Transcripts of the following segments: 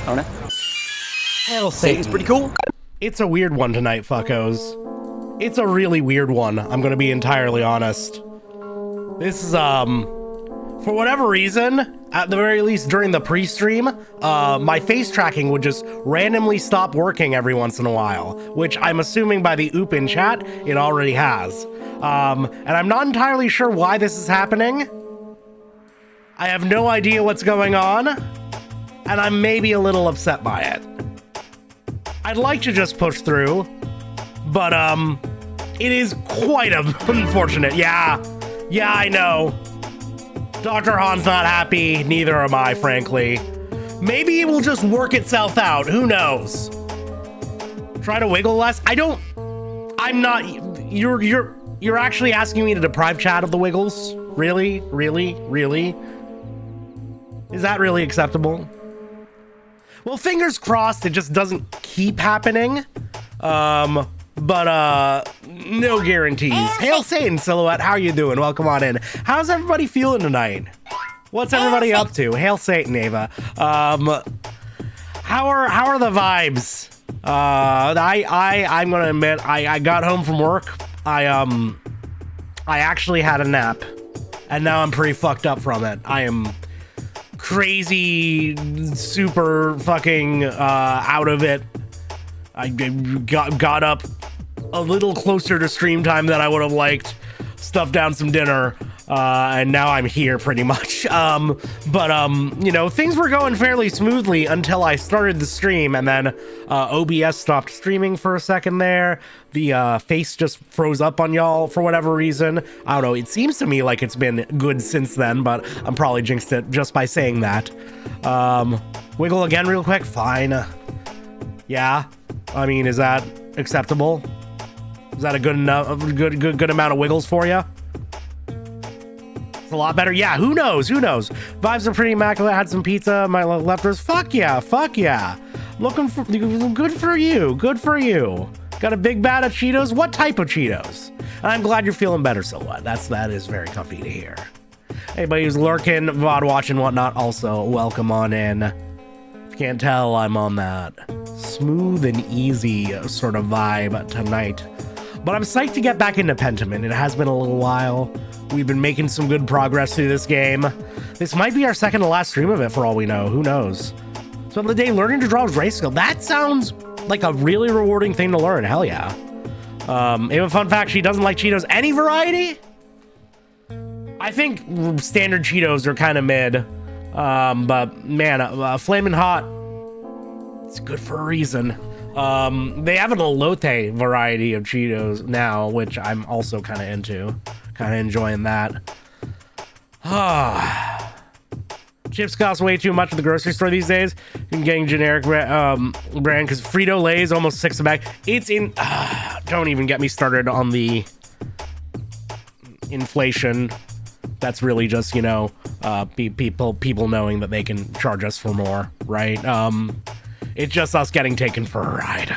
don't know. Hell, Satan's pretty cool. It's a weird one tonight, fuckos. It's a really weird one, I'm gonna be entirely honest. This is, for whatever reason, at the very least during the pre-stream, my face tracking would just randomly stop working every once in a while, which I'm assuming by the oop in chat, it already has. And I'm not entirely sure why this is happening. I have no idea what's going on, and I'm maybe a little upset by it. I'd like to just push through, but, it is quite unfortunate. Yeah, I know. Dr. Han's not happy, neither am I, frankly. Maybe it will just work itself out, who knows? Try to wiggle less? I'm not, you're actually asking me to deprive chat of the wiggles? Really? Is that really acceptable? Well, fingers crossed it just doesn't keep happening. But no guarantees. Hail Satan, Silhouette, how you doing? Welcome on in. How's everybody feeling tonight? What's everybody up to? Hail Satan, Ava. How are the vibes? I'm gonna admit, I got home from work. I actually had a nap, and now I'm pretty fucked up from it. I am crazy, super fucking out of it. I got up a little closer to stream time than I would have liked, stuffed down some dinner, and now I'm here pretty much. You know, things were going fairly smoothly until I started the stream, and then OBS stopped streaming for a second there. The face just froze up on y'all for whatever reason. I don't know, it seems to me like it's been good since then, but I'm probably jinxed it just by saying that. Wiggle again real quick, fine. Yeah. I mean, is that acceptable? Is that a good enough, good amount of wiggles for you? It's a lot better. Yeah, who knows? Vibes are pretty immaculate. Had some pizza. My leftovers. Fuck yeah. Looking for good for you. Got a big bag of Cheetos. What type of Cheetos? And I'm glad you're feeling better, Silhouette. That is very comfy to hear. Anybody who's lurking, VOD watching, whatnot, also welcome on in. If you can't tell, I'm on that smooth and easy sort of vibe tonight. But I'm psyched to get back into Pentiment. It has been a little while. We've been making some good progress through this game. This might be our second to last stream of it for all we know. Who knows? So the day learning to draw with grayscale. That sounds like a really rewarding thing to learn. Hell yeah. Even fun fact, she doesn't like Cheetos. Any variety? I think standard Cheetos are kind of mid. But man, Flamin' Hot, it's good for a reason. They have an elote variety of Cheetos now, which I'm also kind of into. Kind of enjoying that. Chips cost way too much at the grocery store these days. I'm getting generic brand because Frito-Lay's almost $6 a bag. It's in... don't even get me started on the inflation. That's really just, you know, people knowing that they can charge us for more, right? It's just us getting taken for a ride,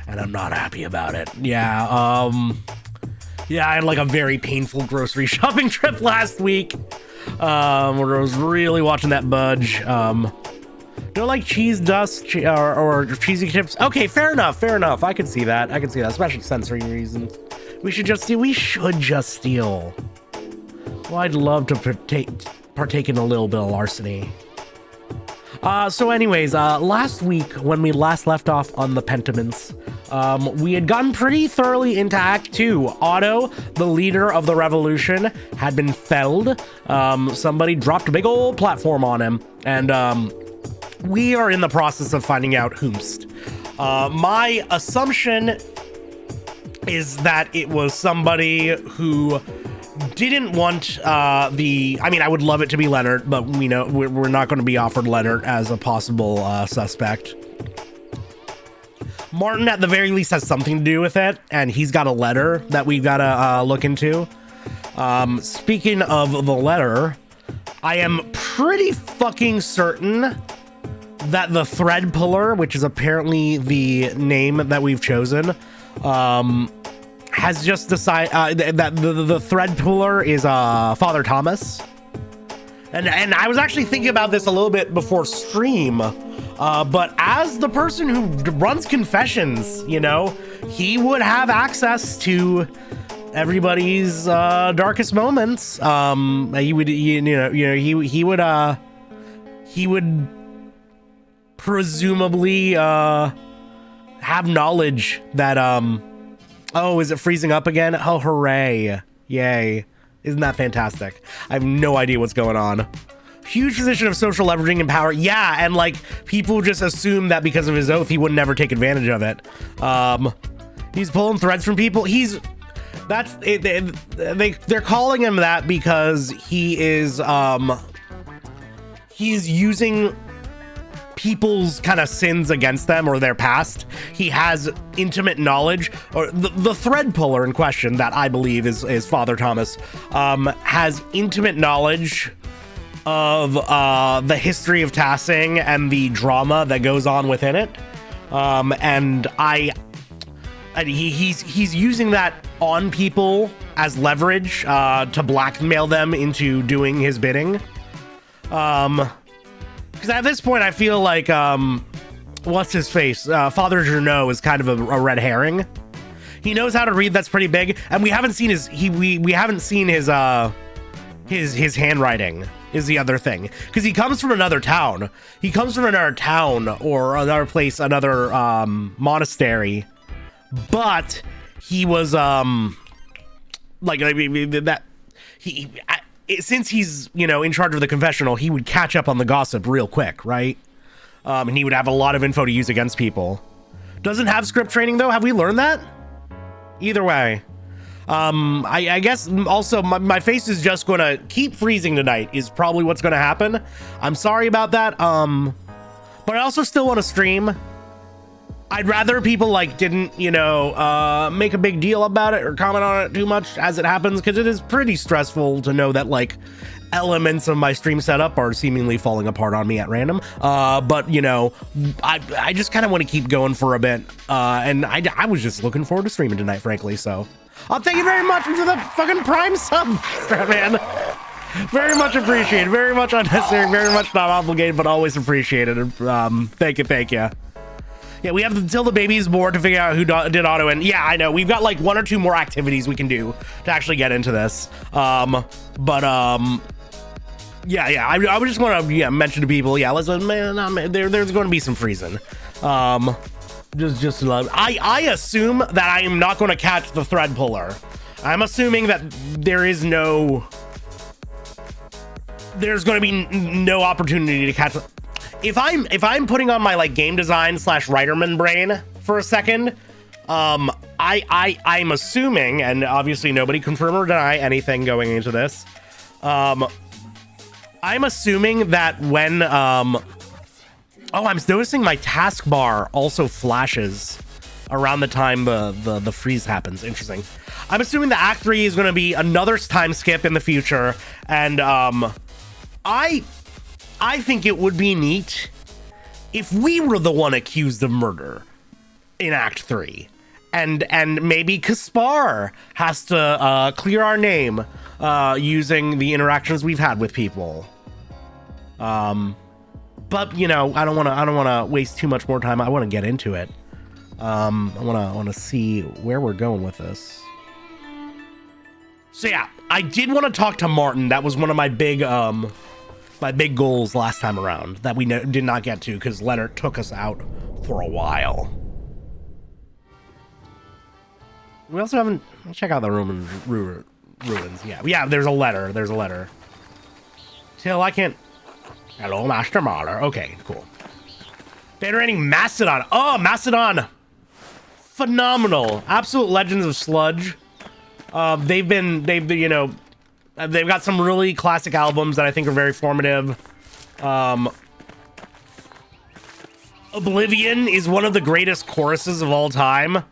and I'm not happy about it. Yeah, I had like a very painful grocery shopping trip last week, where I was really watching that budge. Don't like cheese dust or cheesy chips. Okay, fair enough. I can see that, especially sensory reasons. We should just steal. Well, I'd love to partake in a little bit of larceny. So anyways, last week when we last left off on the Pentiments, we had gotten pretty thoroughly into Act 2. Otto, the leader of the revolution, had been felled. Somebody dropped a big old platform on him, and we are in the process of finding out whomst. My assumption is that it was somebody who didn't want I mean, I would love it to be Leonard, but we know we're not going to be offered Leonard as a possible suspect. Martin at the very least has something to do with it, and he's got a letter that we've got to look into. Speaking of the letter, I am pretty fucking certain that the thread puller, which is apparently the name that we've chosen, has just decided that the thread puller is Father Thomas. And I was actually thinking about this a little bit before stream. But as the person who runs confessions, you know, he would have access to everybody's darkest moments. He would, he would presumably have knowledge that oh, is it freezing up again? Oh, hooray. Yay. Isn't that fantastic? I have no idea what's going on. Huge position of social leveraging and power. Yeah, and like people just assume that because of his oath, he would never take advantage of it. He's pulling threads from people. They're calling him that because he's using people's kind of sins against them or their past. He has intimate knowledge, or the thread puller in question that I believe is Father Thomas, has intimate knowledge of the history of Tassing and the drama that goes on within it. And he's using that on people as leverage to blackmail them into doing his bidding. Because at this point, I feel like, what's his face? Father Journeau is kind of a red herring. He knows how to read. That's pretty big. And we haven't seen we haven't seen his handwriting is the other thing. Because he comes from another town. He comes from another town or another place, another monastery. But he was since he's, you know, in charge of the confessional, he would catch up on the gossip real quick, right? And he would have a lot of info to use against people. Doesn't have script training though. Have we learned that? Either way. I guess also my face is just gonna keep freezing tonight is probably what's gonna happen. I'm sorry about that. But I also still want to stream. I'd rather people like didn't, you know, make a big deal about it or comment on it too much as it happens, because it is pretty stressful to know that like elements of my stream setup are seemingly falling apart on me at random. But you know, I just kind of want to keep going for a bit. And I was just looking forward to streaming tonight, frankly. So thank you very much for the fucking Prime sub, man. Very much appreciated. Very much unnecessary. Very much not obligated, but always appreciated. Thank you. Yeah, we have until the baby's born to figure out who did auto. And yeah, I know we've got like 1 or 2 more activities we can do to actually get into this. I would just want to mention to people. Yeah, listen, man, there's going to be some freezing. Just I assume that I am not going to catch the thread puller. I'm assuming that there's going to be no opportunity to catch. If I'm putting on my like game design / writerman brain for a second, I'm assuming, and obviously nobody confirm or deny anything going into this. I'm assuming that when I'm noticing my taskbar also flashes around the time the freeze happens. Interesting. I'm assuming the Act 3 is going to be another time skip in the future, and I think it would be neat if we were the one accused of murder in Act 3. And maybe Kaspar has to clear our name using the interactions we've had with people. But you know, I don't want to waste too much more time. I want to get into it. I want to see where we're going with this. So yeah, I did want to talk to Martin. That was one of my big goals last time around that we did not get to because Leonard took us out for a while. We also haven't check out the Roman ruins. Yeah. There's a letter. Till I can't. Hello, Master Martyr. Okay, cool. Venerating Mastodon. Oh, Mastodon. Phenomenal. Absolute legends of sludge. They've got some really classic albums that I think are very formative. Oblivion is one of the greatest choruses of all time.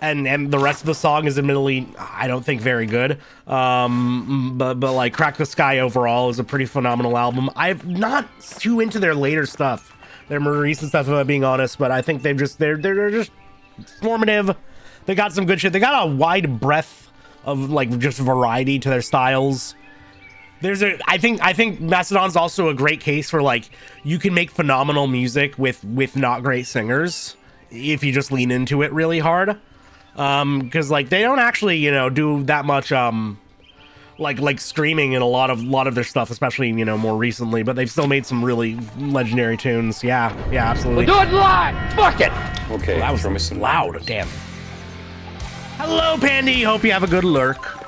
And the rest of the song is admittedly, I don't think, very good. But like Crack the Sky overall is a pretty phenomenal album. I'm not too into their later stuff, their more recent stuff, if I'm being honest. But I think they're just formative. They got some good shit. They got a wide breadth of like just variety to their styles. I think Mastodon's also a great case for like you can make phenomenal music with not great singers if you just lean into it really hard. Because like they don't actually, you know, do that much like streaming in a lot of their stuff, especially, you know, more recently, but they've still made some really legendary tunes. Yeah, absolutely. We'll do it live. Fuck it. Okay, Well, that was loud. Damn. Hello, Pandy. Hope you have a good lurk.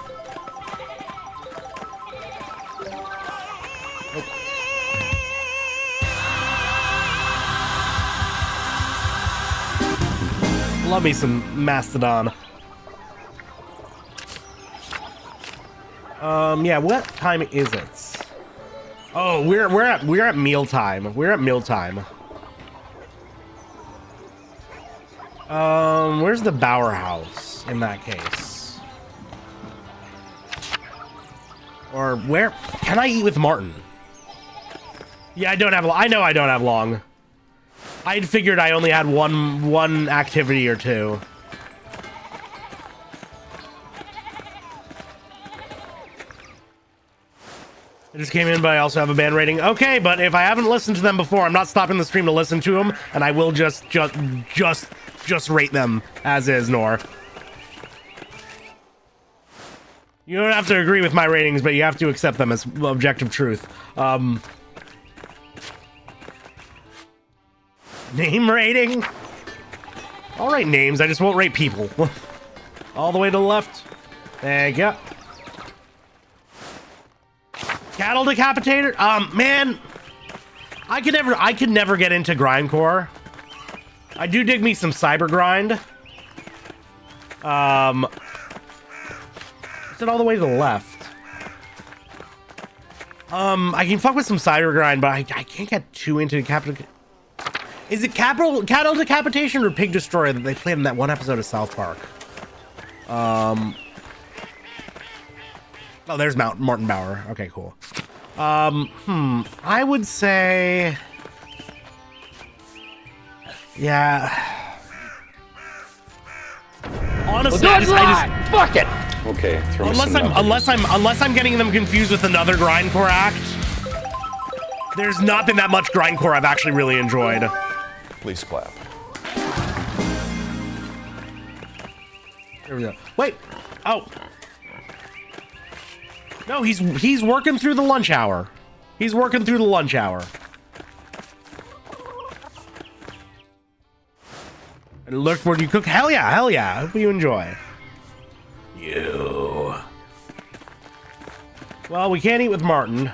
Love me some Mastodon. Yeah, what time is it? Oh, we're at mealtime. We're at mealtime. Where's the Bower House in that case? Or where can I eat with Martin? Yeah, I know I don't have long. I'd figured I only had one activity or two. I just came in, but I also have a band rating. Okay, but if I haven't listened to them before, I'm not stopping the stream to listen to them, and I will just rate them as is, Nor. You don't have to agree with my ratings, but you have to accept them as objective truth. Name rating? I'll rate names, I just won't rate people. All the way to the left. There you go. Cattle Decapitator? Man, I could never get into grindcore. I do dig me some cyber grind. Is it all the way to the left? I can fuck with some cyber grind, but I can't get too into capital. Is it cattle decapitation or pig destroyer that they played in that one episode of South Park? Oh, there's Martin Bower. Okay, cool. I would say, yeah. Honestly, I just fuck it. Okay. Unless I'm getting them confused with another grindcore act. There's not been that much grindcore I've actually really enjoyed. Please clap. There we go. Wait. Oh. No, he's working through the lunch hour. He's working through the lunch hour. And look where you cook. Hell yeah, hell yeah. Hope you enjoy. You. Well, we can't eat with Martin.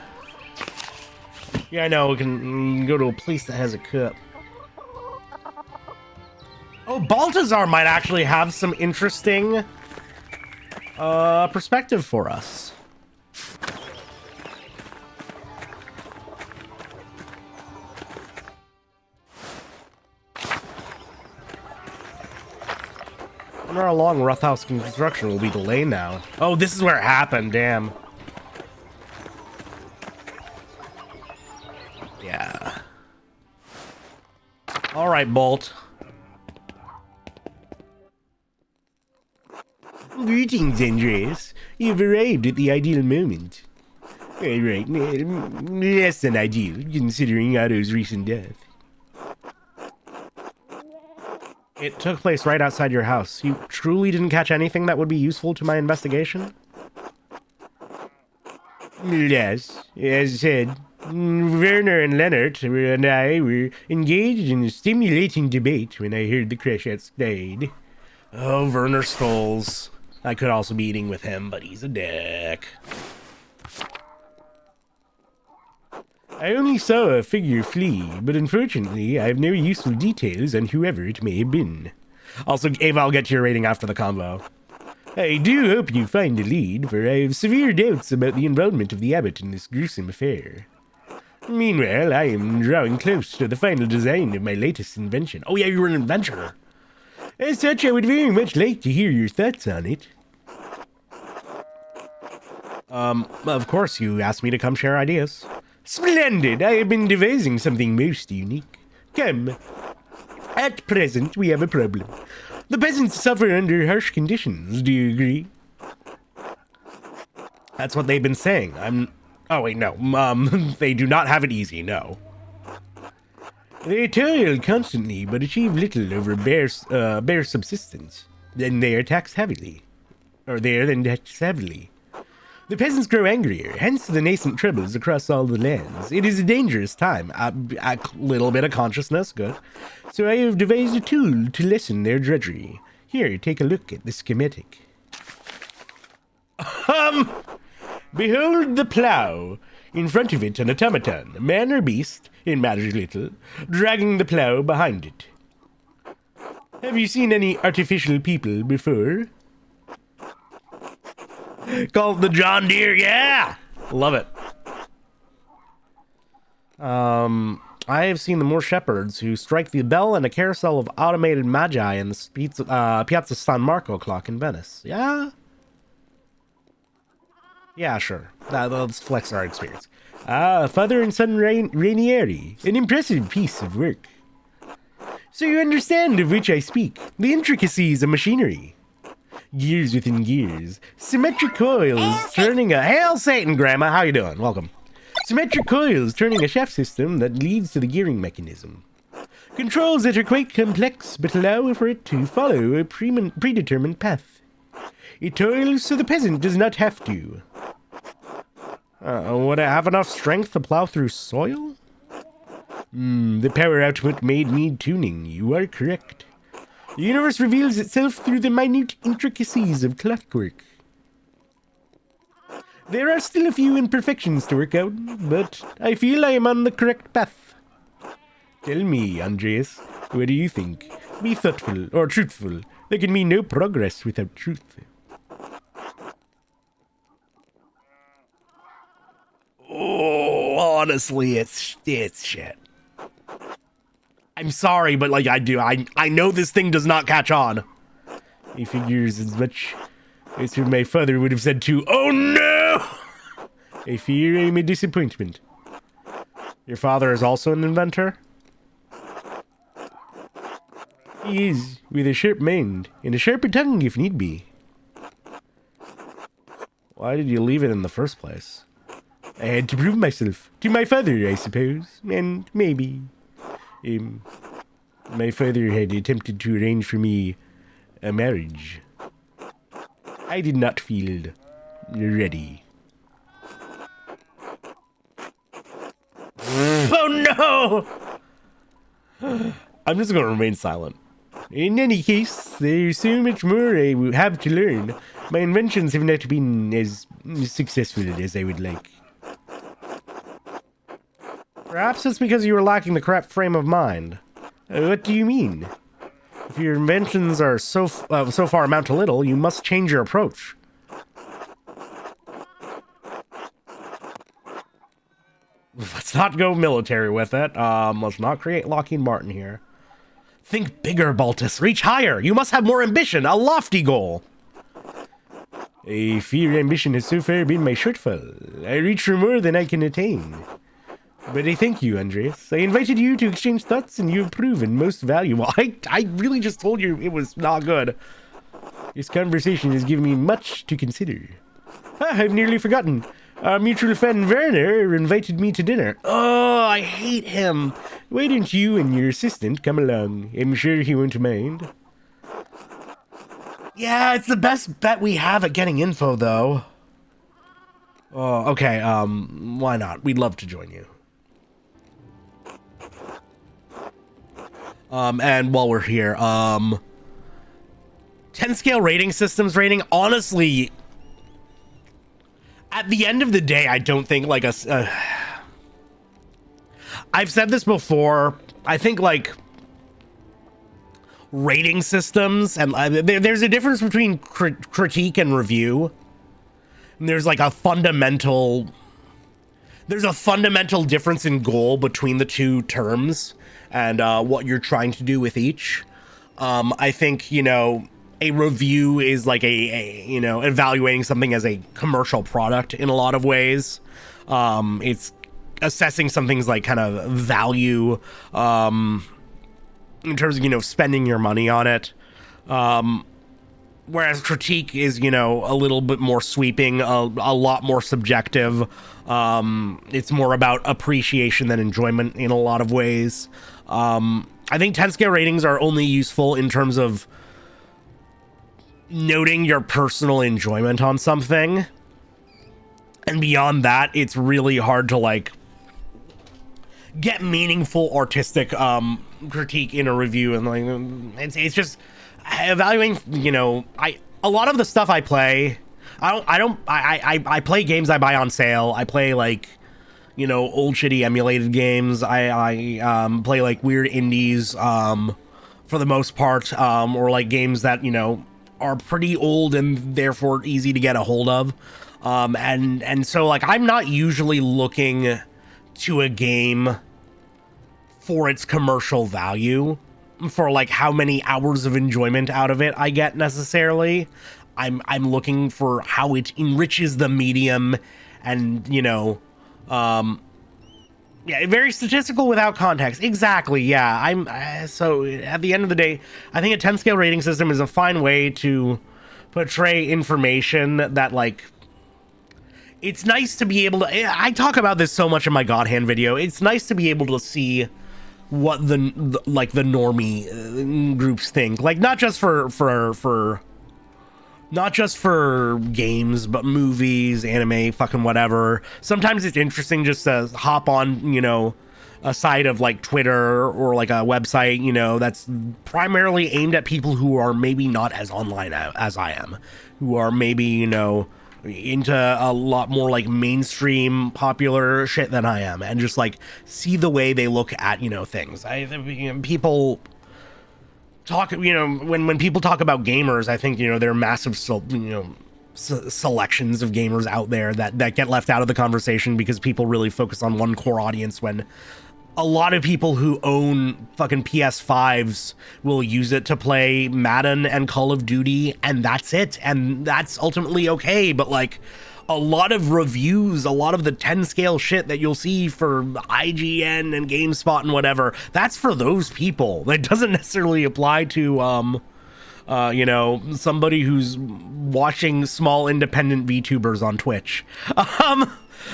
Yeah, I know. We can go to a place that has a cup. Oh, Baltazar might actually have some interesting perspective for us. I wonder how long Rough House construction will be delayed now. Oh, this is where it happened, damn. Yeah. Alright, Bolt. Greetings, Andreas. You've arrived at the ideal moment. Alright, less than ideal, considering Otto's recent death. It took place right outside your house. You truly didn't catch anything that would be useful to my investigation? Yes, as said, Werner and Leonard and I were engaged in a stimulating debate when I heard the crash outside. Oh, Werner Skulls. I could also be eating with him, but he's a dick. I only saw a figure flee, but unfortunately, I have no useful details on whoever it may have been. Also, Ava, I'll get to your rating after the convo. I do hope you find a lead, for I have severe doubts about the involvement of the abbot in this gruesome affair. Meanwhile, I am drawing close to the final design of my latest invention. Oh yeah, you were an inventor. As such, I would very much like to hear your thoughts on it. Of course, you asked me to come share ideas. Splendid! I have been devising something most unique. Come. At present, we have a problem. The peasants suffer under harsh conditions. Do you agree? That's what they've been saying. Oh, wait, no. They do not have it easy, no. They toil constantly, but achieve little over bare subsistence. Then they are taxed heavily. The peasants grow angrier, hence the nascent troubles across all the lands. It is a dangerous time. A little bit of consciousness, good. So I have devised a tool to lessen their drudgery. Here, take a look at the schematic. Behold the plow. In front of it, an automaton, man or beast, it matters little, dragging the plow behind it. Have you seen any artificial people before? Called the John Deere, yeah! Love it. I have seen the more shepherds who strike the bell and a carousel of automated magi in the Piazza San Marco clock in Venice. Yeah? Yeah, sure. Let's flex our experience. Father and son Rainieri. An impressive piece of work. So you understand of which I speak. The intricacies of machinery. Gears within gears. Symmetric coils turning a... Hail Satan, Grandma. How you doing? Welcome. Symmetric coils turning a shaft system that leads to the gearing mechanism. Controls that are quite complex, but allow for it to follow a predetermined path. It toils so the peasant does not have to. Would I have enough strength to plow through soil? The power output may need tuning. You are correct. The universe reveals itself through the minute intricacies of clockwork. There are still a few imperfections to work out, but I feel I am on the correct path. Tell me, Andreas, what do you think? Be thoughtful or truthful. There can be no progress without truth. Oh, honestly, it's shit. I'm sorry, but like I know this thing does not catch on. He figures as much as my father would have said too. Oh no! I fear I'm a disappointment. Your father is also an inventor? He is, with a sharp mind, and a sharper tongue if need be. Why did you leave it in the first place? I had to prove myself. To my father, I suppose. And maybe... my father had attempted to arrange for me a marriage. I did not feel ready. Oh no! I'm just going to remain silent. In any case, there's so much more I have to learn. My inventions have not been as successful as I would like. Perhaps it's because you were lacking the correct frame of mind. What do you mean? If your inventions are so far amount to little, you must change your approach. Let's not go military with it. Let's not create Lockheed Martin here. Think bigger, Baltus. Reach higher. You must have more ambition. A lofty goal. I fear ambition has so far been my shortfall. I reach for more than I can attain. But I thank you, Andreas. I invited you to exchange thoughts, and you've proven most valuable. I really just told you it was not good. This conversation has given me much to consider. I've nearly forgotten. Our mutual friend Werner invited me to dinner. Oh, I hate him. Why don't you and your assistant come along? I'm sure he won't mind. Yeah, it's the best bet we have at getting info, though. Oh, okay, why not? We'd love to join you. And while we're here, 10 scale rating systems rating, honestly, at the end of the day, I don't think like I've said this before, I think like rating systems, and there's a difference between critique and review. And there's like a fundamental difference in goal between the two terms and what you're trying to do with each. I think, you know, a review is like you know, evaluating something as a commercial product in a lot of ways. It's assessing something's like kind of value in terms of, you know, spending your money on it. whereas critique is, you know, a little bit more sweeping, a lot more subjective. It's more about appreciation than enjoyment in a lot of ways. I think 10 scale ratings are only useful in terms of noting your personal enjoyment on something. And beyond that, it's really hard to like get meaningful artistic critique in a review. And like it's just evaluating, you know, a lot of the stuff I play, I play games I buy on sale. I play like, you know, old shitty emulated games. I play like weird indies for the most part, or like games that, you know, are pretty old and therefore easy to get a hold of. And so like I'm not usually looking to a game for its commercial value, for like how many hours of enjoyment out of it I get necessarily. I'm looking for how it enriches the medium, and, you know, yeah, very statistical without context. Exactly. Yeah. So at the end of the day, I think a 10 scale rating system is a fine way to portray information that, like, it's nice to be able to, I talk about this so much in my God Hand video. It's nice to be able to see what the normie groups think, like, not just for games, but movies, anime, fucking whatever. Sometimes it's interesting just to hop on, you know, a site of like Twitter or like a website, you know, that's primarily aimed at people who are maybe not as online as I am, who are maybe, you know, into a lot more like mainstream popular shit than I am, and just like see the way they look at, you know, things. People talk, you know, when people talk about gamers, I think, you know, there are massive, you know, selections of gamers out there that get left out of the conversation because people really focus on one core audience, when a lot of people who own fucking PS5s will use it to play Madden and Call of Duty, and that's it. And that's ultimately okay. But like a lot of reviews, a lot of the 10 scale shit that you'll see for IGN and GameSpot and whatever, that's for those people. That doesn't necessarily apply to, you know, somebody who's watching small independent VTubers on Twitch.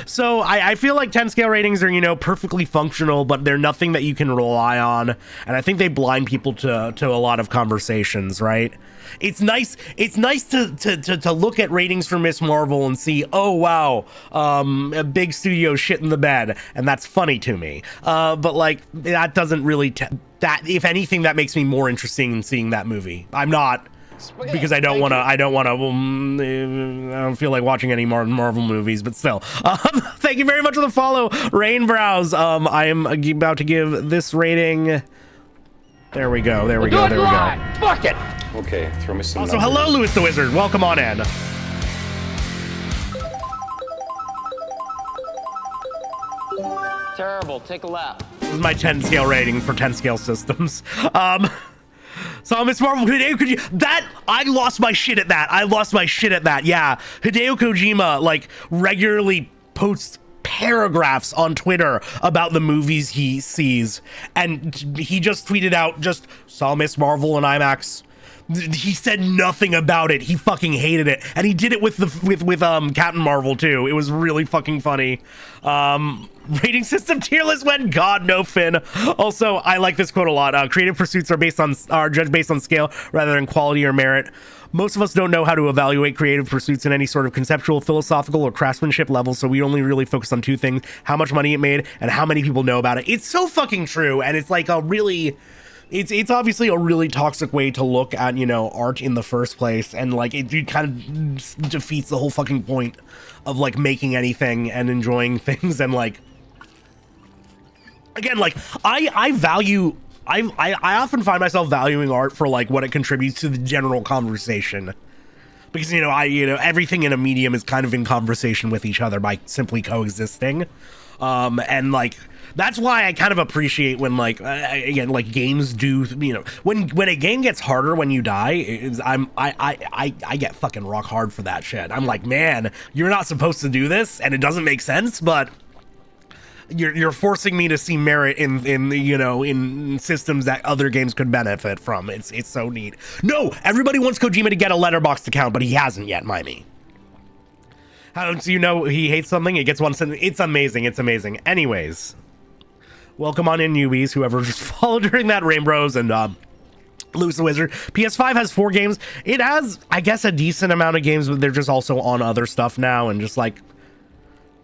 So I feel like 10 scale ratings are, you know, perfectly functional, but they're nothing that you can rely on. And I think they blind people to a lot of conversations, right? It's nice to look at ratings for Miss Marvel and see, oh wow, a big studio shit in the bed, and that's funny to me. But like that doesn't really that, if anything, that makes me more interested in seeing that movie. I'm not, because I don't want to, I don't feel like watching any more Marvel movies, but still. Thank you very much for the follow, Rainbrows. I am about to give this rating. There we go. There we go. There we go. Fuck it. Okay, throw me some. Also, numbers. hello, Lewis the Wizard. Welcome on in. Terrible. Take a lap. This is my 10 scale rating for 10 scale systems. So Miss Marvel, Hideo Kojima, I lost my shit at that. Yeah, Hideo Kojima like regularly posts paragraphs on Twitter about the movies he sees, and he just tweeted out, just saw Miss Marvel in IMAX. He said nothing about it. He fucking hated it, and he did it with Captain Marvel too. It was really fucking funny. Rating system tier list when God no Finn. Also, I like this quote a lot. Creative pursuits are judged based on scale rather than quality or merit. Most of us don't know how to evaluate creative pursuits in any sort of conceptual, philosophical, or craftsmanship level, so we only really focus on two things: how much money it made and how many people know about it. It's so fucking true, and it's like a really, it's obviously a really toxic way to look at, you know, art in the first place, and like it kind of defeats the whole fucking point of like making anything and enjoying things. And like, again, like I often find myself valuing art for like what it contributes to the general conversation, because, you know, everything in a medium is kind of in conversation with each other by simply coexisting. And like, that's why I kind of appreciate when like, again, like games do, you know, when a game gets harder when you die, I get fucking rock hard for that shit. I'm like, man, you're not supposed to do this, and it doesn't make sense, but You're forcing me to see merit in you know, in systems that other games could benefit from. It's so neat. No, everybody wants Kojima to get a Letterboxd account, but he hasn't yet, Mimey. How do you know he hates something? He gets one sentence. It's amazing. It's amazing. Anyways, welcome on in, newbies, whoever just followed during that Rainbows and Luce the Wizard. PS5 has 4 games. It has, I guess, a decent amount of games, but they're just also on other stuff now, and just like,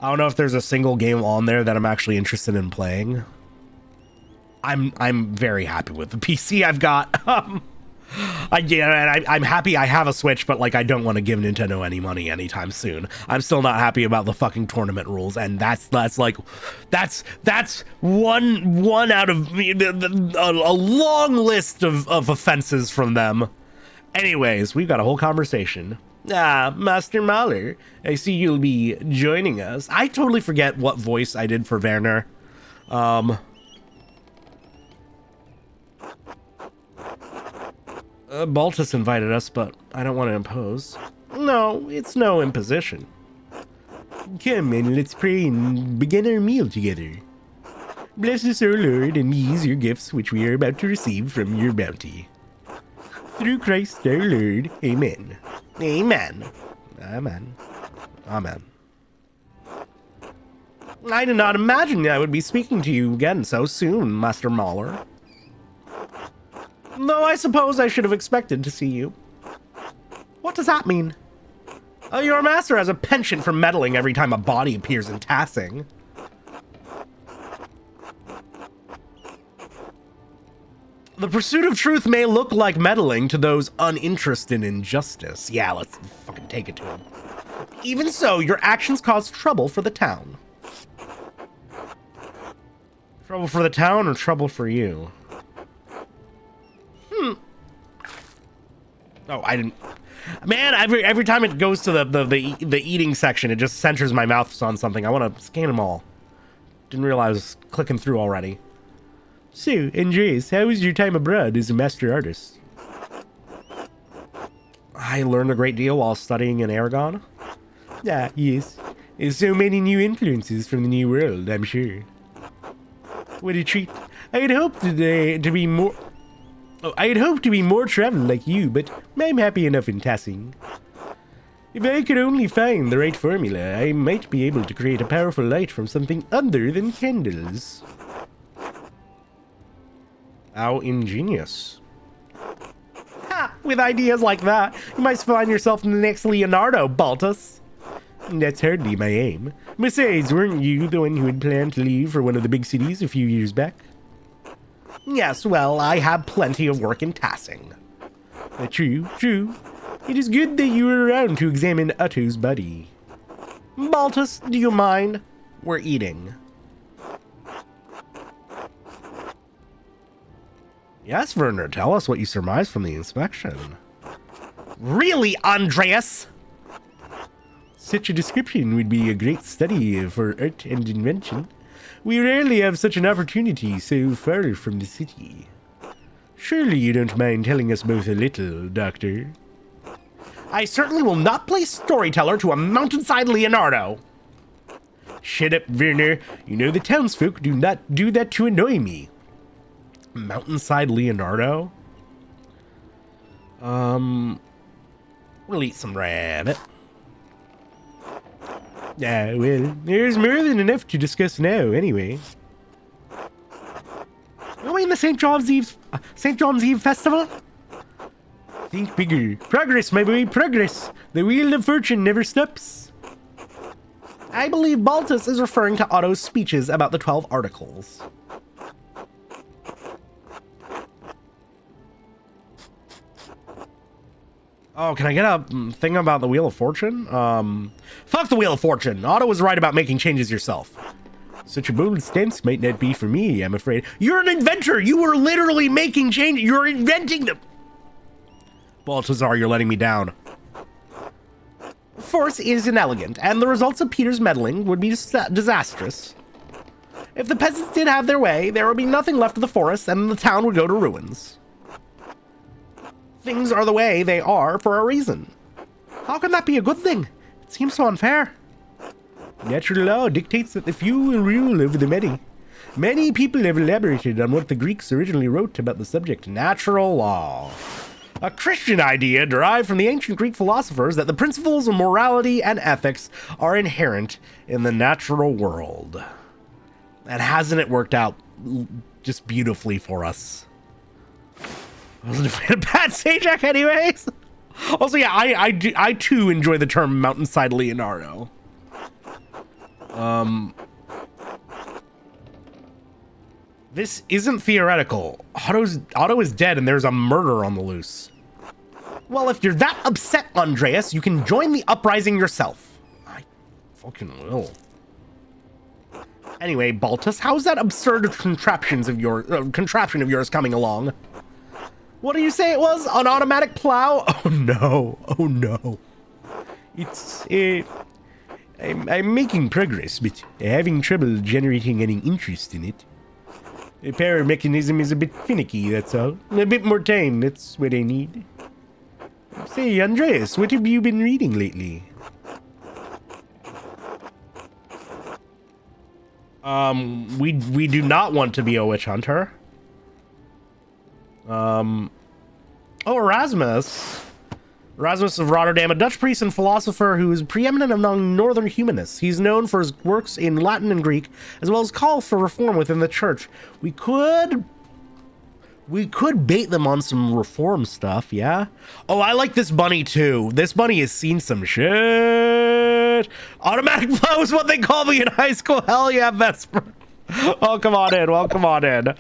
I don't know if there's a single game on there that I'm actually interested in playing. I'm very happy with the PC I've got. I'm happy I have a Switch, but like, I don't want to give Nintendo any money anytime soon. I'm still not happy about the fucking tournament rules, and that's one out of a long list of offenses from them. Anyways, we've got a whole conversation. Master Mahler, I see you'll be joining us. I totally forget what voice I did for Werner. Baltus invited us, but I don't want to impose. No, it's no imposition. Come and let's pray and begin our meal together. Bless us, O Lord, and these your gifts which we are about to receive from your bounty. Through Christ our Lord. Amen. Amen. Amen. Amen. I did not imagine I would be speaking to you again so soon, Master Mahler. Though I suppose I should have expected to see you. What does that mean? Your master has a penchant for meddling every time a body appears in Tassing. The pursuit of truth may look like meddling to those uninterested in justice. Yeah, let's fucking take it to him. Even so, your actions cause trouble for the town. Trouble for the town or trouble for you? Oh, I didn't... Man, every time it goes to the eating section, it just centers my mouth on something. I want to scan them all. Didn't realize I was clicking through already. So, Andreas, how was your time abroad as a master artist? I learned a great deal while studying in Aragon. Ah, yes. There's so many new influences from the new world, I'm sure. What a treat. I had hoped to be more... Oh, I had hoped to be more traveled like you, but I'm happy enough in Tassing. If I could only find the right formula, I might be able to create a powerful light from something other than candles. How ingenious. Ha! With ideas like that, you might find yourself in the next Leonardo, Baltus. That's hardly my aim. Besides, weren't you the one who had planned to leave for one of the big cities a few years back? Yes, well, I have plenty of work in Tassing. True, true. It is good that you were around to examine Otto's body. Baltus, do you mind? We're eating. Yes, Werner, tell us what you surmised from the inspection. Really, Andreas? Such a description would be a great study for art and invention. We rarely have such an opportunity so far from the city. Surely you don't mind telling us both a little, Doctor? I certainly will not play storyteller to a mountainside Leonardo. Shut up, Werner. You know the townsfolk do not do that to annoy me. Mountainside Leonardo? We'll eat some rabbit. Yeah, well, there's more than enough to discuss now, anyway. Are we in the St. John's Eve festival? Think bigger. Progress, my boy, progress. The wheel of fortune never stops. I believe Baltus is referring to Otto's speeches about the 12 articles. Oh, can I get a thing about the Wheel of Fortune? Fuck the Wheel of Fortune. Otto was right about making changes yourself. Such a bold stance might not be for me, I'm afraid. You're an inventor. You were literally making changes. You're inventing them. Balthazar, you're letting me down. Force is inelegant, and the results of Peter's meddling would be disastrous. If the peasants did have their way, there would be nothing left of the forest, and the town would go to ruins. Things are the way they are for a reason. How can that be a good thing? It seems so unfair. Natural law dictates that the few will rule over the many. Many people have elaborated on what the Greeks originally wrote about the subject, natural law. A Christian idea derived from the ancient Greek philosophers that the principles of morality and ethics are inherent in the natural world. And hasn't it worked out just beautifully for us? I wasn't a fan of Pat Sajak anyways. Also, yeah, I too enjoy the term Mountainside Leonardo. This isn't theoretical. Otto is dead and there's a murder on the loose. Well, if you're that upset, Andreas, you can join the uprising yourself. I fucking will. Anyway, Baltus, how's that absurd contraption of yours coming along? What do you say it was? An automatic plow? Oh no. Oh no. It's I'm making progress, but having trouble generating any interest in it. The power mechanism is a bit finicky, that's all. A bit more time, that's what I need. Say, Andreas, what have you been reading lately? We do not want to be a witch hunter. Oh, Erasmus. Erasmus of Rotterdam, a Dutch priest and philosopher who is preeminent among northern humanists. He's known for his works in Latin and Greek, as well as call for reform within the church. We could bait them on some reform stuff, yeah? Oh, I like this bunny too. This bunny has seen some shit. Automatic flow is what they called me in high school. Hell yeah, Vesper. Oh, come on in. Welcome on in.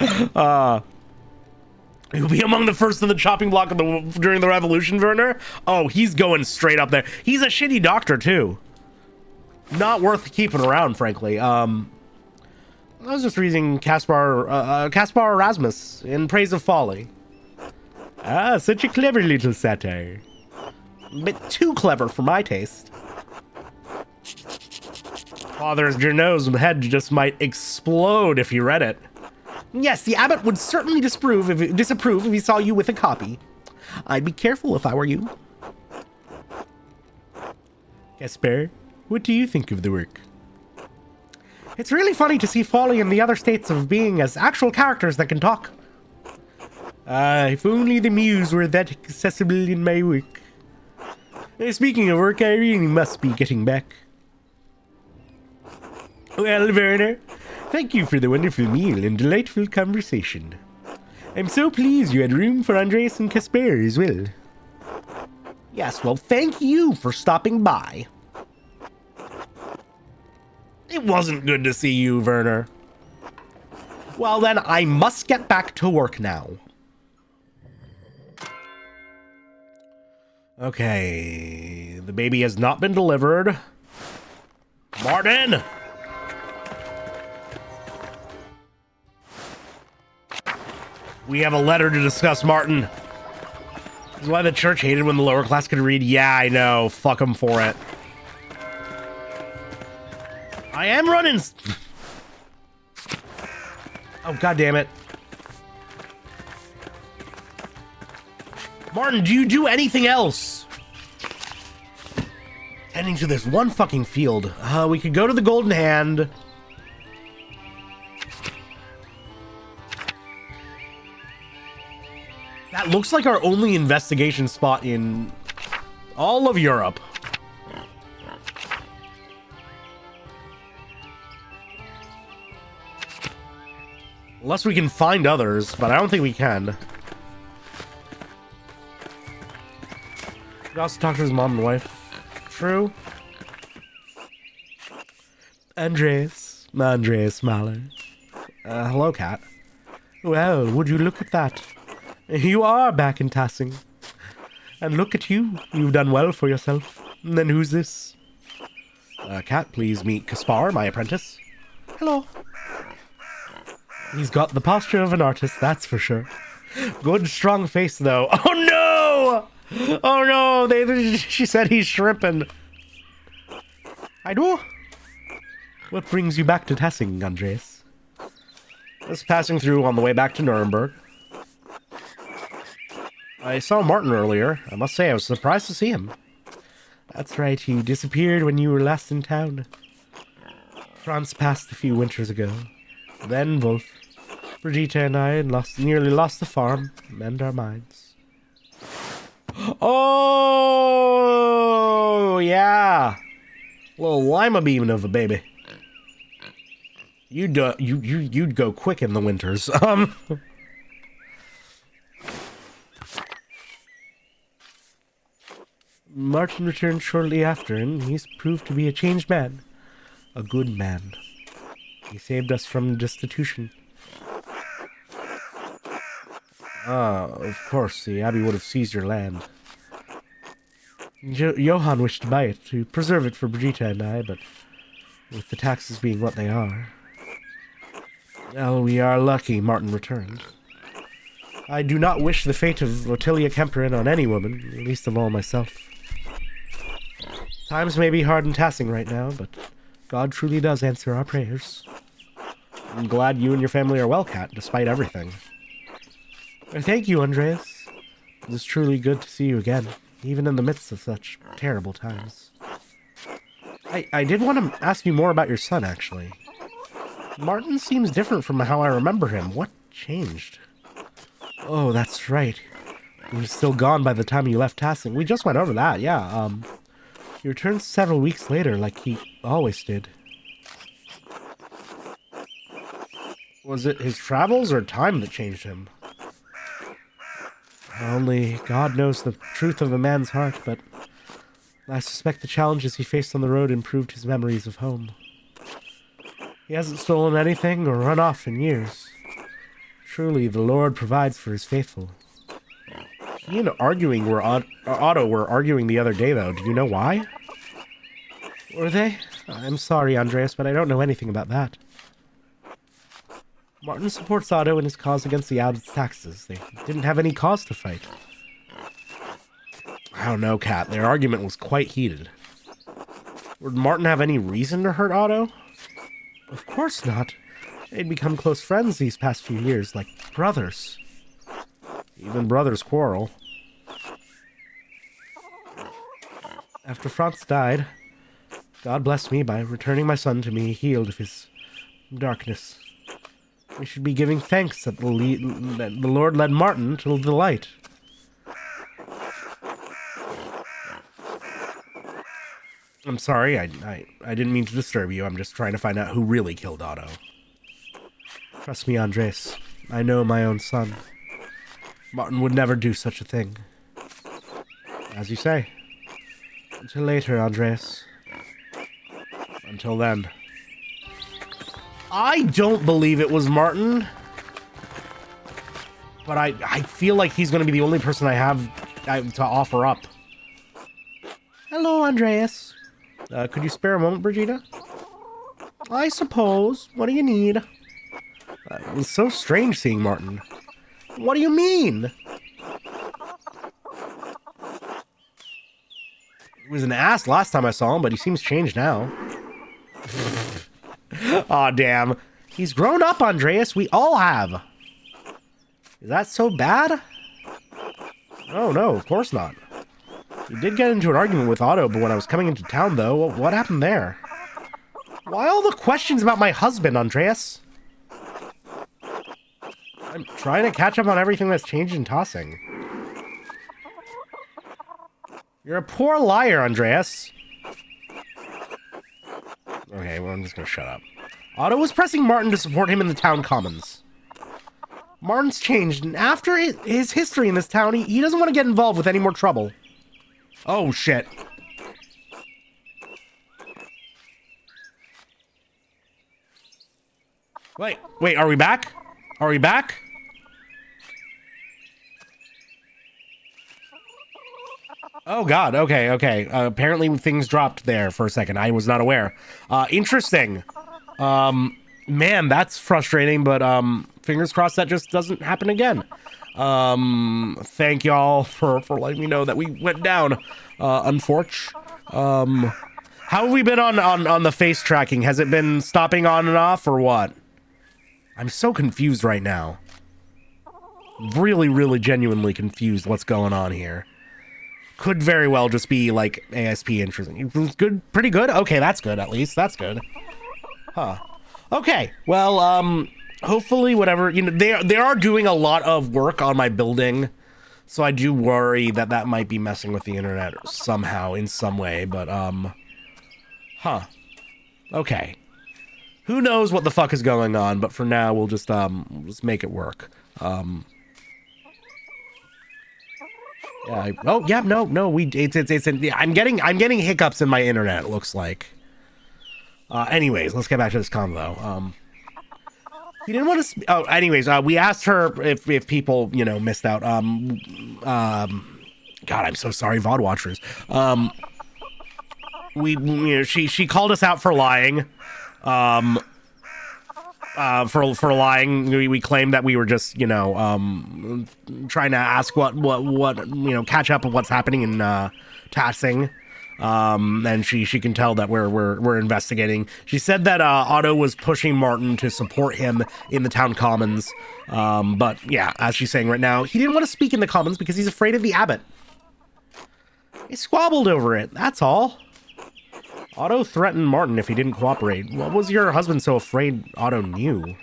He'll be among the first in the chopping block during the revolution, Werner. Oh, he's going straight up there. He's a shitty doctor, too. Not worth keeping around, frankly. I was just reading Caspar Erasmus in Praise of Folly. Ah, such a clever little satire. A bit too clever for my taste. Father Journeau's head just might explode if he read it. Yes, the abbot would certainly disapprove if he saw you with a copy. I'd be careful if I were you. Caspar, what do you think of the work? It's really funny to see Folly in the other states of being as actual characters that can talk. If only the muse were that accessible in my work. Speaking of work, I really must be getting back. Well, Werner, thank you for the wonderful meal and delightful conversation. I'm so pleased you had room for Andreas and Caspar as well. Yes, well, thank you for stopping by. It wasn't good to see you, Werner. Well, then, I must get back to work now. Okay, the baby has not been delivered. Martin! We have a letter to discuss, Martin. This is why the church hated when the lower class could read. Yeah, I know. Fuck them for it. I am running. Oh, God damn it. Martin, do you do anything else? Tending to this one fucking field. We could go to the Golden Hand. That looks like our only investigation spot in all of Europe. Unless we can find others, but I don't think we can. We also talk to his mom and wife. True. Andreas Mahler. Hello, Cat. Well, would you look at that? You are back in Tassing. And look at you. You've done well for yourself. And then who's this? Cat, please meet Caspar, my apprentice. Hello. He's got the posture of an artist, that's for sure. Good, strong face, though. Oh, no! Oh, no! She said he's shrimping. I do. What brings you back to Tassing, Andreas? Just passing through on the way back to Nuremberg. I saw Martin earlier. I must say, I was surprised to see him. That's right, he disappeared when you were last in town. France passed a few winters ago. Then both Brigitte and I nearly lost the farm and our minds. Oh, yeah. Little lima bean of a baby. You'd go quick in the winters. Martin returned shortly after, and he's proved to be a changed man. A good man. He saved us from destitution. Of course, the Abbey would have seized your land. Johann wished to buy it, to preserve it for Brigitte and I, but with the taxes being what they are... Well, we are lucky Martin returned. I do not wish the fate of Ottilia Kemperin on any woman, least of all myself. Times may be hard and taxing right now, but God truly does answer our prayers. I'm glad you and your family are well, Kat, despite everything. Thank you, Andreas. It was truly good to see you again, even in the midst of such terrible times. I did want to ask you more about your son, actually. Martin seems different from how I remember him. What changed? Oh, that's right. He was still gone by the time you left Tassing. We just went over that, yeah. He returned several weeks later, like he always did. Was it his travels or time that changed him? Only God knows the truth of a man's heart, but I suspect the challenges he faced on the road improved his memories of home. He hasn't stolen anything or run off in years. Truly, the Lord provides for his faithful. He and Otto were arguing the other day, though. Do you know why? Were they? I'm sorry, Andreas, but I don't know anything about that. Martin supports Otto in his cause against the Abbot's taxes. They didn't have any cause to fight. I don't know, Kat. Their argument was quite heated. Would Martin have any reason to hurt Otto? Of course not. They'd become close friends these past few years, like brothers. Even brothers quarrel. After Franz died, God blessed me by returning my son to me healed of his darkness. We should be giving thanks that the Lord led Martin to the light. I'm sorry, I didn't mean to disturb you. I'm just trying to find out who really killed Otto. Trust me, Andres. I know my own son. Martin would never do such a thing. As you say. Until later, Andres. Until then. I don't believe it was Martin. But I feel like he's going to be the only person I have to offer up. Hello, Andreas. Could you spare a moment, Brigitte? I suppose. What do you need? It was so strange seeing Martin. What do you mean? He was an ass last time I saw him, but he seems changed now. Aw, damn. He's grown up, Andreas. We all have. Is that so bad? Oh, no, of course not. We did get into an argument with Otto, but when I was coming into town, though, what happened there? Why all the questions about my husband, Andreas? I'm trying to catch up on everything that's changed in Tossing. You're a poor liar, Andreas. Okay, well, I'm just gonna shut up. Otto was pressing Martin to support him in the town commons. Martin's changed, and after his history in this town, he doesn't want to get involved with any more trouble. Oh, shit. Wait, are we back? Are we back? Oh, God, okay. Apparently things dropped there for a second. I was not aware. Interesting. Man, that's frustrating, but, fingers crossed that just doesn't happen again. Thank y'all for letting me know that we went down, unfortunately. How have we been on the face tracking? Has it been stopping on and off, or what? I'm so confused right now. Really, really genuinely confused what's going on here. Could very well just be, like, ASP interesting. It was good, pretty good? Okay, that's good, at least. That's good. Huh. Okay. Well, hopefully whatever, you know, they are doing a lot of work on my building. So I do worry that that might be messing with the internet somehow in some way, but, huh. Okay. Who knows what the fuck is going on, but for now we'll just make it work. Yeah, oh, yeah, no, I'm getting hiccups in my internet, it looks like. Anyways, let's get back to this convo. He didn't want to. Oh, anyways, we asked her if people, you know, missed out. God, I'm so sorry, VOD watchers. You know, she called us out for lying. For lying. We claimed that we were just, you know, trying to ask what, you know, catch up with what's happening in Tassing. And she can tell that we're investigating. She said that Otto was pushing Martin to support him in the town commons. But yeah, as she's saying right now, he didn't want to speak in the commons because he's afraid of the abbot. He squabbled over it, that's all. Otto threatened Martin if he didn't cooperate. What was your husband so afraid Otto knew?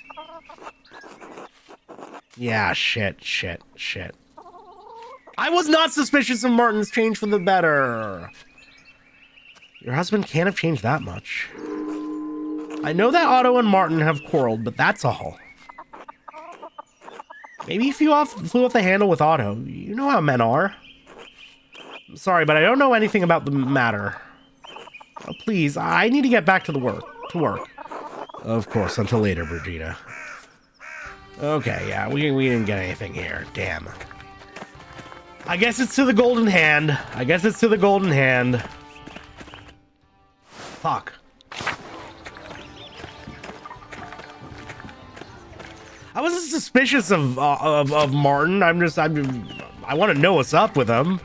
Yeah, shit. I was not suspicious of Martin's change for the better. Your husband can't have changed that much. I know that Otto and Martin have quarreled, but that's all. Maybe he flew off the handle with Otto. You know how men are. I'm sorry, but I don't know anything about the matter. Oh, please, I need to get back to work. Of course, until later, Brigida. Okay, yeah, we didn't get anything here. Damn. I guess it's to the golden hand. Fuck. I wasn't suspicious of Martin. I want to know what's up with him.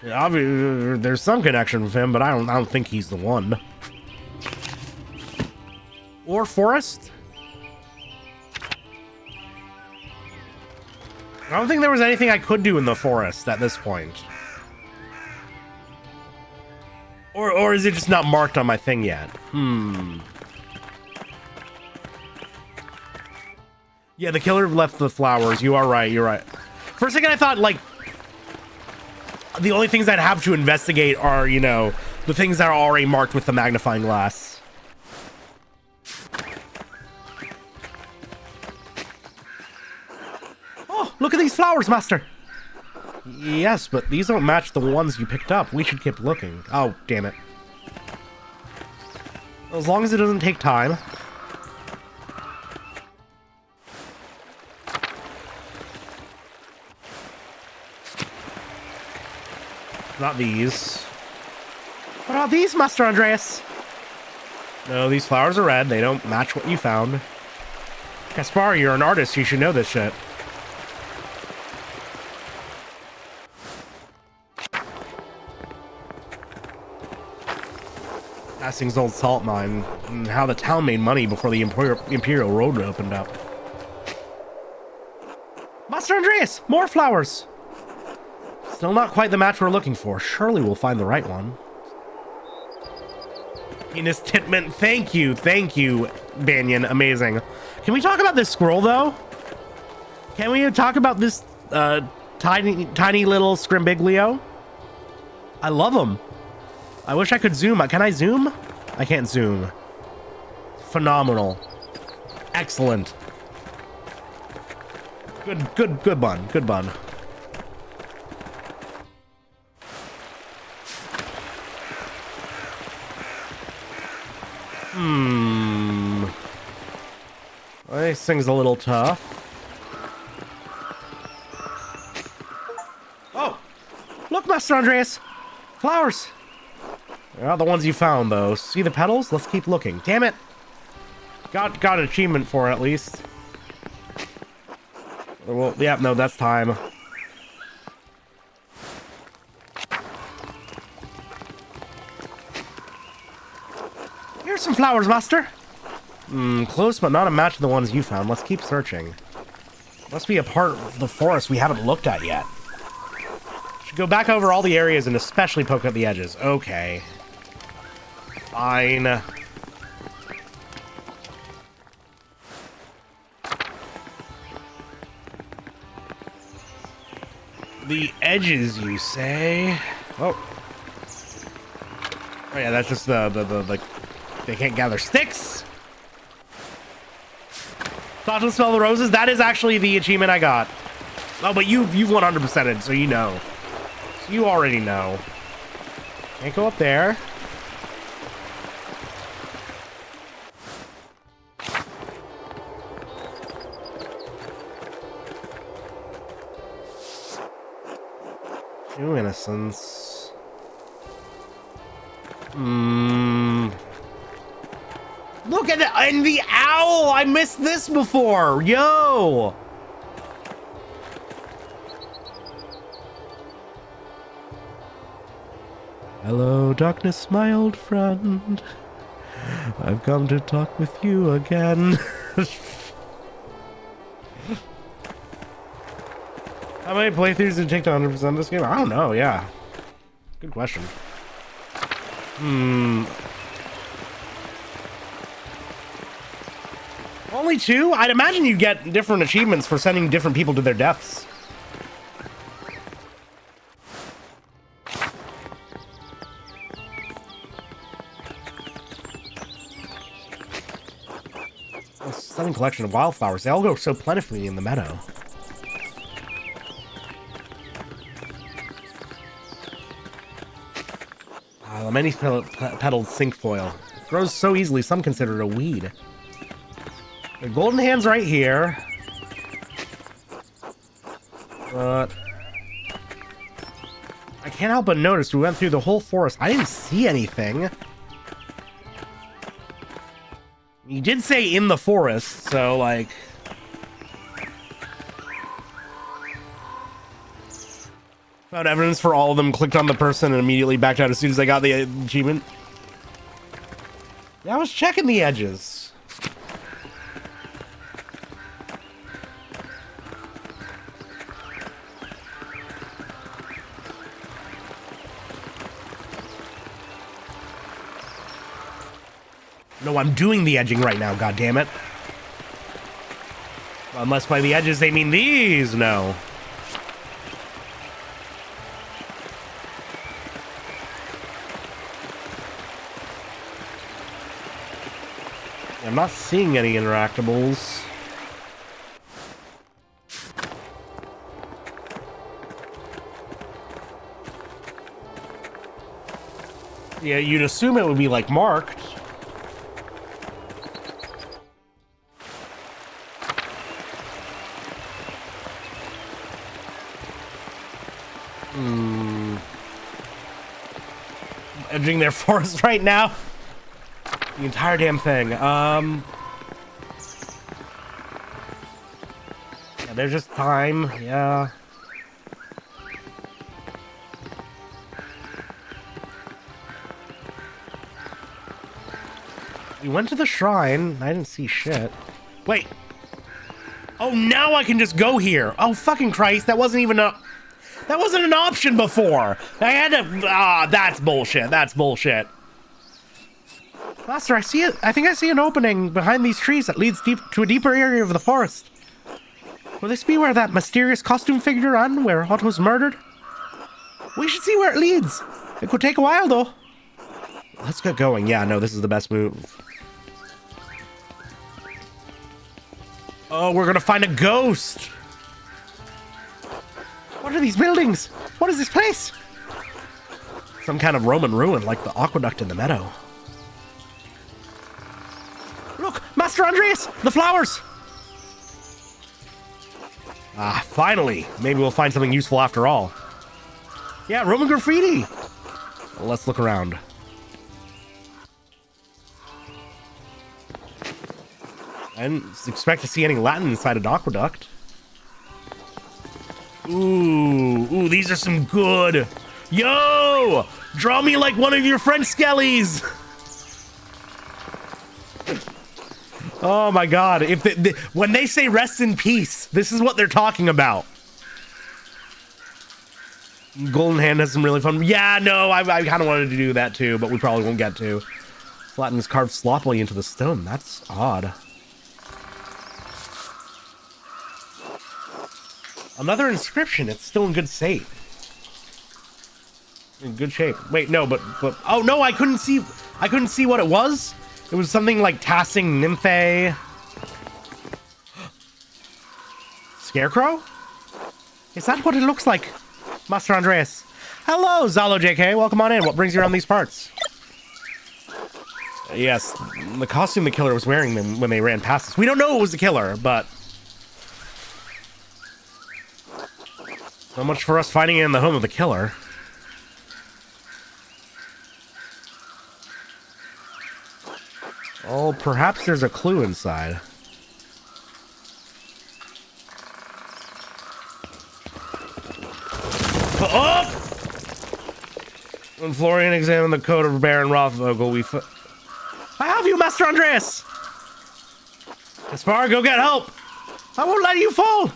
Obviously, there's some connection with him, but I don't think he's the one. Or Forrest? I don't think there was anything I could do in the forest at this point. Or is it just not marked on my thing yet? Yeah, the killer left the flowers. You are right. For a second, I thought, like, the only things I'd have to investigate are, you know, the things that are already marked with the magnifying glass. Oh, look at these flowers, Master. Yes, but these don't match the ones you picked up. We should keep looking. Oh, damn it. As long as it doesn't take time. Not these. What are these, Master Andreas? No, these flowers are red. They don't match what you found. Kaspar, you're an artist. You should know this shit. Hastings' old salt mine, and how the town made money before the Imperial Road opened up. Master Andreas, more flowers! Still not quite the match we're looking for. Surely we'll find the right one. Penis Titment, thank you, Banyan, amazing. Can we talk about this squirrel, though? Can we talk about this tiny little Scrimbiglio? I love him. I wish I could zoom. Can I zoom? I can't zoom. Phenomenal. Excellent. Good bun. This thing's a little tough. Oh! Look, Master Andreas! Flowers! They're not the ones you found, though. See the petals? Let's keep looking. Damn it! Got an achievement for it, at least. Well, yeah, no, that's time. Here's some flowers, Master. Close, but not a match to the ones you found. Let's keep searching. Must be a part of the forest we haven't looked at yet. Should go back over all the areas and especially poke at the edges. Okay. Fine. The edges, you say? Oh. Oh yeah, that's just the like, they can't gather sticks. Thought to smell the roses. That is actually the achievement I got. Oh, but you've 100%ed, so you know. You already know. Can't go up there. New innocence. Look at that, and the owl! I missed this before! Yo! Hello, darkness, my old friend. I've come to talk with you again. How many playthroughs did it take to 100% this game? I don't know, yeah. Good question. Only 2? I'd imagine you'd get different achievements for sending different people to their deaths. A stunning collection of wildflowers. They all grow so plentifully in the meadow. The many-petaled cinquefoil. It grows so easily, some consider it a weed. The golden hand's right here. But I can't help but notice we went through the whole forest. I didn't see anything. You did say in the forest, so like... Found evidence for all of them, clicked on the person, and immediately backed out as soon as I got the achievement. Yeah, I was checking the edges. No, I'm doing the edging right now, goddammit. Unless by the edges they mean these, no. I'm not seeing any interactables. Yeah, you'd assume it would be like marked. Edging their forest right now. The entire damn thing. Yeah, there's just time. Yeah. We went to the shrine. I didn't see shit. Wait. Oh, now I can just go here. Oh, fucking Christ. That wasn't even a... That wasn't an option before. I had to... Ah, that's bullshit. That's bullshit. Master, I see it. I think I see an opening behind these trees that leads deep to a deeper area of the forest. Will this be where that mysterious costume figure ran, where Otto was murdered? We should see where it leads. It could take a while, though. Let's get going. Yeah, no, this is the best move. Oh, we're gonna find a ghost. What are these buildings? What is this place? Some kind of Roman ruin, like the aqueduct in the meadow. Look, Master Andreas, the flowers! Ah, finally. Maybe we'll find something useful after all. Yeah, Roman graffiti! Well, let's look around. I didn't expect to see any Latin inside an aqueduct. Ooh, these are some good... Yo! Draw me like one of your French skellies! Oh my god, if when they say rest in peace, this is what they're talking about. Golden Hand has some really fun... Yeah, no, I kind of wanted to do that too, but we probably won't get to. Latin is carved sloppily into the stone. That's odd. Another inscription. It's still in good shape. In good shape. Wait, no, but oh no, I couldn't see what it was. It was something like Tassing Nymphae. Scarecrow? Is that what it looks like? Master Andreas. Hello, Zalo JK. Welcome on in. What brings you around these parts? Yes, the costume the killer was wearing them when they ran past us. We don't know it was the killer, but... So much for us finding it in the home of the killer. Oh, perhaps there's a clue inside. Oh! When Florian examined the code of Baron Rothvogel, I have you, Master Andreas! Gaspar, go get help! I won't let you fall!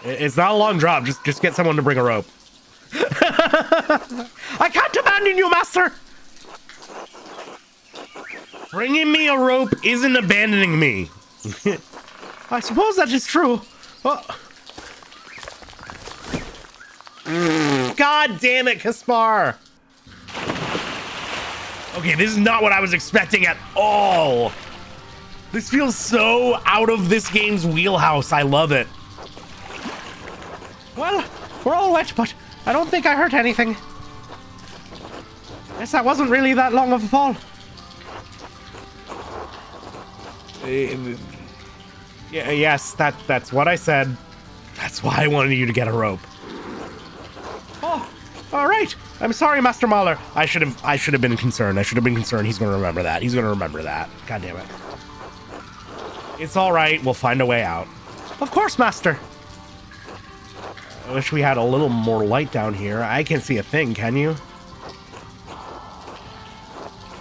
It's not a long drop, just get someone to bring a rope. I can't abandon you, Master! Bringing me a rope isn't abandoning me. I suppose that is true. Oh. God damn it, Gaspar! Okay, this is not what I was expecting at all. This feels so out of this game's wheelhouse. I love it. Well, we're all wet, but I don't think I hurt anything. Guess that wasn't really that long of a fall. Yeah, yes, that's what I said. That's why I wanted you to get a rope. Oh, all right. I'm sorry, Master Mahler. I should have been concerned. He's gonna remember that. God damn it. It's all right. We'll find a way out. Of course, Master. I wish we had a little more light down here. I can't see a thing. Can you?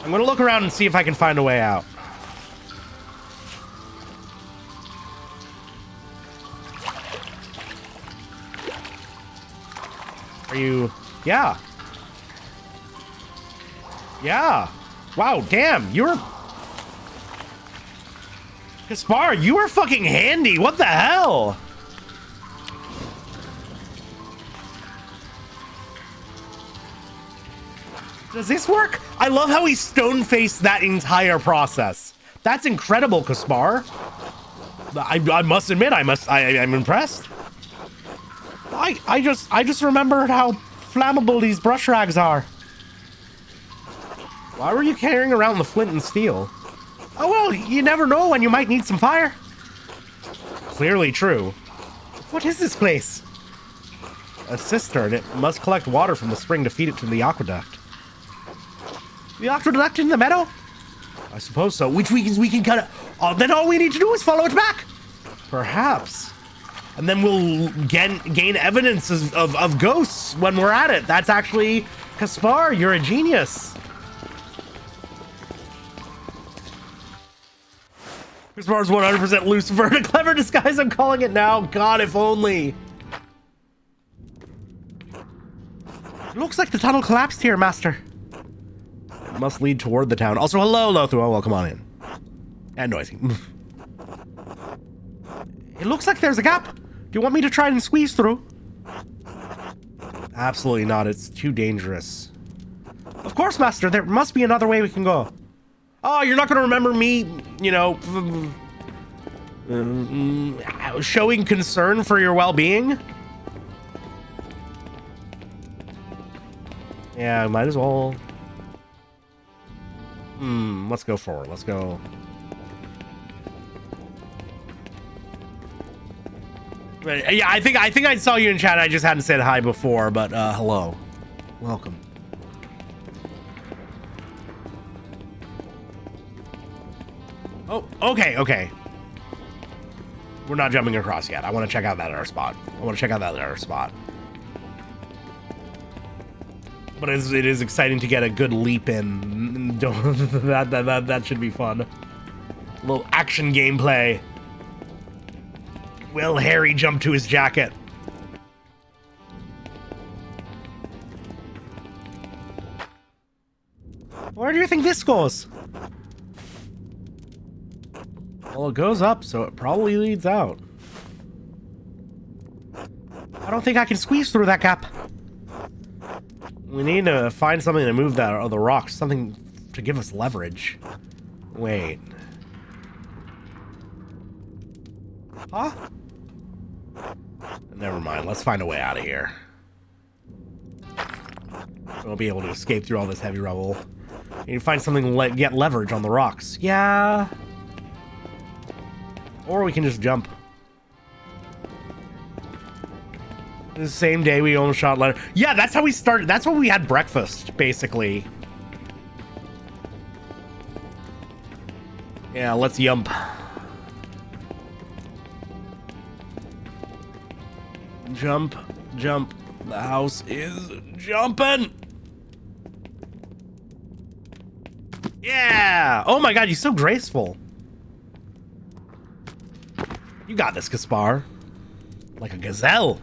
I'm gonna look around and see if I can find a way out. Are you... Yeah. Yeah. Wow, damn, you're... Gaspar, you are fucking handy. What the hell? Does this work? I love how he stone-faced that entire process. That's incredible, Gaspar. I must admit, I'm impressed. I just remembered how flammable these brush rags are. Why were you carrying around the flint and steel? Oh well, you never know when you might need some fire. Clearly true. What is this place? A cistern. It must collect water from the spring to feed it to the aqueduct. The aqueduct in the meadow? I suppose so. Which we can cut it. Then all we need to do is follow it back. Perhaps. And then we'll gain evidence of ghosts when we're at it. That's actually... Gaspar, you're a genius. Gaspar's 100% Lucifer. A clever disguise, I'm calling it now. God, if only. Looks like the tunnel collapsed here, Master. It must lead toward the town. Also, hello, Lothar. Welcome on in. And noisy. It looks like there's a gap. Do you want me to try and squeeze through? Absolutely not. It's too dangerous. Of course, Master. There must be another way we can go. Oh, you're not going to remember me, you know, showing concern for your well-being? Yeah, might as well. Let's go forward. Let's go. Yeah, I think I saw you in chat. I just hadn't said hi before, but hello. Welcome. Oh, okay. We're not jumping across yet. I want to check out that other spot. But it is exciting to get a good leap in. That should be fun. A little action gameplay. Will Harry jump to his jacket? Where do you think this goes? Well, it goes up, so it probably leads out. I don't think I can squeeze through that gap. We need to find something to move that or the rocks. Something to give us leverage. Wait. Huh? Never mind. Let's find a way out of here. We'll be able to escape through all this heavy rubble. You need to find something to get leverage on the rocks. Yeah. Or we can just jump. The same day we almost shot Leonard. Yeah, that's how we started. That's when we had breakfast, basically. Yeah, let's jump. Jump, jump. The house is jumping. Yeah. Oh my god, you're so graceful. You got this, Gaspar. Like a gazelle.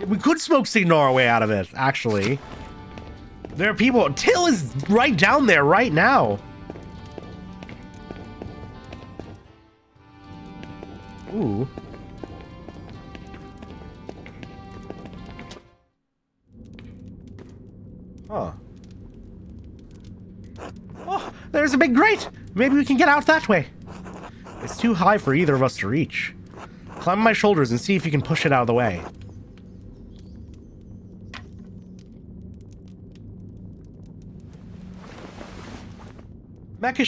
We could smoke signal our way out of it, actually. There are people. Till is right down there right now. Ooh. Huh. Oh, there's a big grate. Maybe we can get out that way. It's too high for either of us to reach. Climb on my shoulders and see if you can push it out of the way. Mecha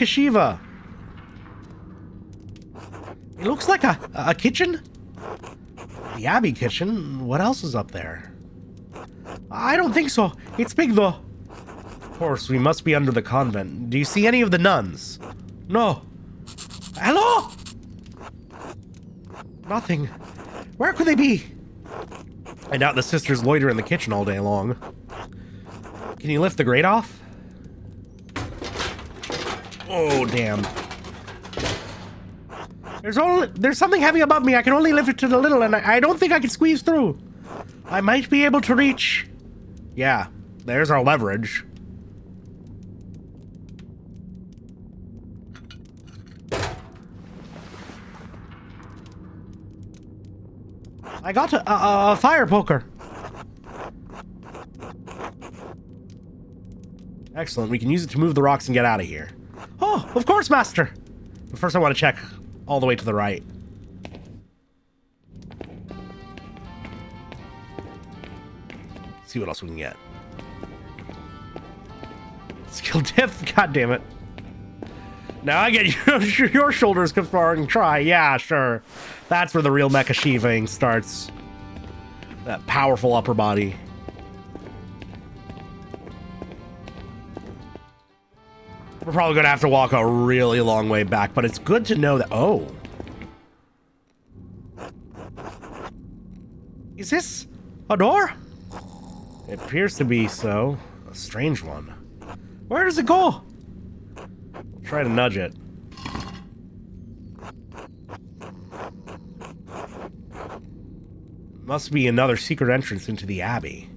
Shiva! It looks like a kitchen? The Abbey kitchen? What else is up there? I don't think so. It's big though. Of course, we must be under the convent. Do you see any of the nuns? No. Hello? Nothing. Where could they be? I doubt the sisters loiter in the kitchen all day long. Can you lift the grate off? Oh, damn. There's something heavy above me. I can only lift it to the little, and I don't think I can squeeze through. I might be able to reach. Yeah, there's our leverage. I got a fire poker. Excellent. We can use it to move the rocks and get out of here. Oh, of course, Master. But first I want to check all the way to the right. See what else we can get. Skill diff. God damn it. Now I get your shoulders Gaspar and try. Yeah, sure. That's where the real Mecha Shiva starts. That powerful upper body. We're probably going to have to walk a really long way back, but it's good to know that... Oh. Is this a door? It appears to be so. A strange one. Where does it go? We'll try to nudge it. Must be another secret entrance into the Abbey.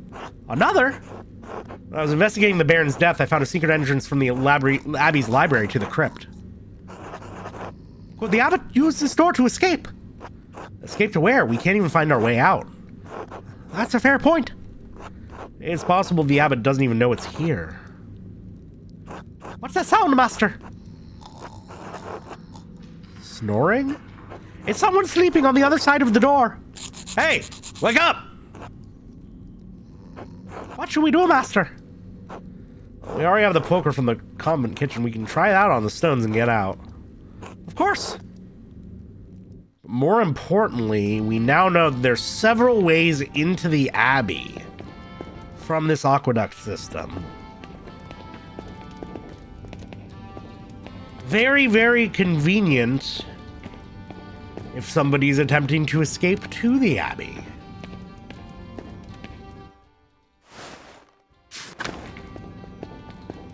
Another? When I was investigating the Baron's death, I found a secret entrance from the Abbey's library to the crypt. Could the abbot use this door to escape? Escape to where? We can't even find our way out. That's a fair point. It's possible the abbot doesn't even know it's here. What's that sound, Master? Snoring? It's someone sleeping on the other side of the door. Hey, wake up! What should we do, Master? We already have the poker from the convent kitchen. We can try it out on the stones and get out. Of course. More importantly, we now know that there's several ways into the Abbey from this aqueduct system. Very, very convenient if somebody's attempting to escape to the Abbey.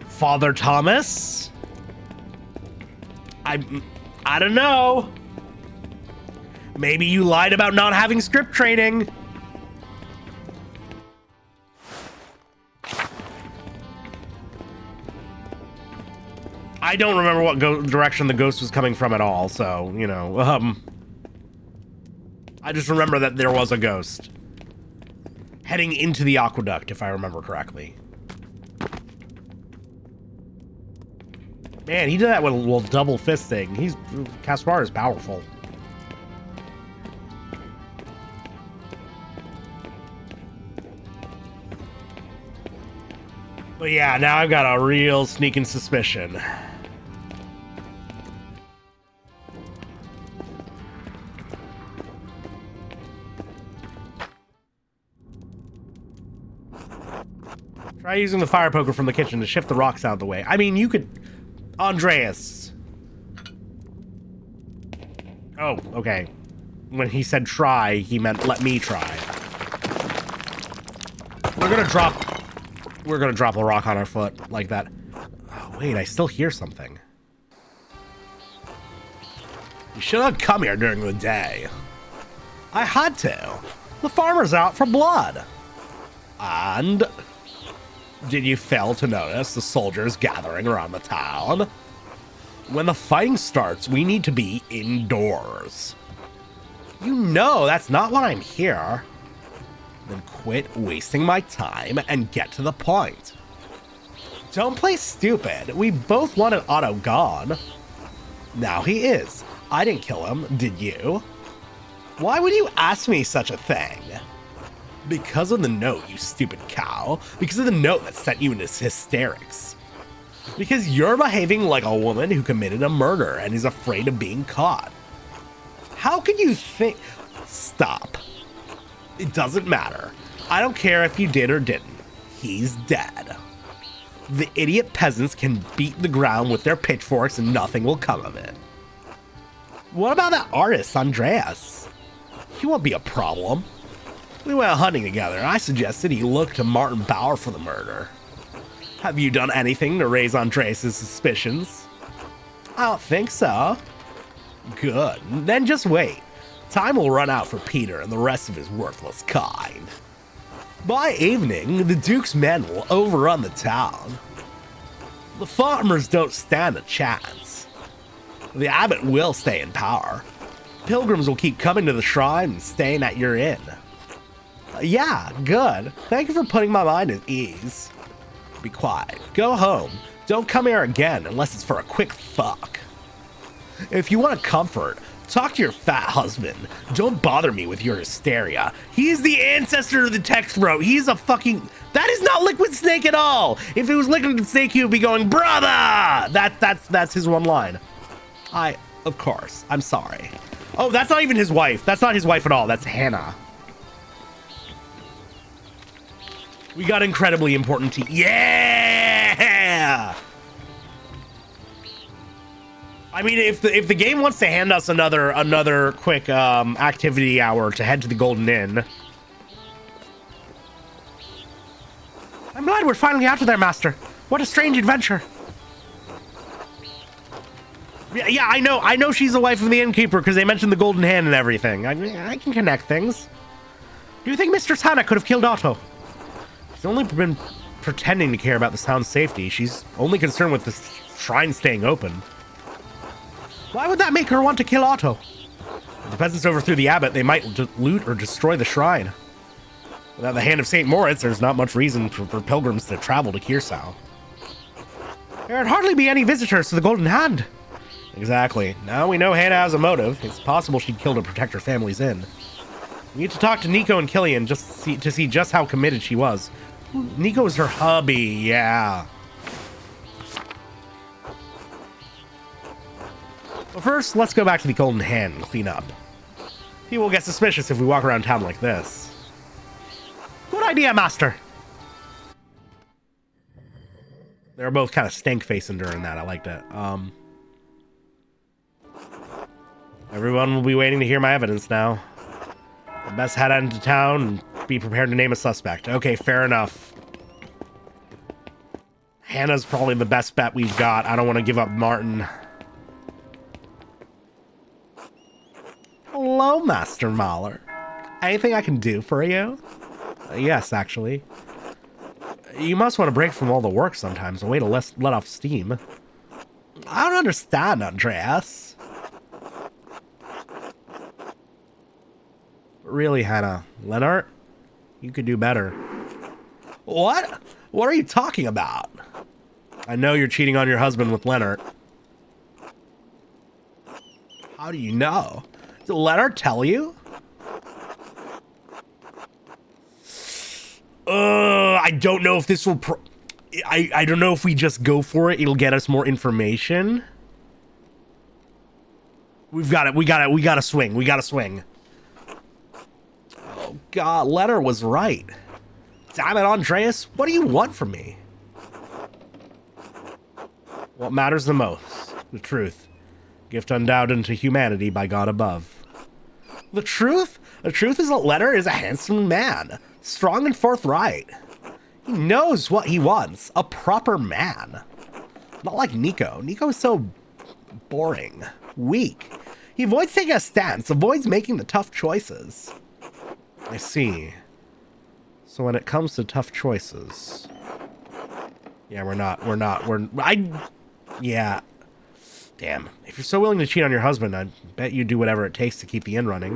Father Thomas? I don't know. Maybe you lied about not having script training. I don't remember what direction the ghost was coming from at all, so, you know, I just remember that there was a ghost heading into the aqueduct, if I remember correctly. Man, he did that with a little double fisting. Caspar is powerful. But yeah, now I've got a real sneaking suspicion. Try using the fire poker from the kitchen to shift the rocks out of the way. I mean, you could... Andreas. Oh, okay. When he said try, he meant let me try. We're gonna drop a rock on our foot like that. Oh, wait, I still hear something. You should have come here during the day. I had to. The farmer's out for blood. And... did you fail to notice the soldiers gathering around the town? When the fighting starts, we need to be indoors. You know that's not why I'm here. Then quit wasting my time and get to the point. Don't play stupid. We both wanted Otto gone. Now he is. I didn't kill him, did you? Why would you ask me such a thing? Because of the note, you stupid cow. Because of the note that sent you into hysterics. Because you're behaving like a woman who committed a murder and is afraid of being caught. How can you think... Stop. It doesn't matter. I don't care if you did or didn't. He's dead. The idiot peasants can beat the ground with their pitchforks and nothing will come of it. What about that artist, Andreas? He won't be a problem. We went hunting together. I suggested he look to Martin Bauer for the murder. Have you done anything to raise Andreas' suspicions? I don't think so. Good. Then just wait. Time will run out for Peter and the rest of his worthless kind. By evening, the Duke's men will overrun the town. The farmers don't stand a chance. The abbot will stay in power. Pilgrims will keep coming to the shrine and staying at your inn. Yeah, good. Thank you for putting my mind at ease. Be quiet. Go home. Don't come here again unless it's for a quick fuck. If you want comfort, talk to your fat husband. Don't bother me with your hysteria. He's the ancestor of the text, bro. He's a fucking... That is not Liquid Snake at all. If it was Liquid Snake, he would be going, brother! That's his one line. Of course. I'm sorry. Oh, that's not even his wife. That's not his wife at all. That's Hannah. We got incredibly important tea. Yeah! I mean, if the game wants to hand us another quick activity hour to head to the Golden Inn. I'm glad we're finally out of there, Master. What a strange adventure. Yeah, I know she's the wife of the innkeeper because they mentioned the Golden Hand and everything. I can connect things. Do you think Mistress Hannah could have killed Otto? She's only been pretending to care about the town's safety. She's only concerned with the shrine staying open. Why would that make her want to kill Otto? If the peasants overthrew the abbot, they might loot or destroy the shrine. Without the hand of St. Moritz, there's not much reason for pilgrims to travel to Kiersau. There'd hardly be any visitors to the Golden Hand. Exactly. Now we know Hannah has a motive. It's possible she'd kill to protect her family's inn. We need to talk to Nico and Killian to see just how committed she was. Nico is her hubby, yeah. But first, let's go back to the Golden Hand and clean up. People will get suspicious if we walk around town like this. Good idea, Master. They were both kind of stank-facing during that. I liked it. Everyone will be waiting to hear my evidence now. I best head out into town and be prepared to name a suspect. Okay, fair enough. Hannah's probably the best bet we've got. I don't want to give up Martin. Hello, Master Mahler. Anything I can do for you? Yes, actually. You must want to break from all the work sometimes. A way to let off steam. I don't understand, Andreas. Really, Hannah. Leonard, you could do better. What? What are you talking about? I know you're cheating on your husband with Leonard. How do you know? Did Leonard tell you? I don't know if this will I don't know if we just go for it, it'll get us more information. We gotta swing. Oh god, Leonard was right. Damn it, Andreas, what do you want from me? What matters the most? The truth. Gift endowed into humanity by God above. The truth? The truth is that Leonard is a handsome man. Strong and forthright. He knows what he wants. A proper man. Not like Nico. Nico is so boring. Weak. He avoids taking a stance. Avoids making the tough choices. I see. So when it comes to tough choices... Yeah, yeah. Damn. If you're so willing to cheat on your husband, I bet you do whatever it takes to keep the inn running.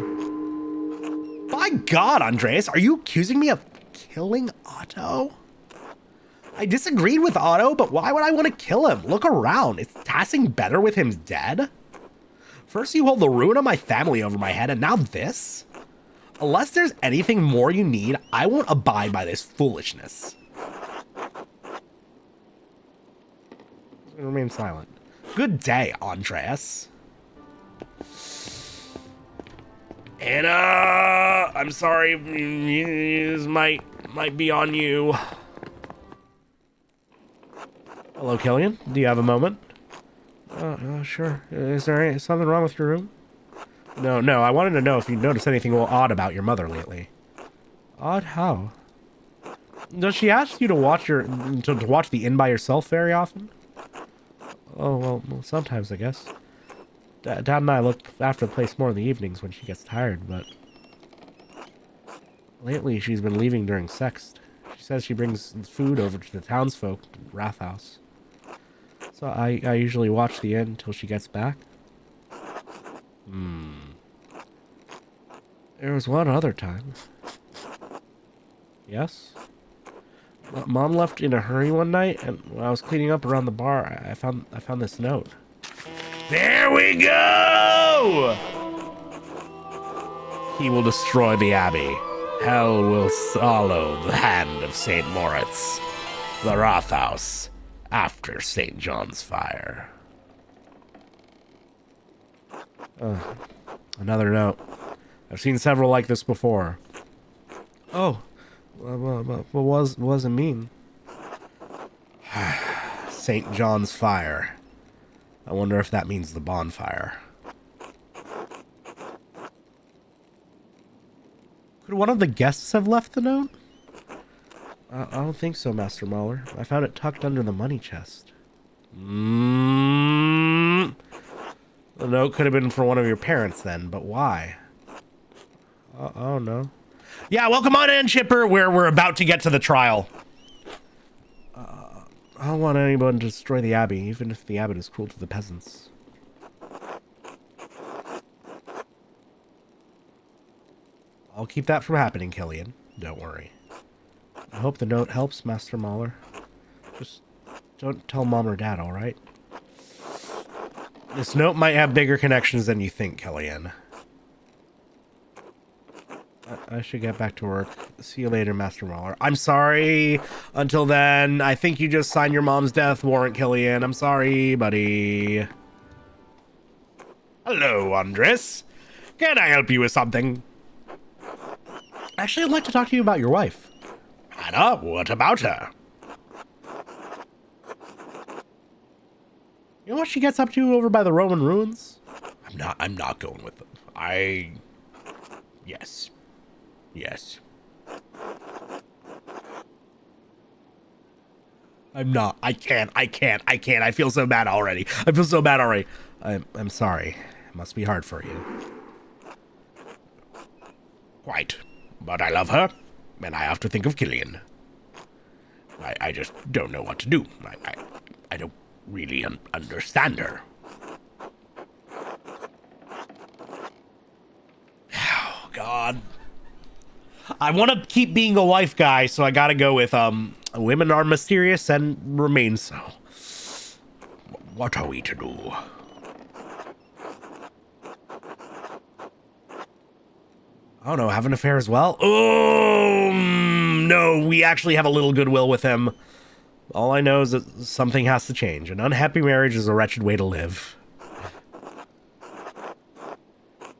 By God, Andreas, are you accusing me of killing Otto? I disagreed with Otto, but why would I want to kill him? Look around. Is Tassing better with him dead? First you hold the ruin of my family over my head, and now this? Unless there's anything more you need, I won't abide by this foolishness. Remain silent. Good day, Andreas. Anna, I'm sorry, this might be on you. Hello, Killian. Do you have a moment? Sure. Is there something wrong with your room? No. I wanted to know if you noticed anything odd about your mother lately. Odd how? Does she ask you to watch the inn by yourself very often? Oh well, sometimes I guess. Dad and I look after the place more in the evenings when she gets tired, but lately she's been leaving during sext. She says she brings food over to the townsfolk in Rathouse. So I usually watch the inn until she gets back. There was one other time. Yes? Mom left in a hurry one night, and when I was cleaning up around the bar, I found this note. There we go! He will destroy the abbey. Hell will swallow the hand of St. Moritz. The Rathouse, after St. John's fire. Another note. I've seen several like this before. Oh. What does it mean? St. John's fire. I wonder if that means the bonfire. Could one of the guests have left the note? I don't think so, Master Mahler. I found it tucked under the money chest. The note could have been for one of your parents then, but why? Oh no. Yeah, welcome on in, Chipper. We're about to get to the trial. I don't want anyone to destroy the abbey, even if the abbot is cruel to the peasants. I'll keep that from happening, Killian. Don't worry. I hope the note helps, Master Mahler. Just don't tell Mom or Dad, alright? This note might have bigger connections than you think, Killian. I should get back to work. See you later, Master Mahler. I'm sorry. Until then, I think you just signed your mom's death warrant, Killian. I'm sorry, buddy. Hello, Andres. Can I help you with something? Actually, I'd like to talk to you about your wife. Hannah, what about her? You know what she gets up to over by the Roman ruins? I'm not going with them. Yes. I can't. I feel so bad already. I'm sorry. It must be hard for you. Quite. But I love her, and I have to think of Killian. I just don't know what to do. I don't really understand her. Oh, God. I want to keep being a wife guy, so I gotta go with, women are mysterious and remain so. What are we to do? I don't know, have an affair as well? Oh, no, we actually have a little goodwill with him. All I know is that something has to change. An unhappy marriage is a wretched way to live.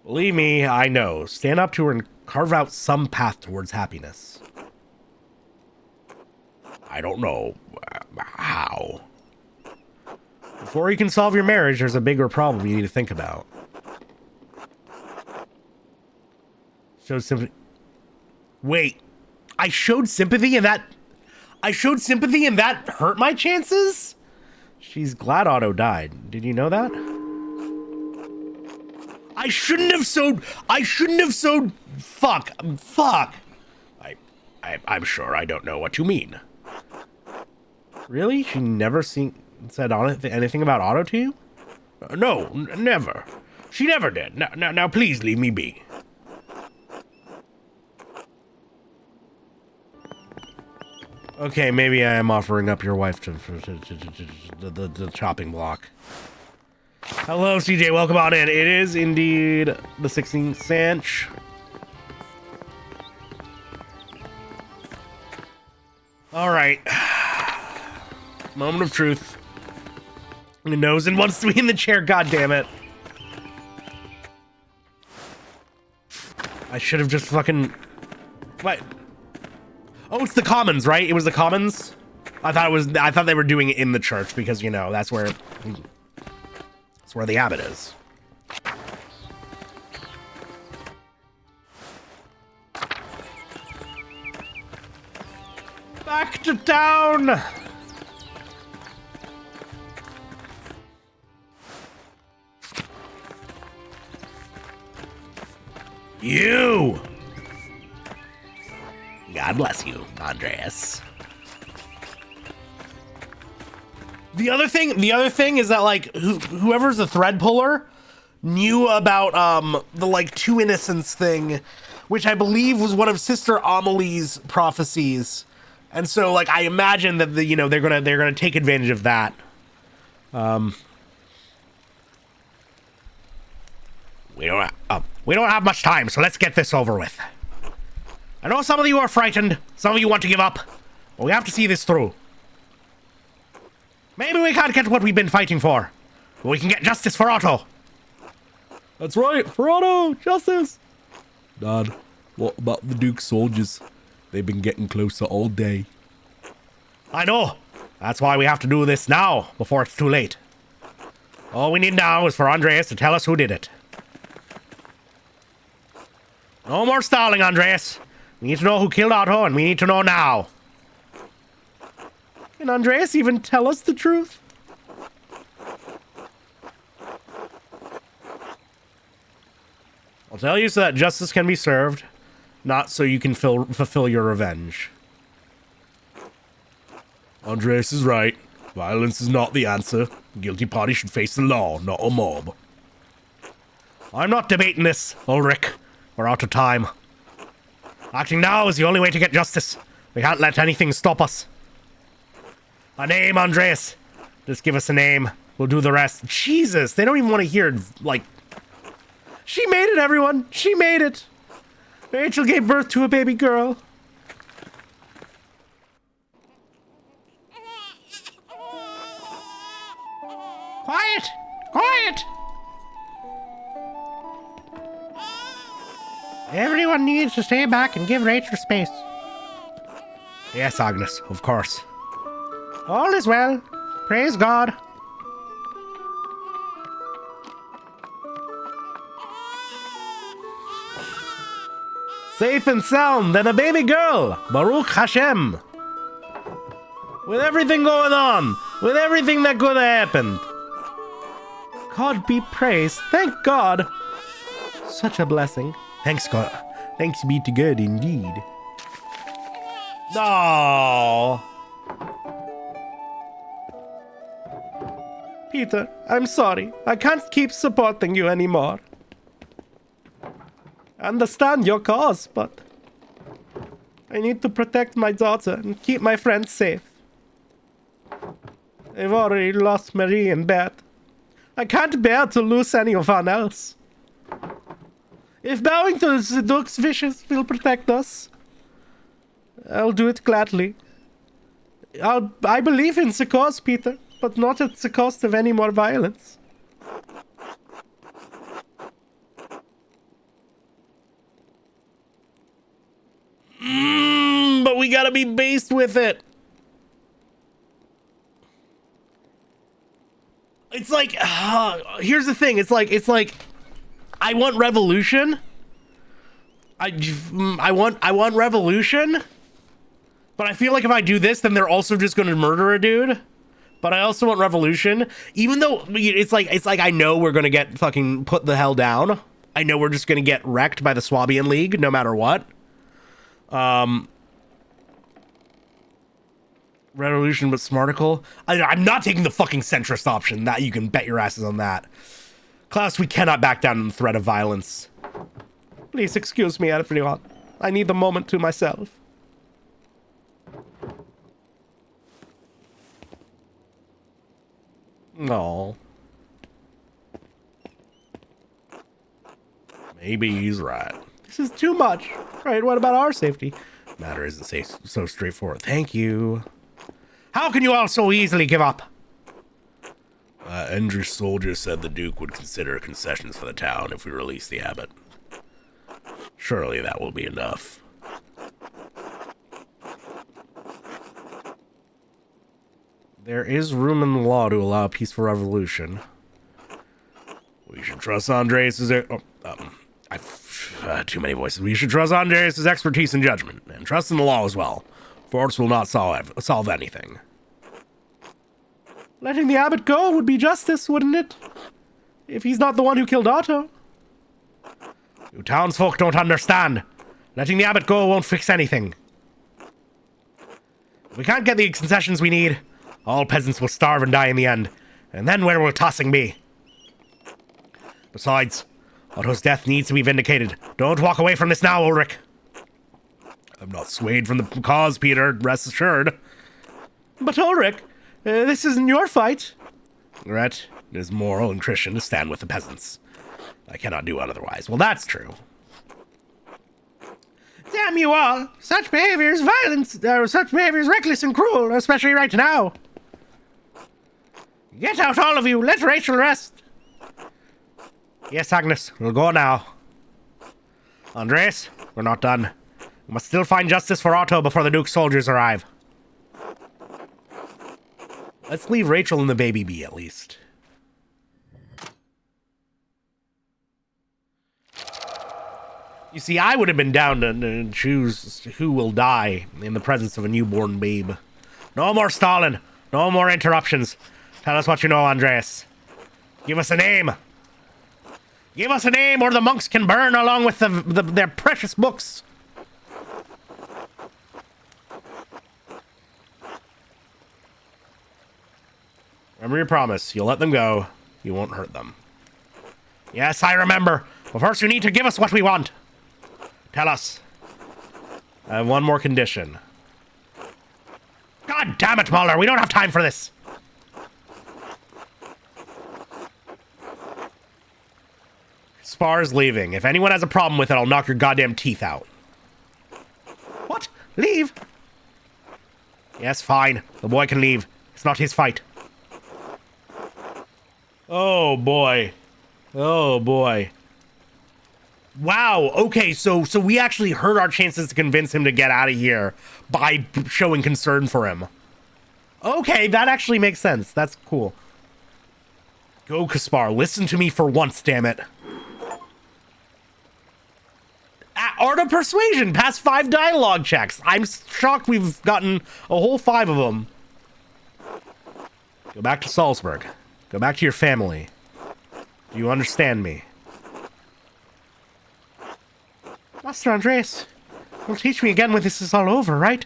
Believe me, I know. Stand up to her and carve out some path towards happiness. I don't know how. Before you can solve your marriage, there's a bigger problem you need to think about. Showed sympathy. Wait, I showed sympathy and that... I showed sympathy and that hurt my chances? She's glad Otto died. Did you know that? I shouldn't have sowed... Fuck. I'm sure I don't know what you mean. Really? She never said anything about Otto to you? No, never. She never did. Now, please leave me be. Okay, maybe I am offering up your wife to the chopping block. Hello, CJ. Welcome on in. It is indeed the 16th Sanch. All right. Moment of truth. He knows and wants to be in the chair. God damn it. I should have just fucking... What? Oh, it's the Commons, right? It was the Commons? I thought they were doing it in the church because, you know, that's where the abbot is. Back to town! You! God bless you, Andreas. The other thing is that, like, whoever's the thread puller knew about, the, like, two innocents thing, which I believe was one of Sister Amelie's prophecies. And so, like, I imagine that, they're gonna take advantage of that. We don't have much time, so let's get this over with. I know some of you are frightened, some of you want to give up, but we have to see this through. Maybe we can't get what we've been fighting for, but we can get justice for Otto. That's right, for Otto, justice. Dad, what about the Duke's soldiers? They've been getting closer all day. I know. That's why we have to do this now, before it's too late. All we need now is for Andreas to tell us who did it. No more stalling, Andreas. We need to know who killed Otto, and we need to know now. Can Andreas even tell us the truth? I'll tell you so that justice can be served, not so you can fulfill your revenge. Andreas is right. Violence is not the answer. The guilty party should face the law, not a mob. I'm not debating this, Ulrich. We're out of time. Acting now is the only way to get justice. We can't let anything stop us. A name, Andreas. Just give us a name. We'll do the rest. Jesus, they don't even want to hear, like... She made it, everyone. She made it. Rachel gave birth to a baby girl. Quiet! Quiet! Everyone needs to stay back and give Rachel space. Yes, Agnes, of course. All is well. Praise God. Safe and sound, and a baby girl. Baruch Hashem. With everything going on, with everything that could have happened. God be praised. Thank God. Such a blessing. Thanks, God. Thanks be to God, indeed. No. Peter, I'm sorry. I can't keep supporting you anymore. I understand your cause, but I need to protect my daughter and keep my friends safe. I've already lost Marie and Bert. I can't bear to lose anyone else. If bowing to the Duke's wishes will protect us, I'll do it gladly. I believe in the cause, Peter, but not at the cost of any more violence. But we gotta be based with it. It's like, here's the thing. It's like, I want revolution. I want revolution. But I feel like if I do this, then they're also just going to murder a dude. But I also want revolution. Even though it's like I know we're going to get fucking put the hell down. I know we're just going to get wrecked by the Swabian League no matter what. Revolution but smarticle. I'm not taking the fucking centrist option. That you can bet your asses on that. Klaus, we cannot back down in the threat of violence. Please excuse me, everyone. I need a moment to myself. No. Maybe he's right. This is too much. Right, what about our safety? Matter isn't so straightforward. Thank you. How can you all so easily give up? Andrew's soldier said the Duke would consider concessions for the town if we release the abbot. Surely that will be enough. There is room in the law to allow a peaceful revolution. We should trust Andreas' too many voices. We should trust Andreas' expertise and judgment, and trust in the law as well. Force will not solve anything. Letting the abbot go would be justice, wouldn't it? If he's not the one who killed Otto. You townsfolk don't understand. Letting the abbot go won't fix anything. If we can't get the concessions we need, all peasants will starve and die in the end. And then where will tossing be? Besides, Otto's death needs to be vindicated. Don't walk away from this now, Ulrich. I'm not swayed from the cause, Peter, rest assured. But Ulrich, this isn't your fight. Gret, it is moral and Christian to stand with the peasants. I cannot do otherwise. Well, that's true. Damn you all! Such behavior is violent. Such behavior is reckless and cruel, especially right now. Get out, all of you. Let Rachel rest. Yes, Agnes. We'll go now. Andres, we're not done. We must still find justice for Otto before the Duke's soldiers arrive. Let's leave Rachel and the baby be, at least. You see, I would have been down to choose who will die in the presence of a newborn babe. No more Stalin. No more interruptions. Tell us what you know, Andreas. Give us a name. Give us a name or the monks can burn along with their precious books. Remember your promise. You'll let them go. You won't hurt them. Yes, I remember. But first you need to give us what we want. Tell us. I have one more condition. God damn it, Mulder. We don't have time for this. Spar's leaving. If anyone has a problem with it, I'll knock your goddamn teeth out. What? Leave? Yes, fine. The boy can leave. It's not his fight. Oh, boy. Oh, boy. Wow, okay, so we actually hurt our chances to convince him to get out of here by showing concern for him. Okay, that actually makes sense. That's cool. Go, Kaspar. Listen to me for once, damn it. Art of Persuasion. Pass 5 dialogue checks. I'm shocked we've gotten a whole 5 of them. Go back to Salzburg. Go back to your family. Do you understand me? Master Andreas, you'll teach me again when this is all over, right?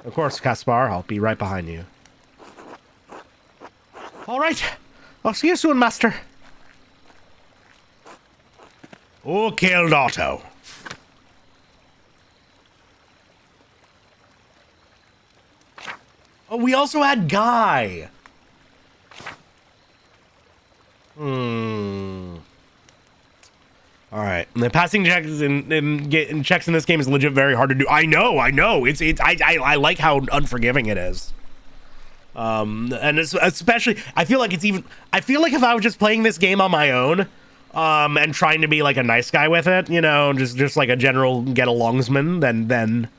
Of course, Kaspar. I'll be right behind you. All right. I'll see you soon, master. Who killed Otto? Oh, we also had Guy. All right. And the passing checks and checks in this game is legit very hard to do. I know. I like how unforgiving it is. And it's, especially, I feel like if I was just playing this game on my own, and trying to be like a nice guy with it, you know, just like a general get-alongsman, then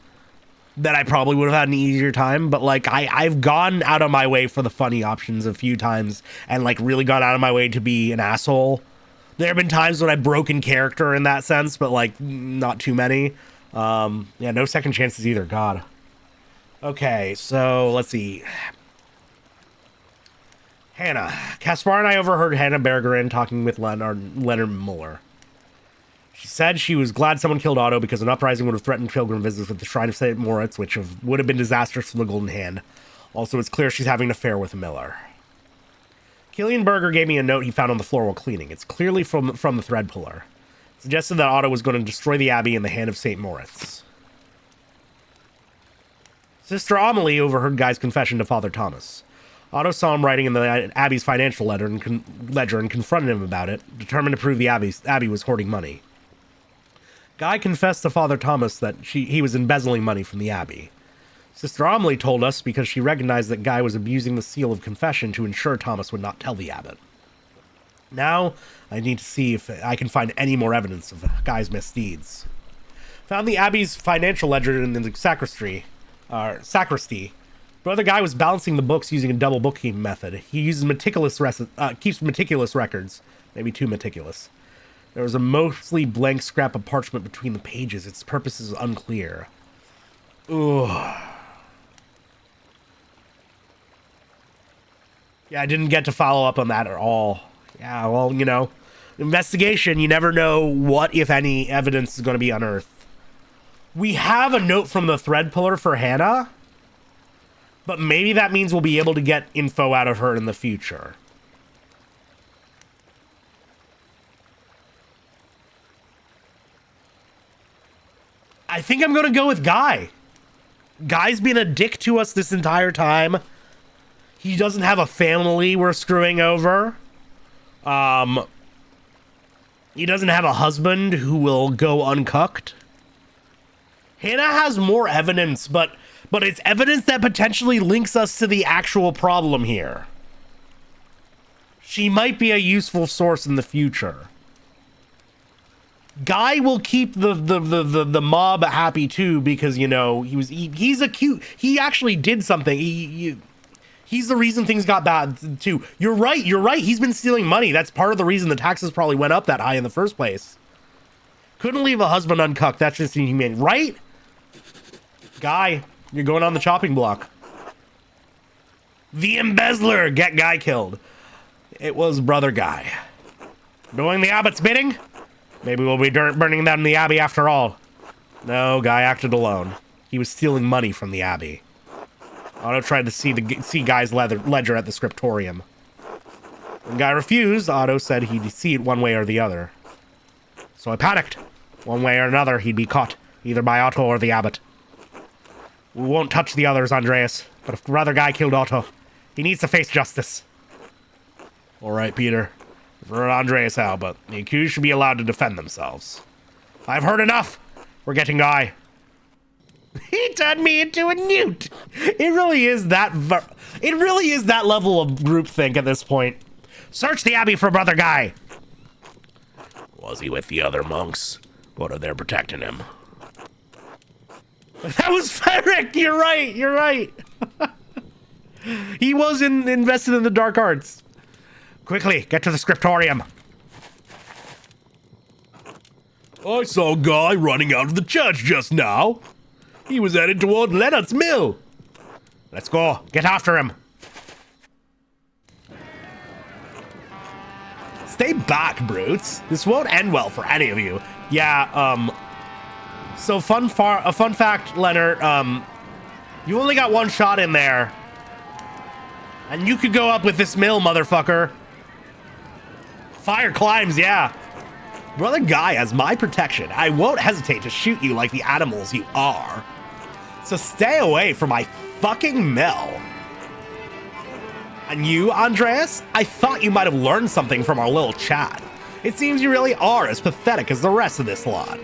I probably would have had an easier time. But like I've gone out of my way for the funny options a few times, and like really gone out of my way to be an asshole. There have been times when I've broken character in that sense, but like not too many. Yeah, no second chances either. God. Okay, so let's see. Hannah. Caspar and I overheard Hannah Bergerin talking with Leonard Muller. She said she was glad someone killed Otto because an uprising would have threatened pilgrim visits at the Shrine of St. Moritz, which would have been disastrous for the Golden Hand. Also, it's clear she's having an affair with Miller. Killian Berger gave me a note he found on the floor while cleaning. It's clearly from the thread puller. It suggested that Otto was going to destroy the Abbey in the hand of St. Moritz. Sister Amelie overheard Guy's confession to Father Thomas. Otto saw him writing in the Abbey's financial ledger and confronted him about it, determined to prove the Abbey was hoarding money. Guy confessed to Father Thomas that he was embezzling money from the Abbey. Sister Amelie told us because she recognized that Guy was abusing the seal of confession to ensure Thomas would not tell the abbot. Now, I need to see if I can find any more evidence of Guy's misdeeds. Found the Abbey's financial ledger in the sacristy. Brother Guy was balancing the books using a double bookkeeping method. He uses keeps meticulous records. Maybe too meticulous. There was a mostly blank scrap of parchment between the pages. Its purpose is unclear. Ugh. Yeah, I didn't get to follow up on that at all. Yeah, well, you know, investigation, you never know what, if any, evidence is going to be unearthed. We have a note from the thread puller for Hannah, but maybe that means we'll be able to get info out of her in the future. I think I'm going to go with Guy. Guy's been a dick to us this entire time. He doesn't have a family we're screwing over. He doesn't have a husband who will go uncucked. Hannah has more evidence, but it's evidence that potentially links us to the actual problem here. She might be a useful source in the future. Guy will keep the mob happy too, because, you know, he actually did something. He's the reason things got bad too. You're right. He's been stealing money. That's part of the reason the taxes probably went up that high in the first place. Couldn't leave a husband uncucked. That's just inhumane, right? Guy, you're going on the chopping block. The embezzler, get Guy killed. It was Brother Guy. Doing the abbot's bidding? Maybe we'll be burning down the Abbey after all. No, Guy acted alone. He was stealing money from the Abbey. Otto tried to see Guy's ledger at the scriptorium. When Guy refused, Otto said he'd see it one way or the other. So I panicked. One way or another, he'd be caught, either by Otto or the abbot. We won't touch the others, Andreas, but if Brother Guy killed Otto, he needs to face justice. All right, Peter. I've heard Andreas out, but the accused should be allowed to defend themselves. I've heard enough. We're getting Guy. He turned me into a newt. It really is that level of groupthink at this point. Search the Abbey for Brother Guy. Was he with the other monks? What are they protecting him? That was Ferric. You're right. He was invested in the dark arts. Quickly, get to the scriptorium. I saw a guy running out of the church just now. He was headed toward Leonard's mill. Let's go. Get after him. Stay back, brutes. This won't end well for any of you. Yeah, so fun fact, Leonard, you only got one shot in there. And you could go up with this mill, motherfucker. Fire climbs, yeah. Brother Guy has my protection. I won't hesitate to shoot you like the animals you are. So stay away from my fucking mill. And you, Andreas? I thought you might have learned something from our little chat. It seems you really are as pathetic as the rest of this lot.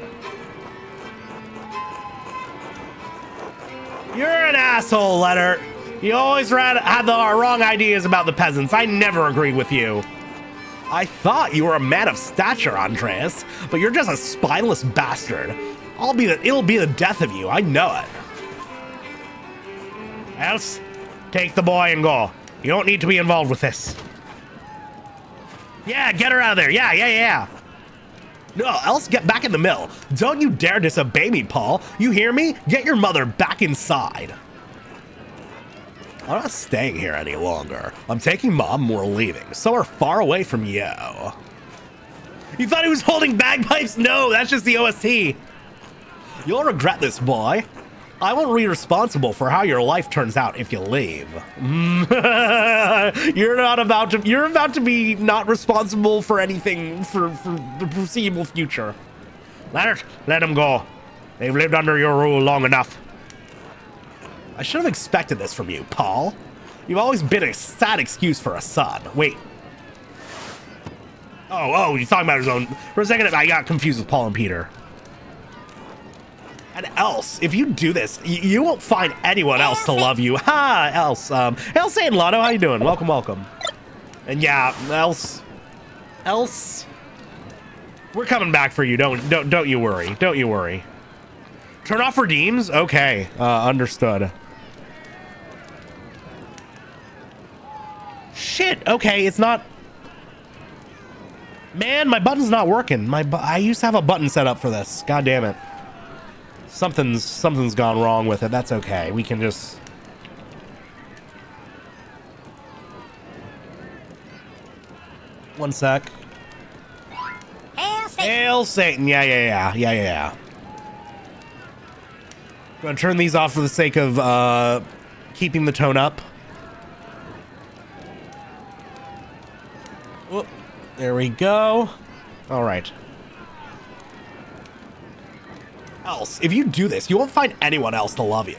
You're an asshole, Leonard. You always had the wrong ideas about the peasants. I never agreed with you. I thought you were a man of stature, Andreas, but you're just a spineless bastard. It'll be the death of you, I know it. Else, take the boy and go. You don't need to be involved with this. Yeah, get her out of there. Yeah. No, else get back in the mill. Don't you dare disobey me, Paul. You hear me? Get your mother back inside. I'm not staying here any longer. I'm taking Mom, we're leaving. Somewhere far away from you. You thought he was holding bagpipes? No, that's just the OST. You'll regret this, boy. I won't be responsible for how your life turns out if you leave. You're about to be not responsible for anything for the foreseeable future. Leonard, let them go. They've lived under your rule long enough. I should have expected this from you, Paul. You've always been a sad excuse for a son. Wait. Oh, you're talking about his own. For a second, I got confused with Paul and Peter. And else, if you do this, you won't find anyone else to love you. Ha, else. Else and Lotto, how you doing? Welcome. And yeah, else, we're coming back for you. Don't you worry. Don't you worry. Turn off redeems. Okay, understood. Shit. Okay, it's not. Man, my button's not working. I used to have a button set up for this. God damn it. Something's gone wrong with it. That's okay. We can just. One sec. Hail Satan. Yeah. Gonna turn these off for the sake of keeping the tone up. Whoop. There we go. All right. Else, if you do this, you won't find anyone else to love you.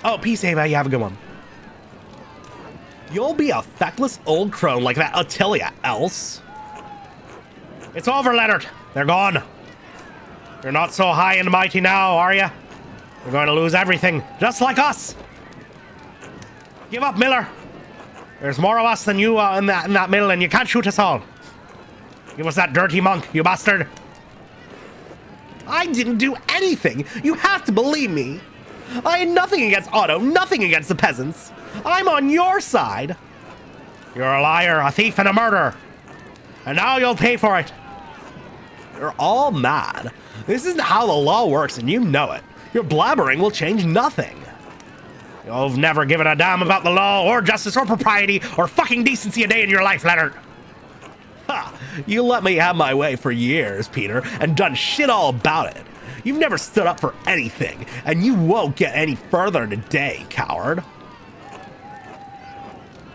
Oh, peace, Ava. You have a good one. You'll be a feckless old crone like that Attilia, else. It's over, Leonard. They're gone. You're not so high and mighty now, are you? You're going to lose everything, just like us. Give up, Miller. There's more of us than you in that mill, and you can't shoot us all. Give us that dirty monk, you bastard. I didn't do anything. You have to believe me. I had nothing against Otto, nothing against the peasants. I'm on your side. You're a liar, a thief, and a murderer. And now you'll pay for it. You're all mad. This isn't how the law works, and you know it. Your blabbering will change nothing. You've never given a damn about the law, or justice, or propriety, or fucking decency a day in your life, Leonard. Ha! You let me have my way for years, Peter, and done shit all about it. You've never stood up for anything, and you won't get any further today, coward.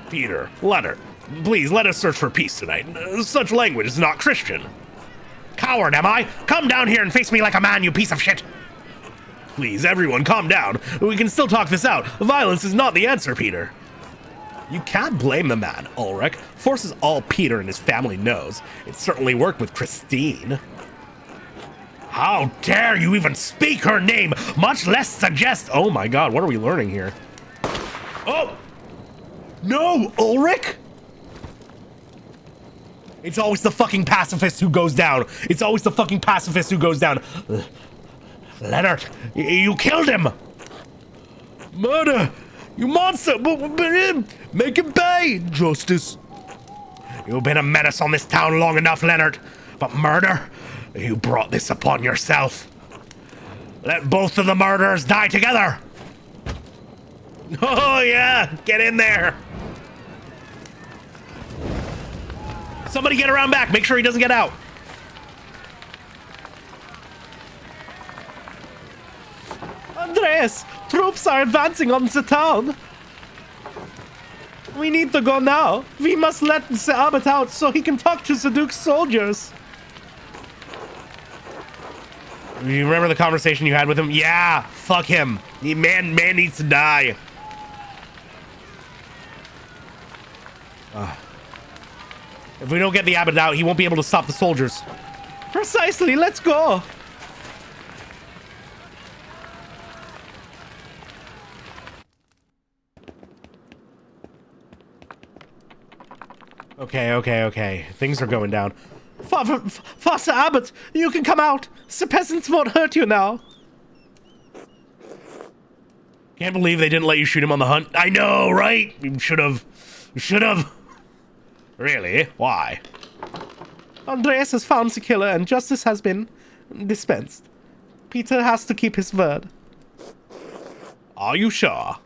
Peter, Leonard, please let us search for peace tonight. Such language is not Christian. Coward, am I? Come down here and face me like a man, you piece of shit. Please, everyone, calm down. We can still talk this out. Violence is not the answer, Peter. You can't blame the man, Ulrich. Force is all Peter and his family knows. It certainly worked with Christine. How dare you even speak her name, much less suggest... Oh my god, what are we learning here? Oh! No, Ulrich! It's always the fucking pacifist who goes down. It's always the fucking pacifist who goes down. Leonard, you killed him! Murder! You monster! Make him pay! Justice. You've been a menace on this town long enough, Leonard. But murder? You brought this upon yourself. Let both of the murderers die together! Oh yeah! Get in there! Somebody get around back! Make sure he doesn't get out! Andreas! Troops are advancing on the town! We need to go now. We must let the abbot out so he can talk to the Duke's soldiers. You remember the conversation you had with him? Yeah, fuck him. Man needs to die. If we don't get the abbot out, he won't be able to stop the soldiers. Precisely, let's go. Okay. Things are going down. Father Abbot, you can come out. The peasants won't hurt you now. Can't believe they didn't let you shoot him on the hunt. I know, right? You should have. Really? Why? Andreas has found the killer and justice has been dispensed. Peter has to keep his word. Are you sure?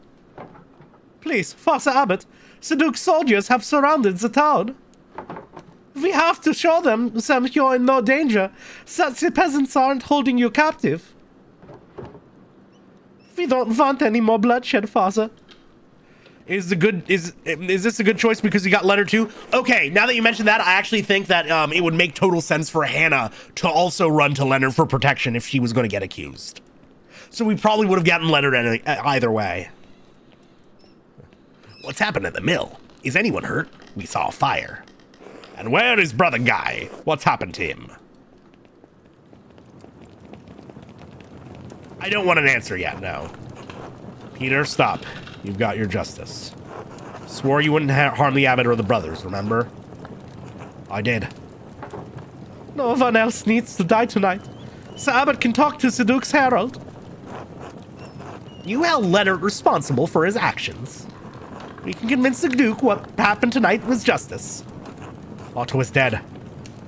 Please, Father Abbot, the Duke's soldiers have surrounded the town. We have to show them you're in no danger, that the peasants aren't holding you captive. We don't want any more bloodshed, Father. Is this a good choice because you got letter 2? Okay, now that you mentioned that, I actually think that it would make total sense for Hannah to also run to Leonard for protection if she was going to get accused. So we probably would have gotten Leonard either way. What's happened at the mill? Is anyone hurt? We saw a fire. And where is Brother Guy? What's happened to him? I don't want an answer yet, no. Peter, stop. You've got your justice. Swore you wouldn't harm the abbot or the brothers, remember? I did. No one else needs to die tonight. The abbot can talk to the Duke's herald. You held Leonard responsible for his actions. We can convince the Duke what happened tonight was justice. Otto is dead.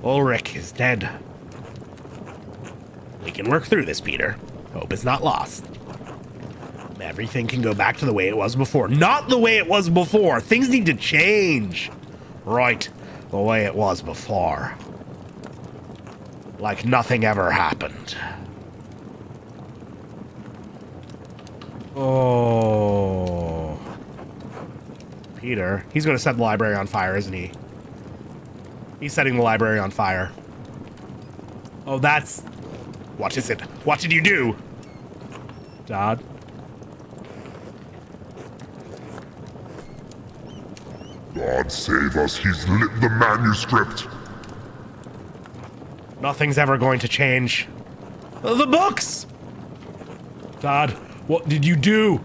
Ulrich is dead. We can work through this, Peter. Hope is not lost. Everything can go back to the way it was before. Not the way it was before. Things need to change. Right. The way it was before. Like nothing ever happened. Oh. Peter. He's going to set the library on fire, isn't he? He's setting the library on fire. Oh, that's... What is it? What did you do? Dad? God save us, he's lit the manuscript. Nothing's ever going to change. The books! Dad, what did you do?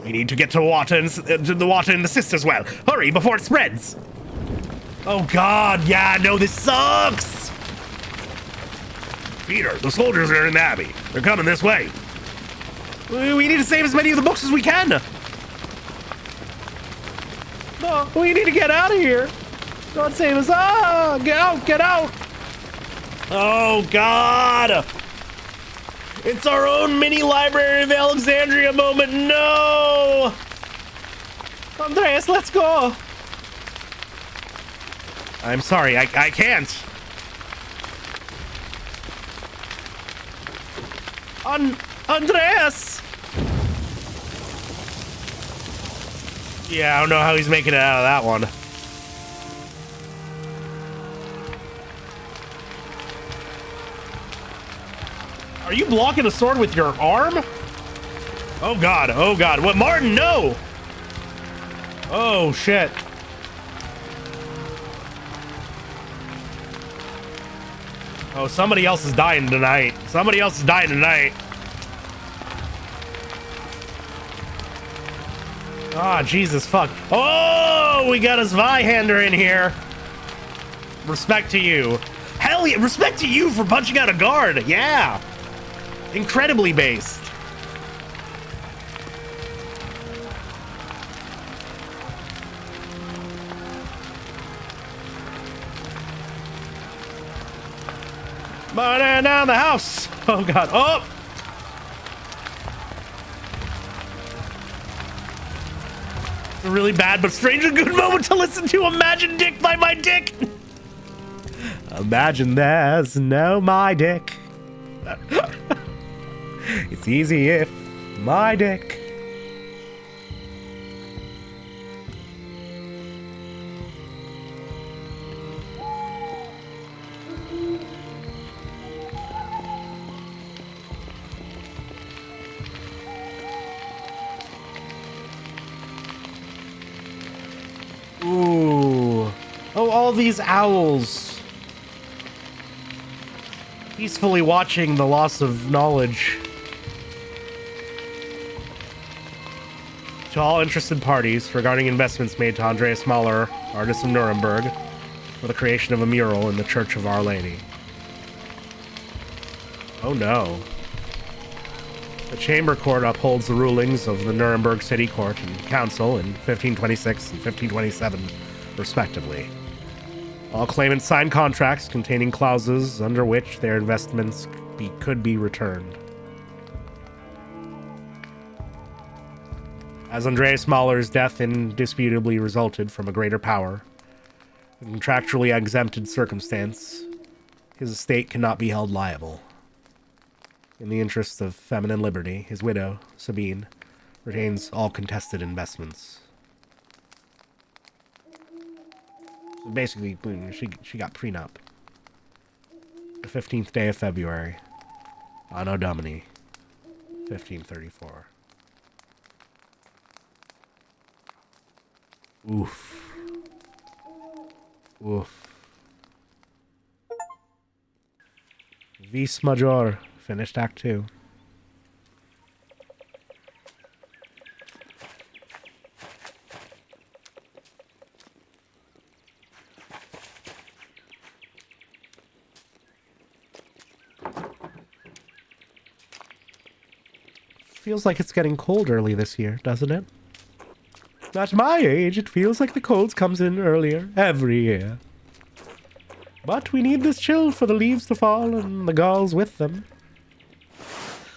We need to get to water and the water in the sisters' well. Hurry before it spreads. Oh God, yeah, no, this sucks. Peter, the soldiers are in the abbey. They're coming this way. We need to save as many of the books as we can. No, we need to get out of here. God save us. Ah, get out, get out. Oh God. It's our own mini Library of Alexandria moment. No. Andreas, let's go. I'm sorry, I can't. Andreas! Yeah, I don't know how he's making it out of that one. Are you blocking a sword with your arm? Oh God, oh God. What, Martin, no! Oh shit. Oh, somebody else is dying tonight. Somebody else is dying tonight. Ah, Jesus, fuck. Oh, we got a Zweihander in here. Respect to you. Hell yeah, respect to you for punching out a guard. Yeah. Incredibly based. Burning down the house. Oh God. Oh. A really bad but strange and good moment to listen to Imagine Dick by My Dick. Imagine there's no My Dick. It's easy if My Dick. Ooh. Oh, all these owls. Peacefully watching the loss of knowledge. To all interested parties regarding investments made to Andreas Mahler, artist of Nuremberg, for the creation of a mural in the Church of Our Lady. Oh no. The Chamber Court upholds the rulings of the Nuremberg City Court and Council in 1526 and 1527, respectively. All claimants signed contracts containing clauses under which their investments could be returned. As Andreas Mahler's death indisputably resulted from a greater power, a contractually exempted circumstance, his estate cannot be held liable. In the interests of feminine liberty, his widow, Sabine, retains all contested investments. So basically, she got prenup. The 15th day of February, Anno Domini, 1534. Oof. Oof. Vis Major. Finished Act 2. Feels like it's getting cold early this year, doesn't it? At my age, it feels like the cold comes in earlier every year. But we need this chill for the leaves to fall and the galls with them.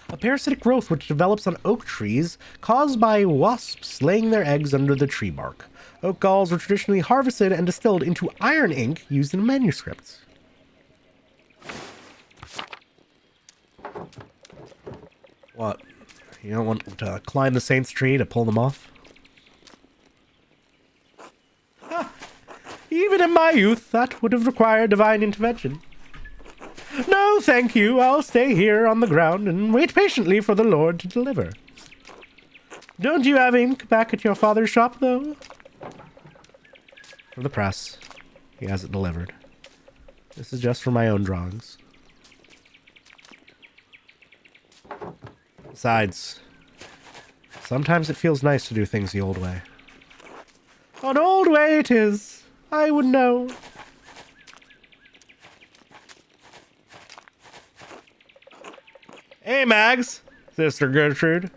A parasitic growth which develops on oak trees caused by wasps laying their eggs under the tree bark. Oak galls were traditionally harvested and distilled into iron ink used in manuscripts. What? You don't want to climb the saint's tree to pull them off? Huh. Even in my youth, that would have required divine intervention. No, thank you. I'll stay here on the ground and wait patiently for the Lord to deliver. Don't you have ink back at your father's shop, though? For the press. He has it delivered. This is just for my own drawings. Besides, sometimes it feels nice to do things the old way. An old way it is. I would know. Hey, Mags, Sister Gertrude.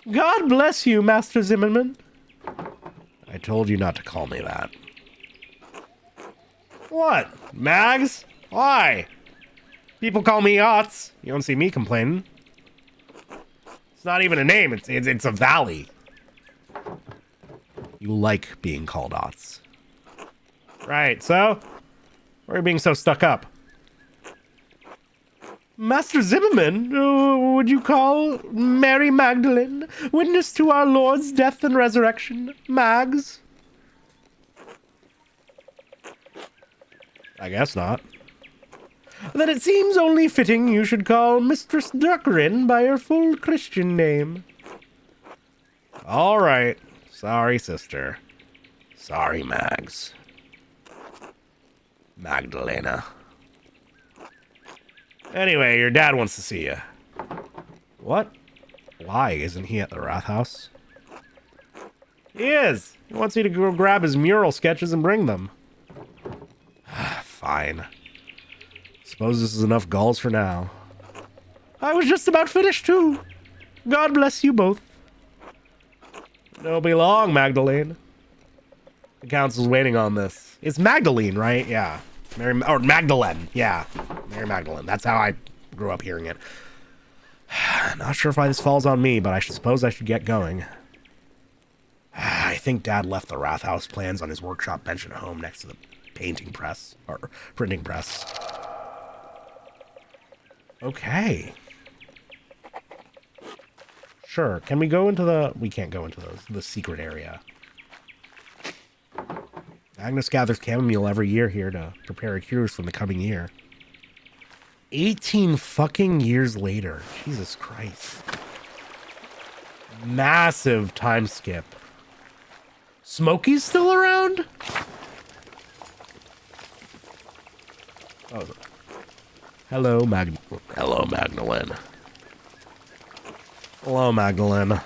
God bless you, Master Zimmerman. I told you not to call me that. What? Mags? Why? People call me Otts. You don't see me complaining. It's not even a name. It's a valley. You like being called Otts. Right, so? Why are you being so stuck up? Master Zimmerman, would you call Mary Magdalene, witness to our Lord's death and resurrection, Mags? I guess not. Then it seems only fitting you should call Mistress Durkerin by her full Christian name. All right. Sorry, sister. Sorry, Mags. Magdalena. Anyway, your dad wants to see you. What? Why? Isn't he at the Wrath House? He is. He wants you to go grab his mural sketches and bring them. Fine. Suppose this is enough galls for now. I was just about finished, too. God bless you both. It'll be long, Magdalene. The council's waiting on this. It's Magdalene, right? Yeah. Or Magdalene. Yeah. Mary Magdalene. That's how I grew up hearing it. Not sure if this falls on me, but I suppose I should get going. I think Dad left the Wrath House plans on his workshop bench at home next to the painting press. Or printing press. Okay. Sure. Can we go into the... We can't go into the secret area. Agnes gathers chamomile every year here to prepare cures for the coming year. 18 fucking years later. Jesus Christ. Massive time skip. Smokey's still around? Oh. Hello, Hello, Magdalene. Hello, Magdalene.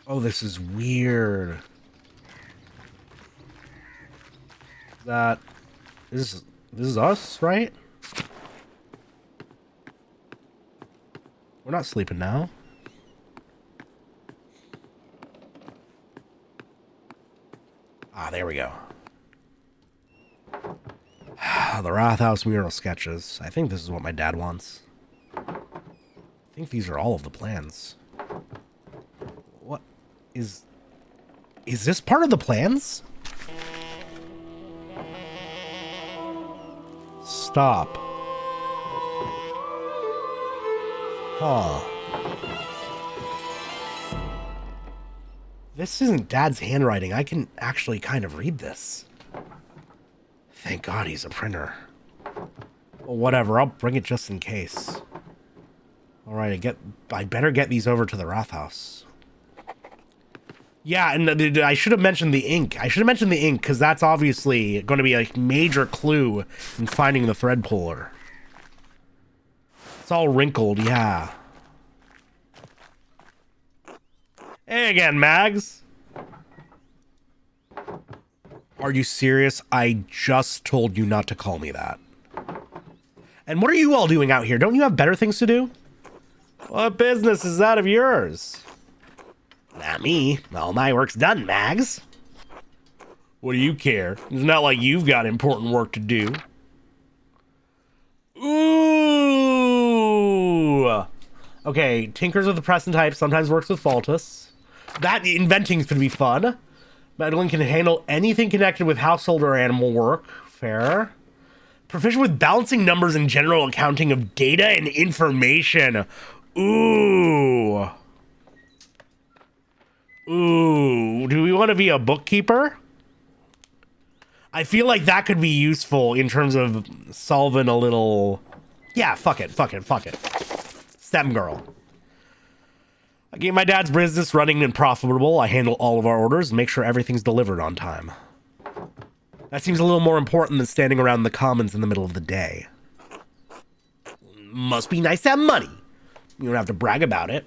Oh, this is weird. This is us, right? We're not sleeping now. Ah, there we go. The Rathouse mural sketches. I think this is what my dad wants. I think these are all of the plans. What is this part of the plans? Stop. Huh. This isn't Dad's handwriting. I can actually kind of read this. Thank God he's a printer. Well, whatever, I'll bring it just in case. Alright, I better get these over to the Rathouse. Yeah, and I should have mentioned the ink. I should have mentioned the ink, because that's obviously going to be a major clue in finding the thread puller. It's all wrinkled, yeah. Hey again, Mags. Are you serious? I just told you not to call me that. And what are you all doing out here? Don't you have better things to do? What business is that of yours? Not me. All my work's done, Mags. What do you care? It's not like you've got important work to do. Ooh. Okay, tinkers with the Preston type, sometimes works with Faltus. That inventing's gonna be fun. Madeline can handle anything connected with household or animal work. Fair. Proficient with balancing numbers and general accounting of data and information. Ooh. Ooh, do we want to be a bookkeeper? I feel like that could be useful in terms of solving a little... Yeah, fuck it. STEM girl. I keep my dad's business running and profitable. I handle all of our orders and make sure everything's delivered on time. That seems a little more important than standing around the commons in the middle of the day. Must be nice to have money. You don't have to brag about it.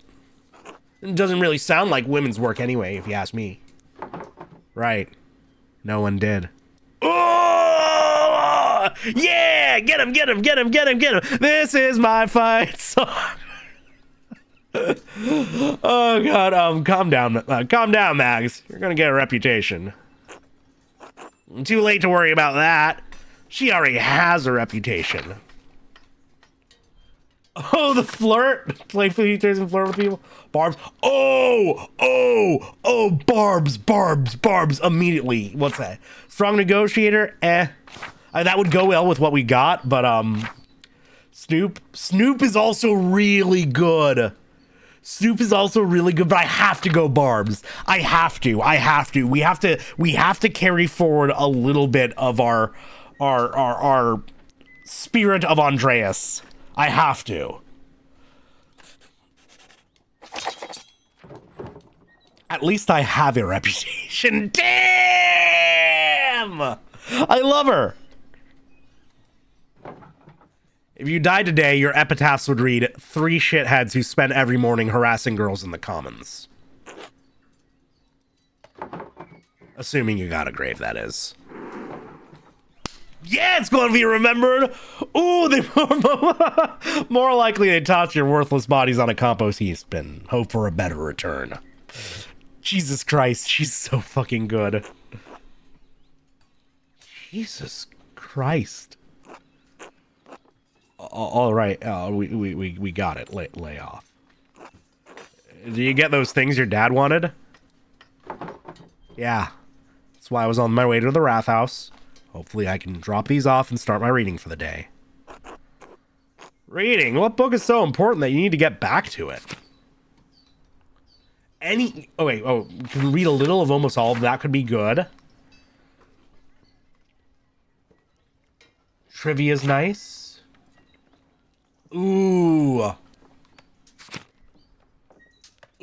It doesn't really sound like women's work anyway, if you ask me. Right. No one did. Oh! Yeah! Get him! This is my fight song. Oh, God. Calm down. Calm down, Mags. You're gonna get a reputation. Too late to worry about that. She already has a reputation. Oh, the flirt. Playfully turns and flirt with people. Barbs. Oh, barbs. Immediately. What's that? Strong negotiator. That would go well with what we got, but Snoop is also really good. But I have to go Barbs. I have to. We have to carry forward a little bit of our spirit of Andreas. I have to. At least I have a reputation. Damn! I love her. If you died today, your epitaphs would read, 3 shitheads who spend every morning harassing girls in the commons. Assuming you got a grave, that is. Yeah, it's going to be remembered. Ooh, they more likely they toss your worthless bodies on a compost heap and hope for a better return. Jesus Christ, she's so fucking good. Jesus Christ. All right, we got it. Lay off. Do you get those things your dad wanted? Yeah, that's why I was on my way to the Rathouse. Hopefully I can drop these off and start my reading for the day. Reading? What book is so important that you need to get back to it? You can read a little of almost all of that could be good. Trivia's nice. Ooh.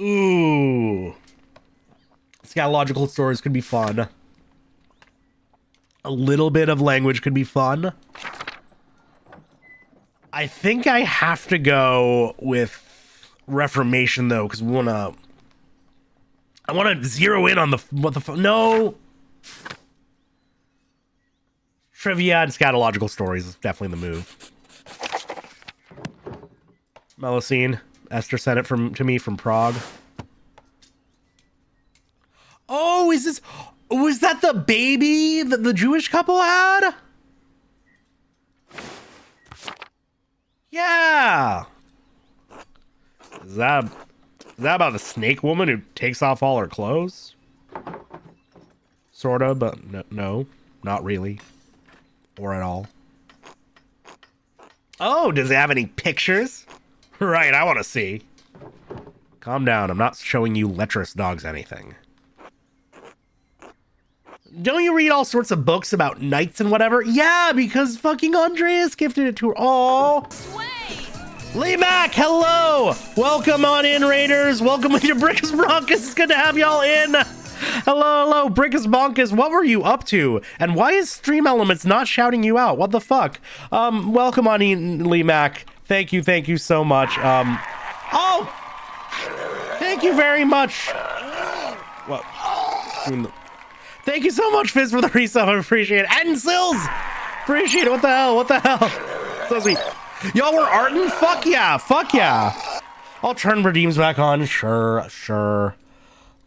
Ooh. Scatological stories could be fun. A little bit of language could be fun. I think I have to go with Reformation though, because I want to zero in on no. Trivia and scatological stories is definitely the move. Melusine, Esther sent it to me from Prague. Oh, was that the baby that the Jewish couple had? Yeah. Is that about the snake woman who takes off all her clothes? Sorta, but no, not really. Or at all. Oh, does it have any pictures? Right, I want to see. Calm down, I'm not showing you lecherous dogs anything. Don't you read all sorts of books about knights and whatever? Yeah, because fucking Andreas gifted it to her. Oh. Lee Mac, hello! Welcome on in, Raiders. Welcome with your Brickus Bronkus. It's good to have y'all in. Hello, Brickus Bonkus. What were you up to? And why is Stream Elements not shouting you out? What the fuck? Welcome on in, Lee Mac. Thank you so much. Oh! Thank you very much. What? Thank you so much, Fizz, for the resub. I appreciate it. And Sills! Appreciate it. What the hell? So sweet. Y'all were arting? Fuck yeah. I'll turn redeems back on. Sure.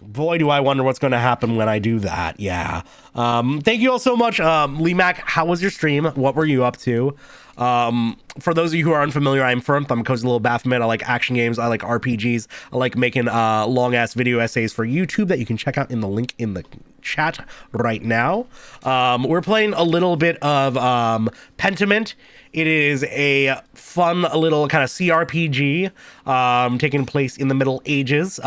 Boy, do I wonder what's going to happen when I do that. Yeah. Thank you all so much. Lee Mac, how was your stream? What were you up to? For those of you who are unfamiliar, I'm Firmth. I'm a cozy little Baphomet. I like action games. I like RPGs. I like making long-ass video essays for YouTube that you can check out in the link in the chat right now. We're playing a little bit of Pentiment. It is a fun little kind of CRPG taking place in the Middle Ages.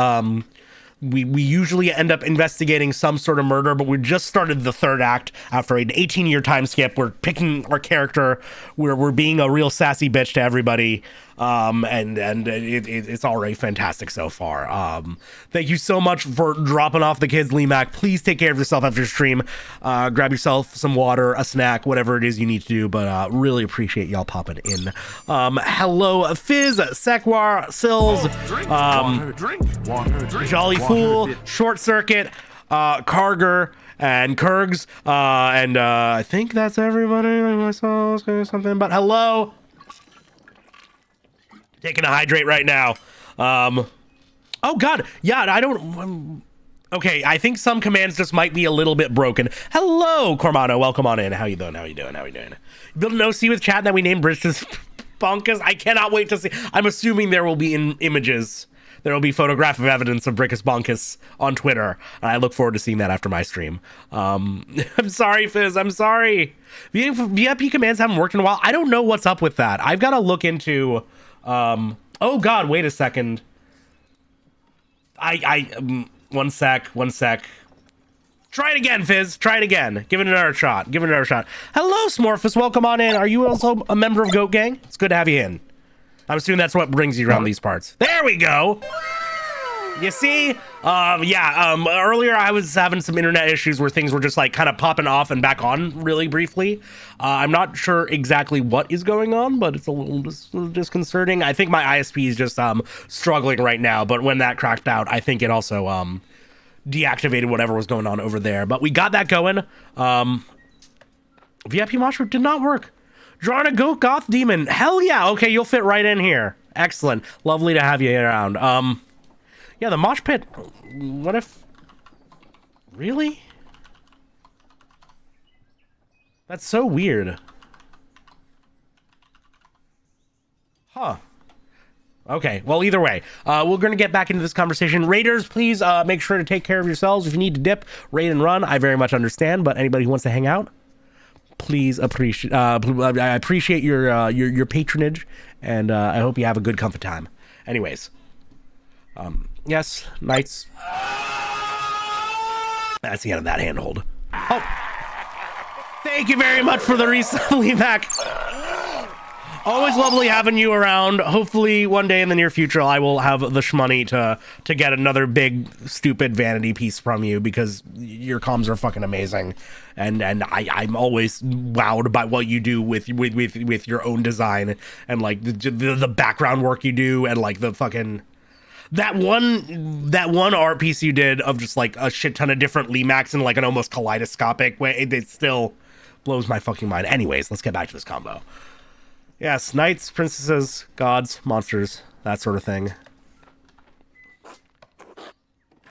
We usually end up investigating some sort of murder, but we just started the third act after an 18-year time skip. We're picking our character. We're being a real sassy bitch to everybody. And it's already fantastic so far. Thank you so much for dropping off the kids, Lee Mac. Please take care of yourself after your stream. Grab yourself some water, a snack, whatever it is you need to do, but really appreciate y'all popping in. Hello, Fizz, Sekwar, Sills, Drink. Jolly Fool, Short Circuit, Karger, and Kurgs, and I think that's everybody. I saw something, but hello. Taking a hydrate right now. Oh god, yeah, I don't. Okay, I think some commands just might be a little bit broken. Hello, Cormano, welcome on in. How you doing? You build an OC with chat that we named British Bonkus. I cannot wait to see. I'm assuming there will be images. There will be photographic evidence of Brickus Bonkus on Twitter. I look forward to seeing that after my stream. I'm sorry, Fizz. I'm sorry. VIP commands haven't worked in a while. I don't know what's up with that. I've got to look into. Oh God, wait a second. One sec. Try it again, Fizz. Try it again. Give it another shot. Hello, Smorphus. Welcome on in. Are you also a member of Goat Gang? It's good to have you in. I'm assuming that's what brings you around these parts. There we go. You see? Earlier I was having some internet issues where things were just like kind of popping off and back on really briefly. I'm not sure exactly what is going on, but it's a little disconcerting. I think my ISP is just struggling right now, but when that cracked out, I think it also deactivated whatever was going on over there. But we got that going. VIP Moshroom did not work. Drawing a goth demon. Hell yeah. Okay, you'll fit right in here. Excellent. Lovely to have you around. Yeah, the mosh pit. What if... Really? That's so weird. Huh. Okay, well, either way, we're going to get back into this conversation. Raiders, please make sure to take care of yourselves. If you need to dip, raid and run, I very much understand. But anybody who wants to hang out, please appreciate. I appreciate your patronage, and I hope you have a good comfort time. Anyways, yes, knights. That's the end of that handhold. Oh, Thank you very much for the recently back. Always lovely having you around. Hopefully one day in the near future I will have the shmoney to get another big stupid vanity piece from you, because your comms are fucking amazing, and I'm always wowed by what you do with your own design, and like the background work you do, and like the fucking that one art piece you did of just like a shit ton of different Limacs in like an almost kaleidoscopic way. It still blows my fucking mind. Anyways, let's get back to this combo. Yes, knights, princesses, gods, monsters, that sort of thing.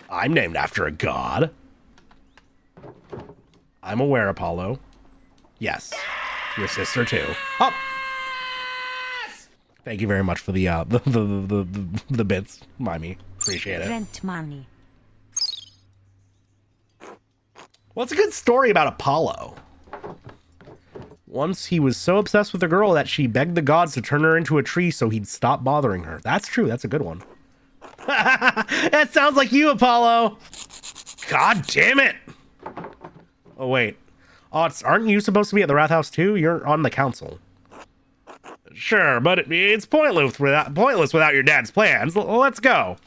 I'm named after a god. I'm aware, Apollo. Yes, your sister too. Oh, thank you very much for the bits, Mimey. Appreciate it. Rent money. What's a good story about Apollo? Once he was so obsessed with a girl that she begged the gods to turn her into a tree so he'd stop bothering her. That's true. That's a good one. That sounds like you, Apollo. God damn it. Oh, wait. Oh, aren't you supposed to be at the Wrath House too? You're on the council. Sure, but it's pointless without your dad's plans. Let's go.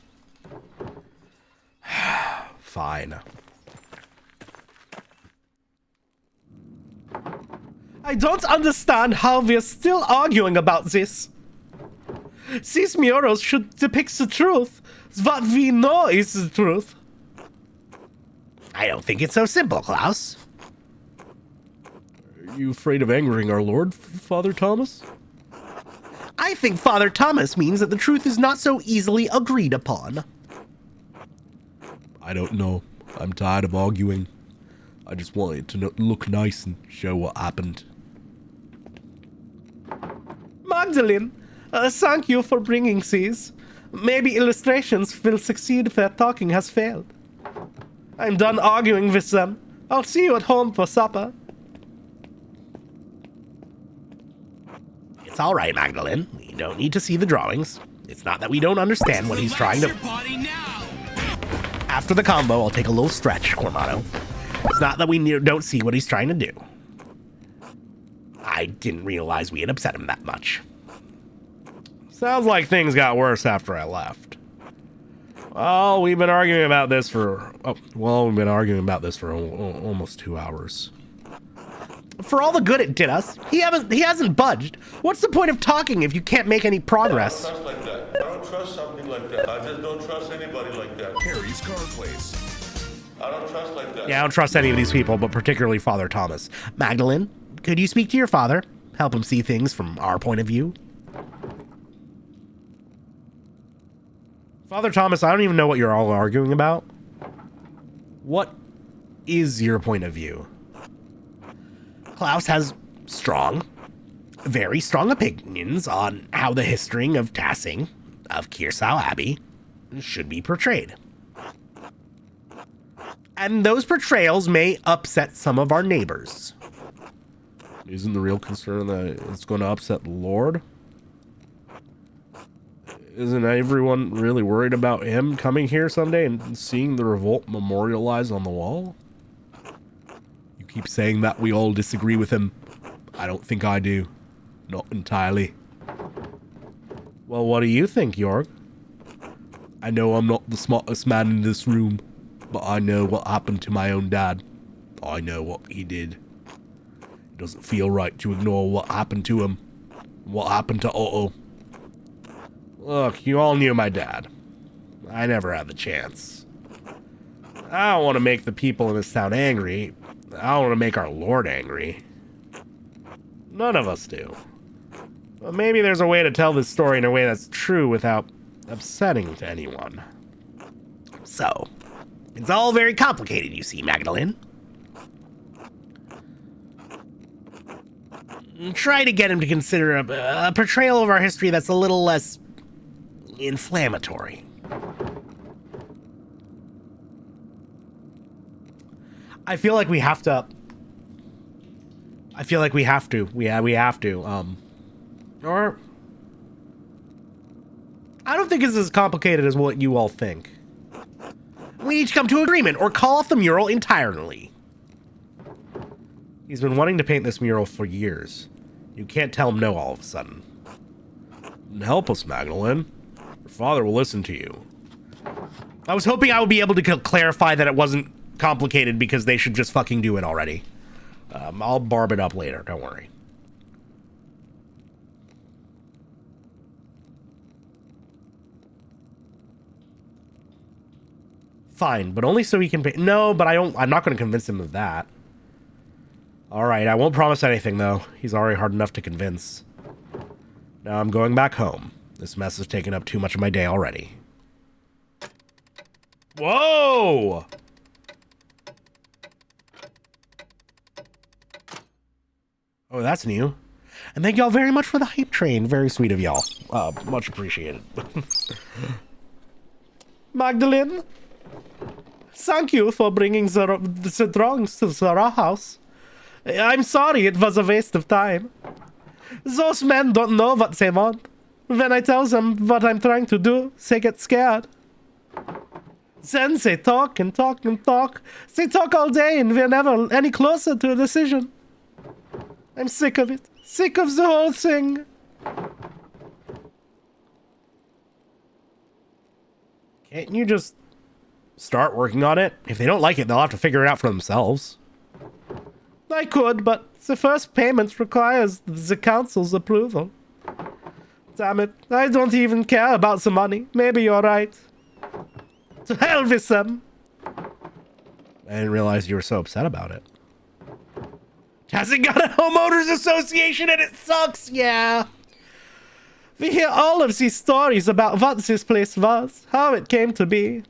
Fine. I don't understand how we're still arguing about this. These murals should depict the truth. What we know is the truth. I don't think it's so simple, Klaus. Are you afraid of angering our Lord, Father Thomas? I think Father Thomas means that the truth is not so easily agreed upon. I don't know. I'm tired of arguing. I just want it to look nice and show what happened. Magdalene, thank you for bringing these. Maybe illustrations will succeed where talking has failed. I'm done arguing with them. I'll see you at home for supper. It's all right, Magdalene. We don't need to see the drawings. It's not that we don't understand what he's trying to... After the combo, I'll take a little stretch, Cormano. It's not that we don't see what he's trying to do. I didn't realize we had upset him that much. Sounds like things got worse after I left. Well, we've been arguing about this for... we've been arguing about this for almost 2 hours. For all the good it did us, he hasn't budged. What's the point of talking if you can't make any progress? I don't trust like that. I don't trust something like that. I just don't trust anybody like that. Harry's car place. I don't trust like that. Yeah, I don't trust any of these people, but particularly Father Thomas. Magdalene, could you speak to your father? Help him see things from our point of view? Father Thomas, I don't even know what you're all arguing about. What is your point of view? Klaus has very strong opinions on how the history of Tassing of Kearsau Abbey should be portrayed. And those portrayals may upset some of our neighbors. Isn't the real concern that it's going to upset the Lord? Isn't everyone really worried about him coming here someday and seeing the revolt memorialized on the wall? You keep saying that we all disagree with him. I don't think I do. Not entirely. Well, what do you think, York? I know I'm not the smartest man in this room, but I know what happened to my own dad. I know what he did. It doesn't feel right to ignore what happened to him. What happened to Otto. Look, you all knew my dad. I never had the chance. I don't want to make the people in this town angry. I don't want to make our Lord angry. None of us do. But maybe there's a way to tell this story in a way that's true without upsetting to anyone. So, it's all very complicated, you see, Magdalene. Try to get him to consider a portrayal of our history that's a little less inflammatory. I feel like we have to. We have to. Or I don't think it's as complicated as what you all think. We need to come to agreement or call off the mural entirely. He's been wanting to paint this mural for years. You can't tell him no all of a sudden. Help us, Magdalene. Your father will listen to you. I was hoping I would be able to clarify that it wasn't complicated because they should just fucking do it already. I'll barb it up later, don't worry. Fine, but only so he can pay. No, but I'm not going to convince him of that. All right, I won't promise anything, though. He's already hard enough to convince. Now I'm going back home. This mess has taken up too much of my day already. Whoa! Oh, that's new. And thank y'all very much for the hype train. Very sweet of y'all. Much appreciated. Magdalene, thank you for bringing the drawings to the house. I'm sorry it was a waste of time. Those men don't know what they want. When I tell them what I'm trying to do, they get scared. Then they talk and talk and talk. They talk all day and we're never any closer to a decision. I'm sick of it. Sick of the whole thing. Can't you just start working on it? If they don't like it, they'll have to figure it out for themselves. I could, but the first payment requires the council's approval. Damn it, I don't even care about the money. Maybe you're right. To hell with them. I didn't realize you were so upset about it. Hasn't got a homeowners association and it sucks, yeah. We hear all of these stories about what this place was, how it came to be.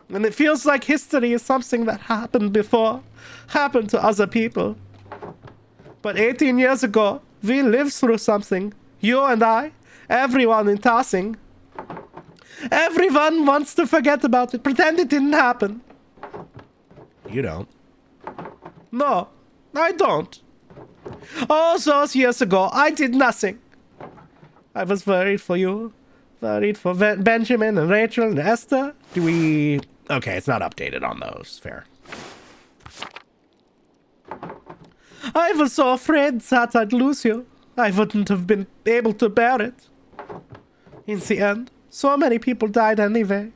And it feels like history is something that happened before, happened to other people. But 18 years ago, we lived through something. You and I, everyone in Tossing. Everyone wants to forget about it, pretend it didn't happen. You don't. No, I don't. All those years ago, I did nothing. I was worried for you. Worried for Benjamin and Rachel and Esther. Do we... Okay, it's not updated on those. Fair. I was so afraid that I'd lose you. I wouldn't have been able to bear it. In the end, so many people died anyway.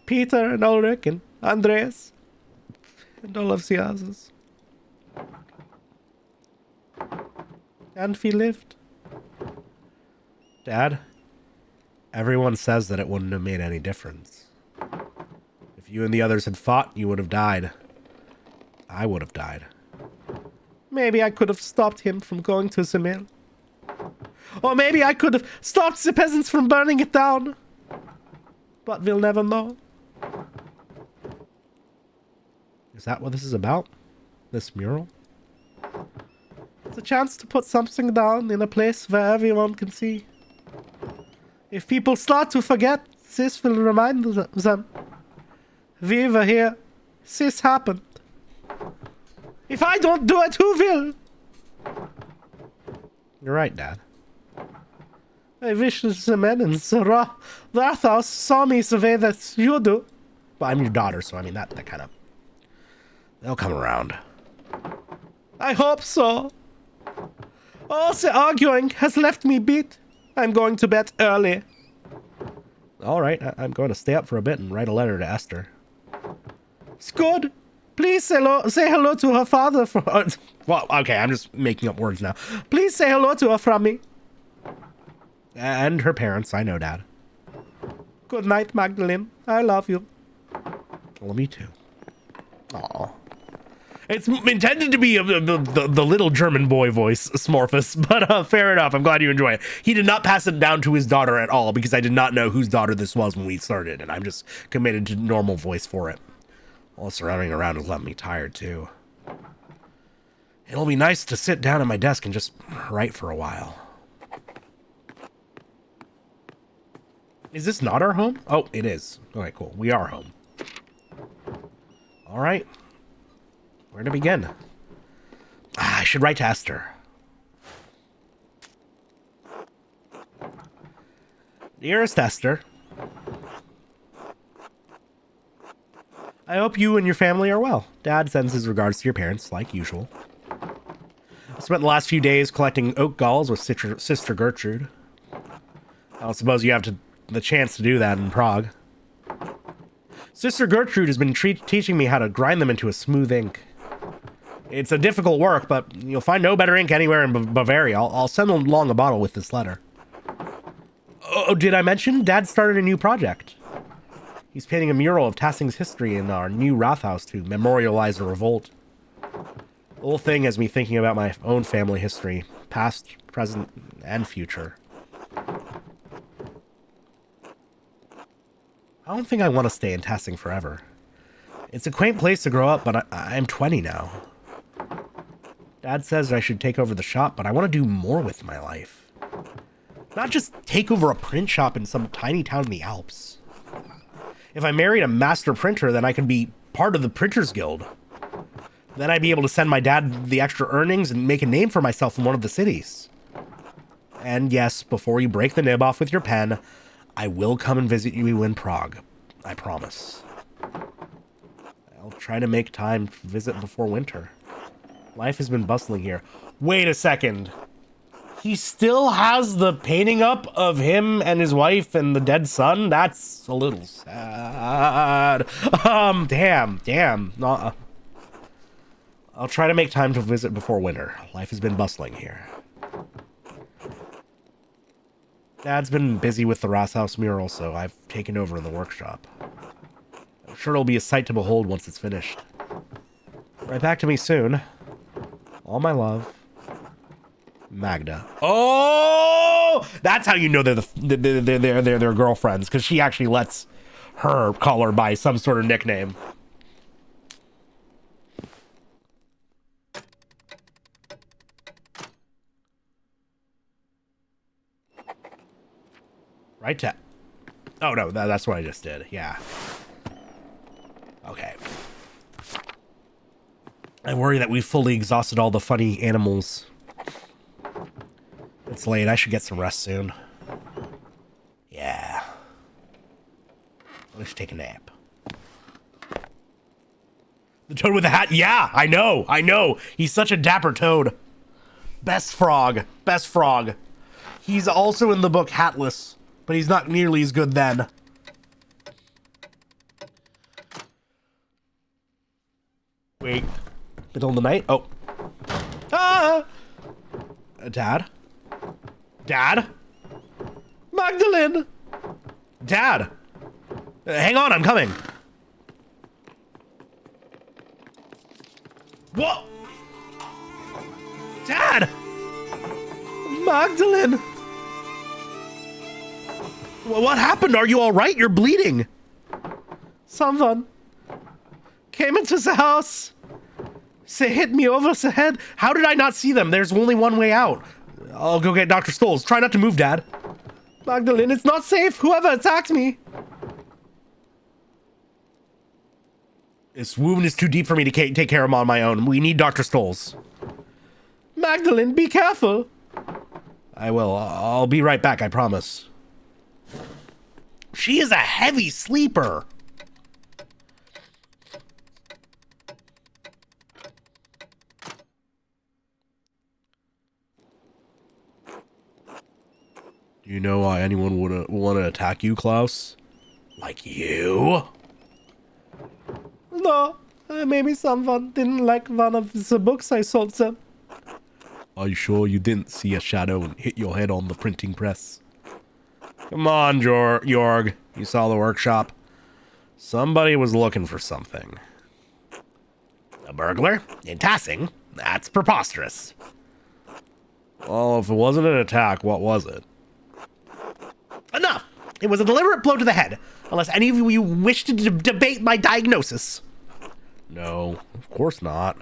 Peter and Ulrich and Andreas. And all of the others. And we lived. Dad, everyone says that it wouldn't have made any difference. If you and the others had fought, you would have died. I would have died. Maybe I could have stopped him from going to the mill. Or maybe I could have stopped the peasants from burning it down. But we'll never know. Is that what this is about? This mural? It's a chance to put something down in a place where everyone can see. If people start to forget, this will remind them. We were here. This happened. If I don't do it, who will? You're right, Dad. I wish the men in the Rathaus saw me the way that you do. Well, I'm your daughter, so I mean, that kind of... They'll come around. I hope so. All the arguing has left me beat. I'm going to bed early. All right, I'm going to stay up for a bit and write a letter to Esther. It's good. Please say hello to her father. Well, okay, I'm just making up words now. Please say hello to her from me. And her parents, I know, Dad. Good night, Magdalene. I love you. Well, me too. Aw. It's intended to be the little German boy voice, Smorphus, but fair enough. I'm glad you enjoy it. He did not pass it down to his daughter at all because I did not know whose daughter this was when we started, and I'm just committed to normal voice for it. All surrounding around has left me tired, too. It'll be nice to sit down at my desk and just write for a while. Is this not our home? Oh, it is. Okay, cool. We are home. All right. Where to begin? I should write to Esther. Dearest Esther, I hope you and your family are well. Dad sends his regards to your parents, like usual. I spent the last few days collecting oak galls with Sister Gertrude. I don't suppose you have the chance to do that in Prague. Sister Gertrude has been teaching me how to grind them into a smooth ink. It's a difficult work, but you'll find no better ink anywhere in Bavaria. I'll send along a bottle with this letter. Oh, did I mention Dad started a new project? He's painting a mural of Tassing's history in our new Rathaus to memorialize the revolt. The whole thing has me thinking about my own family history, past, present, and future. I don't think I want to stay in Tassing forever. It's a quaint place to grow up, but I'm 20 now. Dad says I should take over the shop, but I want to do more with my life. Not just take over a print shop in some tiny town in the Alps. If I married a master printer, then I could be part of the Printers Guild. Then I'd be able to send my dad the extra earnings and make a name for myself in one of the cities. And yes, before you break the nib off with your pen, I will come and visit you in Prague. I promise. I'll try to make time to visit before winter. Life has been bustling here. Wait a second. He still has the painting up of him and his wife and the dead son? That's a little sad. Damn. I'll try to make time to visit before winter. Life has been bustling here. Dad's been busy with the Rathaus mural, so I've taken over in the workshop. I'm sure it'll be a sight to behold once it's finished. Right back to me soon. All my love. Magda. Oh, that's how you know they're girlfriends, because she actually lets her call her by some sort of nickname. Right tap. Oh no, that's what I just did. Yeah. Okay. I worry that we've fully exhausted all the funny animals. It's late. I should get some rest soon. Yeah. I should take a nap. The toad with the hat? Yeah, I know. He's such a dapper toad. Best frog. He's also in the book Hatless, but he's not nearly as good then. Wait. Middle of the night? Oh. Ah! Dad? Magdalene! Dad! Hang on, I'm coming. Whoa! Dad! Magdalene! What happened? Are you all right? You're bleeding. Someone came into the house. They hit me over the head. How did I not see them? There's only one way out. I'll go get Dr. Stoles. Try not to move, Dad. Magdalene, it's not safe. Whoever attacked me. This wound is too deep for me to take care of him on my own. We need Dr. Stoles. Magdalene, be careful. I will. I'll be right back, I promise. She is a heavy sleeper. Do you know why anyone would want to attack you, Klaus? Like you? No, maybe someone didn't like one of the books I sold them. Are you sure you didn't see a shadow and hit your head on the printing press? Come on, Jorg. You saw the workshop. Somebody was looking for something. A burglar? In Tassing? That's preposterous. Well, if it wasn't an attack, what was it? Enough! It was a deliberate blow to the head. Unless any of you wish to debate my diagnosis. No, of course not.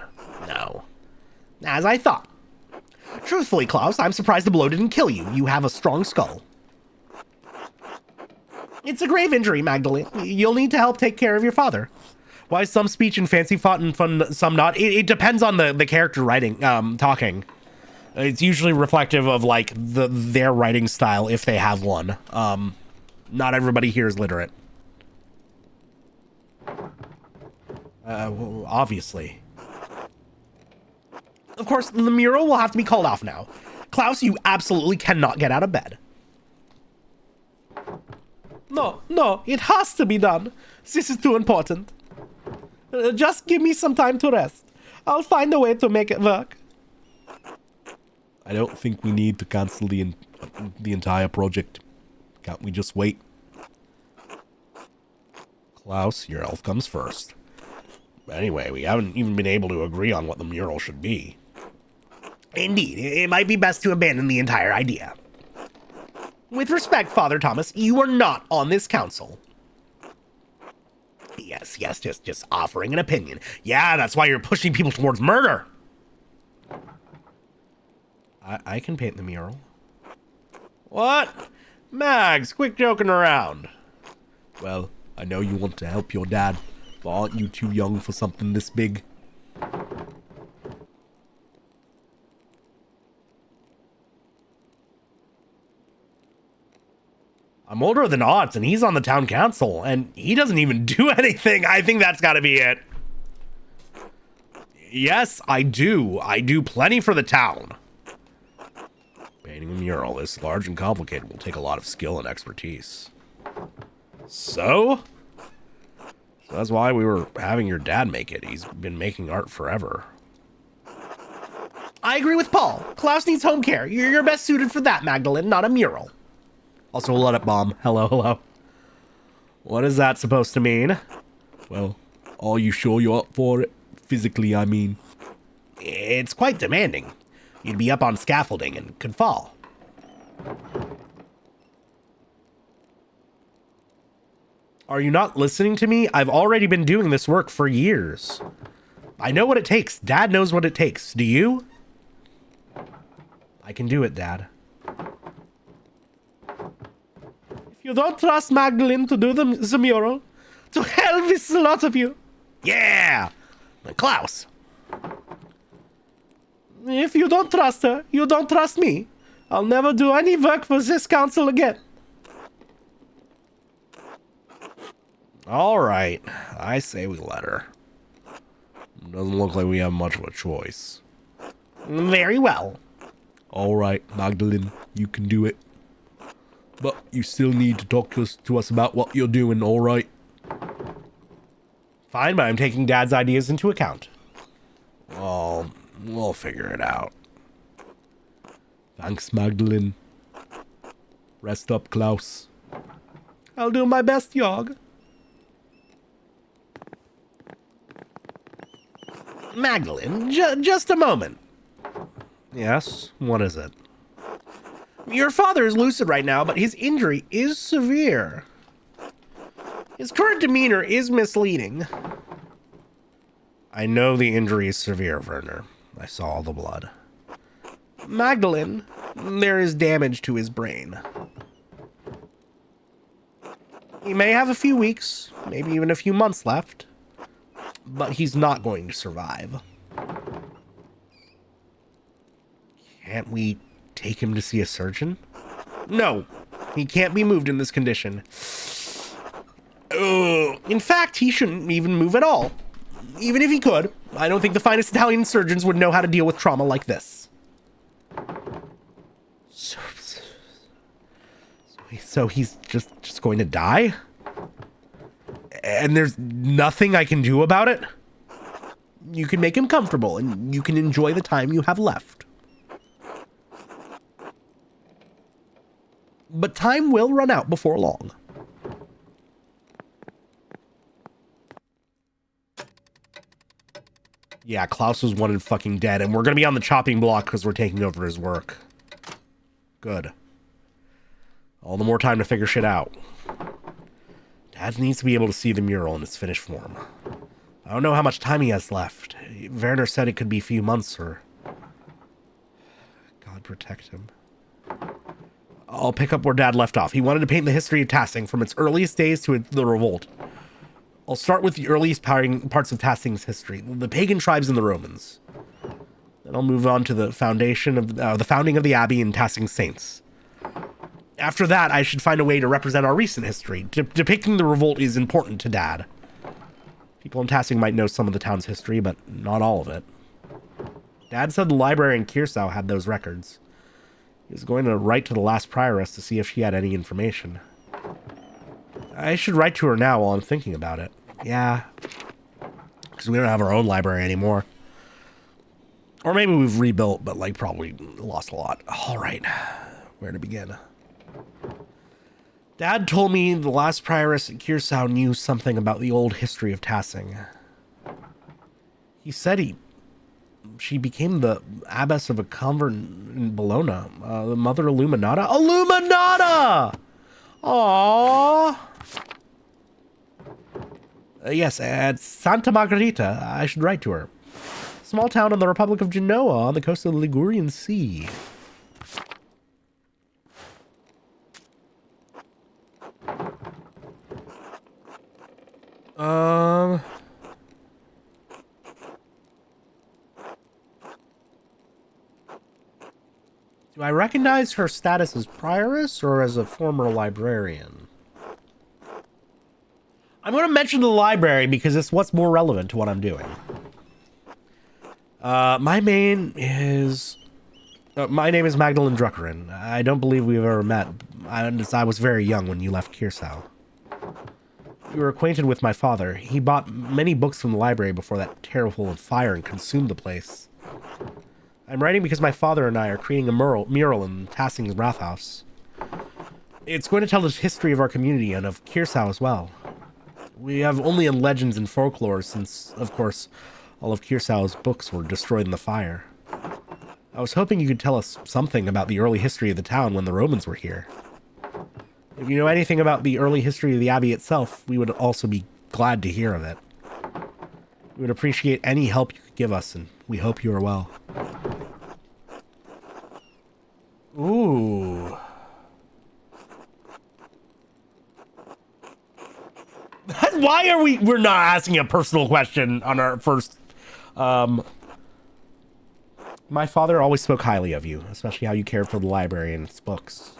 No. As I thought. Truthfully, Klaus, I'm surprised the blow didn't kill you. You have a strong skull. It's a grave injury, Magdalene. You'll need to help take care of your father. Why some speech and fancy font and fun, some not? It depends on the character writing, talking. It's usually reflective of, like, their writing style, if they have one. Not everybody here is literate. Well, obviously. Of course, the mural will have to be called off now. Klaus, you absolutely cannot get out of bed. No, it has to be done. This is too important. Just give me some time to rest. I'll find a way to make it work. I don't think we need to cancel the entire project. Can't we just wait? Klaus, your elf comes first. Anyway, we haven't even been able to agree on what the mural should be. Indeed, it might be best to abandon the entire idea. With respect, Father Thomas, you are not on this council. Yes, just offering an opinion. Yeah, that's why you're pushing people towards murder. I can paint the mural. What? Mags, quit joking around. Well, I know you want to help your dad, but aren't you too young for something this big? I'm older than Otts, and he's on the town council, and he doesn't even do anything. I think that's gotta be it. Yes, I do. I do plenty for the town. Painting a mural this large and complicated will take a lot of skill and expertise. So That's why we were having your dad make it. He's been making art forever. I agree with Paul. Klaus needs home care. You're best suited for that, Magdalene, not a mural. Also, let it bomb. Hello. What is that supposed to mean? Well, are you sure you're up for it? Physically, I mean. It's quite demanding. You'd be up on scaffolding and could fall. Are you not listening to me? I've already been doing this work for years. I know what it takes. Dad knows what it takes. Do you? I can do it, Dad. If you don't trust Magdalene to do the mural, to hell with the lot of you. Yeah! Klaus. If you don't trust her, you don't trust me. I'll never do any work for this council again. All right. I say we let her. Doesn't look like we have much of a choice. Very well. All right, Magdalene, you can do it. But you still need to talk to us about what you're doing, all right? Fine, but I'm taking Dad's ideas into account. Well, we'll figure it out. Thanks, Magdalene. Rest up, Klaus. I'll do my best, Jorg. Magdalene, just a moment. Yes? What is it? Your father is lucid right now, but his injury is severe. His current demeanor is misleading. I know the injury is severe, Werner. I saw all the blood. Magdalene, there is damage to his brain. He may have a few weeks, maybe even a few months left, but he's not going to survive. Can't we take him to see a surgeon? No, he can't be moved in this condition. In fact, he shouldn't even move at all. Even if he could, I don't think the finest Italian surgeons would know how to deal with trauma like this. So he's just going to die? And there's nothing I can do about it? You can make him comfortable, and you can enjoy the time you have left. But time will run out before long. Yeah, Klaus was wanted fucking dead, and we're gonna be on the chopping block because we're taking over his work. Good. All the more time to figure shit out. Dad needs to be able to see the mural in its finished form. I don't know how much time he has left. Werner said it could be a few months or... God protect him. I'll pick up where Dad left off. He wanted to paint the history of Tassing from its earliest days to the revolt. I'll start with the earliest parts of Tassing's history, the pagan tribes and the Romans. Then I'll move on to the founding of the Abbey and Tassing saints. After that, I should find a way to represent our recent history. Depicting the revolt is important to Dad. People in Tassing might know some of the town's history, but not all of it. Dad said the library in Kirsau had those records. He was going to write to the last prioress to see if she had any information. I should write to her now while I'm thinking about it. Yeah. Because we don't have our own library anymore. Or maybe we've rebuilt, but like probably lost a lot. All right. Where to begin? Dad told me the last prioress at Kirsau knew something about the old history of Tassing. He said she became the abbess of a convent in Bologna, the Mother Illuminata. Illuminata! Aww! Yes, at Santa Margherita. I should write to her. Small town in the Republic of Genoa on the coast of the Ligurian Sea. Do I recognize her status as prioress or as a former librarian? I'm going to mention the library because it's what's more relevant to what I'm doing. My name is Magdalene Druckerin. I don't believe we've ever met. I was very young when you left Kirsau. You were acquainted with my father. He bought many books from the library before that terrible fire and consumed the place. I'm writing because my father and I are creating a mural in Tassing's Rathaus. It's going to tell the history of our community and of Kirsau as well. We have only in legends and folklore since, of course, all of Kirsau's books were destroyed in the fire. I was hoping you could tell us something about the early history of the town when the Romans were here. If you know anything about the early history of the abbey itself, we would also be glad to hear of it. We would appreciate any help you could give us, and we hope you are well. Ooh. Why are we're not asking a personal question on our first... My father always spoke highly of you, especially how you cared for the library and its books.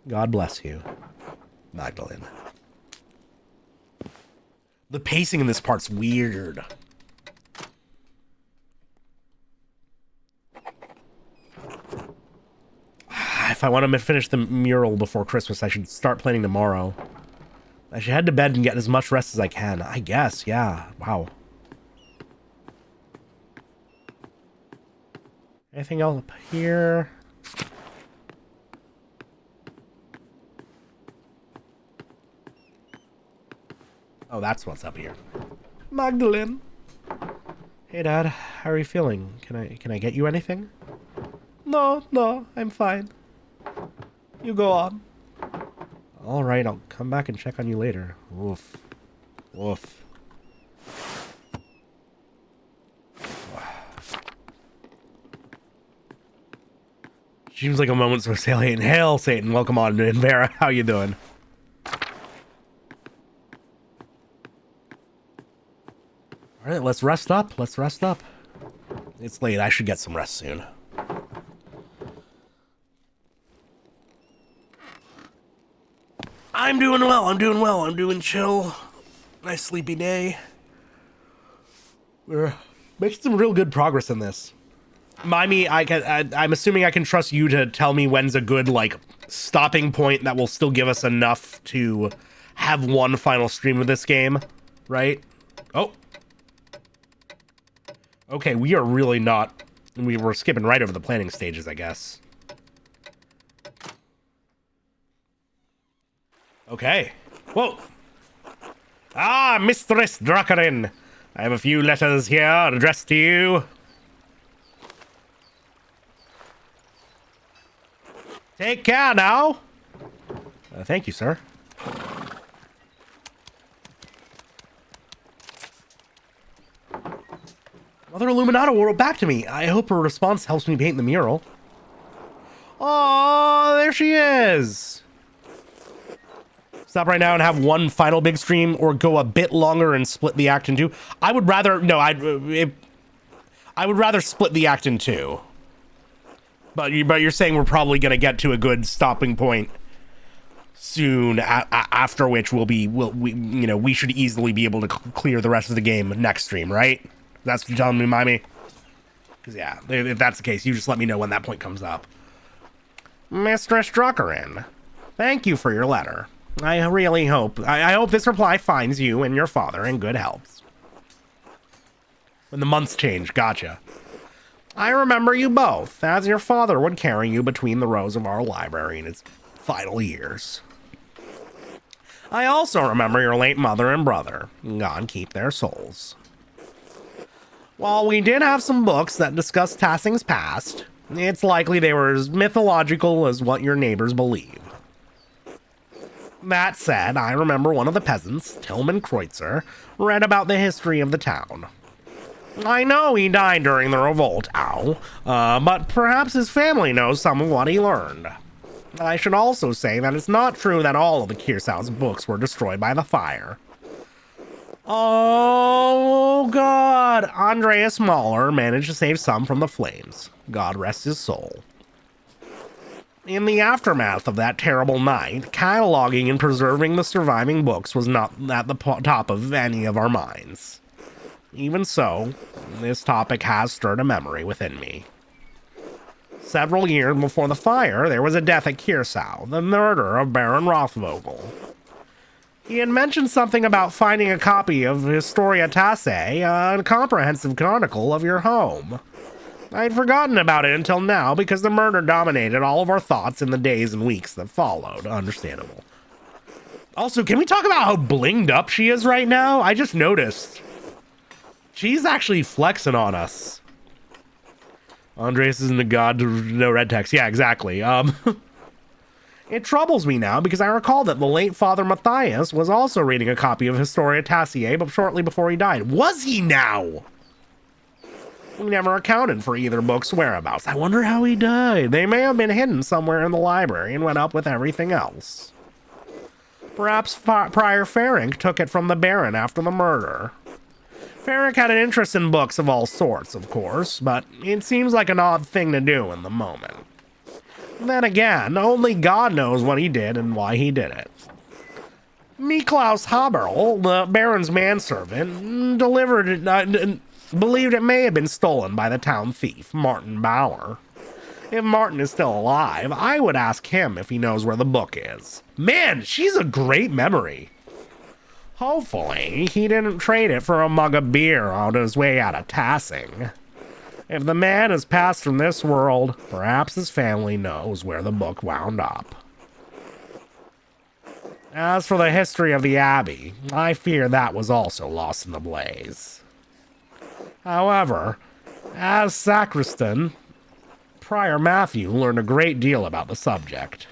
God bless you, Magdalene. The pacing in this part's weird. If I want to finish the mural before Christmas, I should start planning tomorrow. I should head to bed and get as much rest as I can. I guess, yeah. Wow. Anything else up here? Oh, that's what's up here. Magdalene. Hey, Dad. How are you feeling? Can I get you anything? No, I'm fine. You go on. All right, I'll come back and check on you later. Woof. Woof. Seems like a moment so salient. Hail, Satan. Welcome on, Vera. How you doing? All right, let's rest up. Let's rest up. It's late. I should get some rest soon. I'm doing well. I'm doing chill. Nice sleepy day. We're making some real good progress in this. Mimey, I'm assuming I can trust you to tell me when's a good, like, stopping point that will still give us enough to have one final stream of this game, right? Oh. Okay, we are really not... We were skipping right over the planning stages, I guess. Okay. Whoa. Ah, Mistress Druckerin. I have a few letters here addressed to you. Take care now. Thank you, sir. Mother Illuminata wrote back to me. I hope her response helps me paint the mural. Oh, there she is. Stop right now and have one final big stream, or go a bit longer and split the act in two. I would rather... No, I would rather split the act in two. But you're saying we're probably going to get to a good stopping point soon, after which we should easily be able to clear the rest of the game next stream, right? That's what you're telling me, Mimey? Because, yeah, if that's the case, you just let me know when that point comes up. Mistress Druckerin, thank you for your letter. I really hope, I hope this reply finds you and your father in good health. When the months change, gotcha. I remember you both, as your father would carry you between the rows of our library in its final years. I also remember your late mother and brother. God keep their souls. While we did have some books that discuss Tassing's past, it's likely they were as mythological as what your neighbors believe. That said, I remember one of the peasants, Tillman Kreutzer, read about the history of the town. I know he died during the revolt, but perhaps his family knows some of what he learned. I should also say that it's not true that all of the Kirsau's books were destroyed by the fire. Oh, God! Andreas Mahler managed to save some from the flames. God rest his soul. In the aftermath of that terrible night, cataloging and preserving the surviving books was not at the top of any of our minds. Even so, this topic has stirred a memory within me. Several years before the fire, there was a death at Kirsau, the murder of Baron Rothvogel. He had mentioned something about finding a copy of Historia Tassae, a comprehensive chronicle of your home. I'd forgotten about it until now because the murder dominated all of our thoughts in the days and weeks that followed. Understandable. Also, can we talk about how blinged up she is right now? I just noticed. She's actually flexing on us. Andres isn't a god to no red text. Yeah, exactly. It troubles me now because I recall that the late Father Matthias was also reading a copy of Historia Tassae, but shortly before he died. Was he now? We never accounted for either book's whereabouts. I wonder how he died. They may have been hidden somewhere in the library and went up with everything else. Perhaps Prior Ferenc took it from the Baron after the murder. Ferenc had an interest in books of all sorts, of course, but it seems like an odd thing to do in the moment. Then again, only God knows what he did and why he did it. Miklaus Haberl, the Baron's manservant, believed it may have been stolen by the town thief, Martin Bauer. If Martin is still alive, I would ask him if he knows where the book is. Man, she's a great memory. Hopefully, he didn't trade it for a mug of beer on his way out of Tassing. If the man has passed from this world, perhaps his family knows where the book wound up. As for the history of the Abbey, I fear that was also lost in the blaze. However, as sacristan, Prior Matthew learned a great deal about the subject.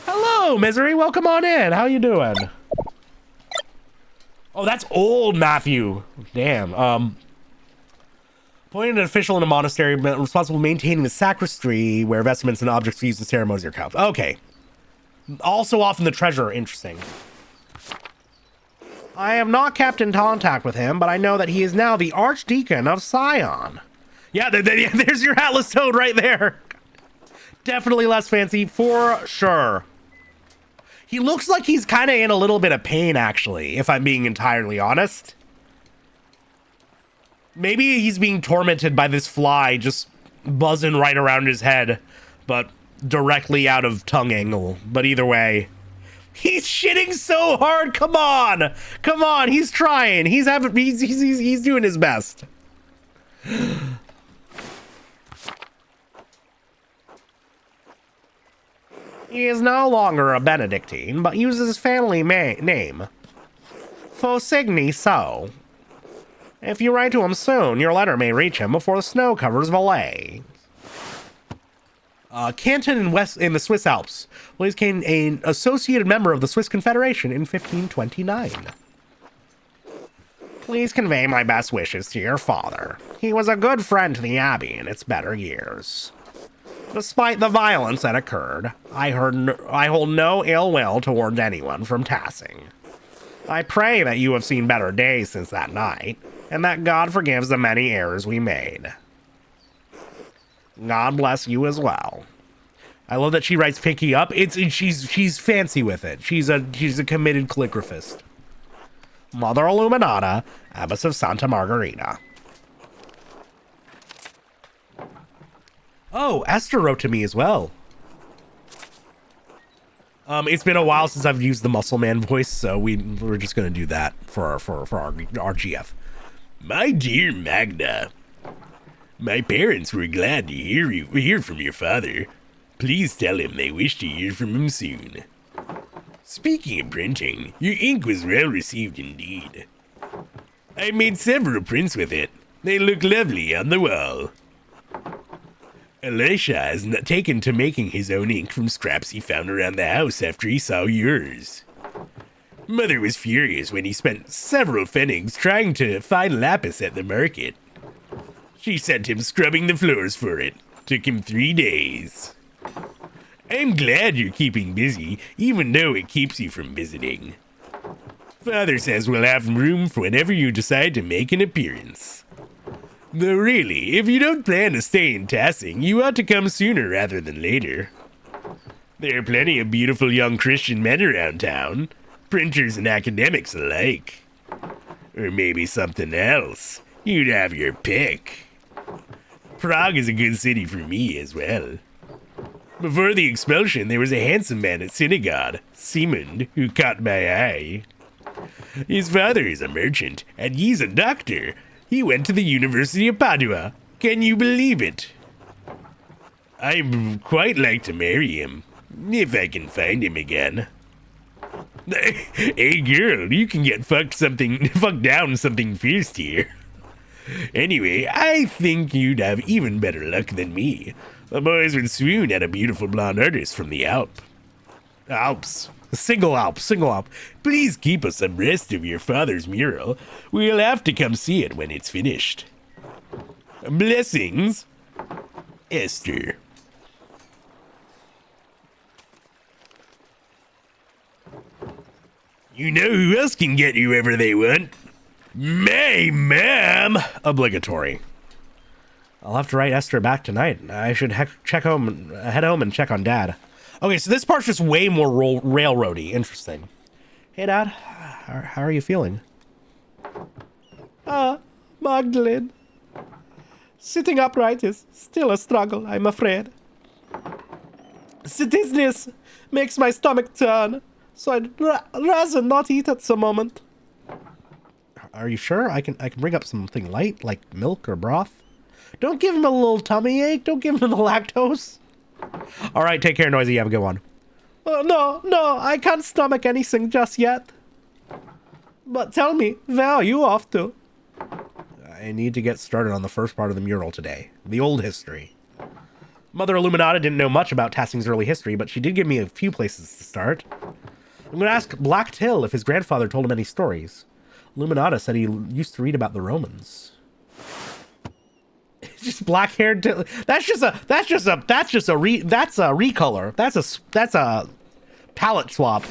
Hello, Misery, welcome on in. How you doing? Oh, that's old Matthew. Damn. Appointed an official in a monastery responsible for maintaining the sacristy where vestments and objects used in ceremonies are kept. Okay. Also often the treasurer. Interesting. I have not kept in contact with him, but I know that he is now the Archdeacon of Sion. Yeah, there's your Atlas Toad right there. Definitely less fancy, for sure. He looks like he's kind of in a little bit of pain, actually, if I'm being entirely honest. Maybe he's being tormented by this fly just buzzing right around his head, but directly out of tongue angle. But either way, he's shitting so hard. Come on. Come on. He's trying. He's doing his best. He is no longer a Benedictine, but uses his family name. Fosigny so. If you write to him soon, your letter may reach him before the snow covers Valais. Canton in the Swiss Alps. Well, he became an associated member of the Swiss Confederation in 1529. Please convey my best wishes to your father. He was a good friend to the Abbey in its better years. Despite the violence that occurred, I hold no ill will towards anyone from Tassing. I pray that you have seen better days since that night, and that God forgives the many errors we made. God bless you as well. I love that she writes Pinky up. She's fancy with it. She's a committed calligraphist. Mother Illuminata, Abbess of Santa Margherita. Oh, Esther wrote to me as well. It's been a while since I've used the muscle man voice, so we're just gonna do that for our GF. My dear Magda, my parents were glad to hear from your father. Please tell him they wish to hear from him soon. Speaking of printing, your ink was well received indeed. I made several prints with it. They look lovely on the wall. Elisha has taken to making his own ink from scraps he found around the house after he saw yours. Mother was furious when he spent several pfennigs trying to find lapis at the market. She sent him scrubbing the floors for it. Took him 3 days. I'm glad you're keeping busy, even though it keeps you from visiting. Father says we'll have room for whenever you decide to make an appearance. Though really, if you don't plan to stay in Tassing, you ought to come sooner rather than later. There are plenty of beautiful young Christian men around town, printers and academics alike. Or maybe something else. You'd have your pick. Prague is a good city for me as well. Before the expulsion, there was a handsome man at Synagogue, Simon, who caught my eye. His father is a merchant, and he's a doctor. He went to the University of Padua. Can you believe it? I'd quite like to marry him, if I can find him again. Hey girl, you can get fucked down something fierce here. Anyway, I think you'd have even better luck than me. The boys would swoon at a beautiful blonde artist from the Alps. Single Alp. Please keep us abreast of your father's mural. We'll have to come see it when it's finished. Blessings, Esther. You know who else can get whoever they want? My mom. Obligatory. I'll have to write Esther back tonight. I should head home and check on Dad. Okay, so this part's just way more railroady. Interesting. Hey, Dad. How are you feeling? Magdalene. Sitting upright is still a struggle, I'm afraid. The dizziness makes my stomach turn, so I'd rather not eat at the moment. Are you sure? I can bring up something light, like milk or broth. Don't give him a little tummy ache. Don't give him the lactose. All right, take care, Noisy. Have a good one. No, I can't stomach anything just yet. But tell me, where are you off to? I need to get started on the first part of the mural today. The old history. Mother Illuminata didn't know much about Tassing's early history, but she did give me a few places to start. I'm going to ask Black Till if his grandfather told him any stories. Illuminata said he used to read about the Romans. Just black-haired. That's a recolor. That's a palette swap.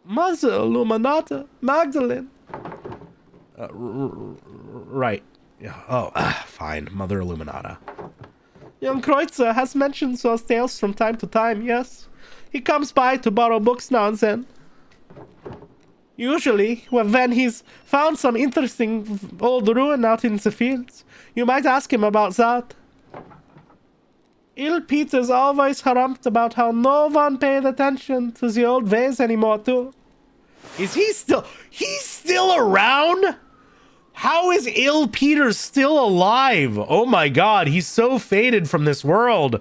Mother Illuminata, Magdalene. Right. Oh, fine. Mother Illuminata. Young Kreutzer has mentioned those tales from time to time, yes. He comes by to borrow books now and then. Usually, when he's found some interesting old ruin out in the fields, you might ask him about that. Il Peter's always harumphed about how no one paid attention to the old ways anymore, too. Is he still... He's still around? How is Il Peter still alive? Oh my god, he's so faded from this world.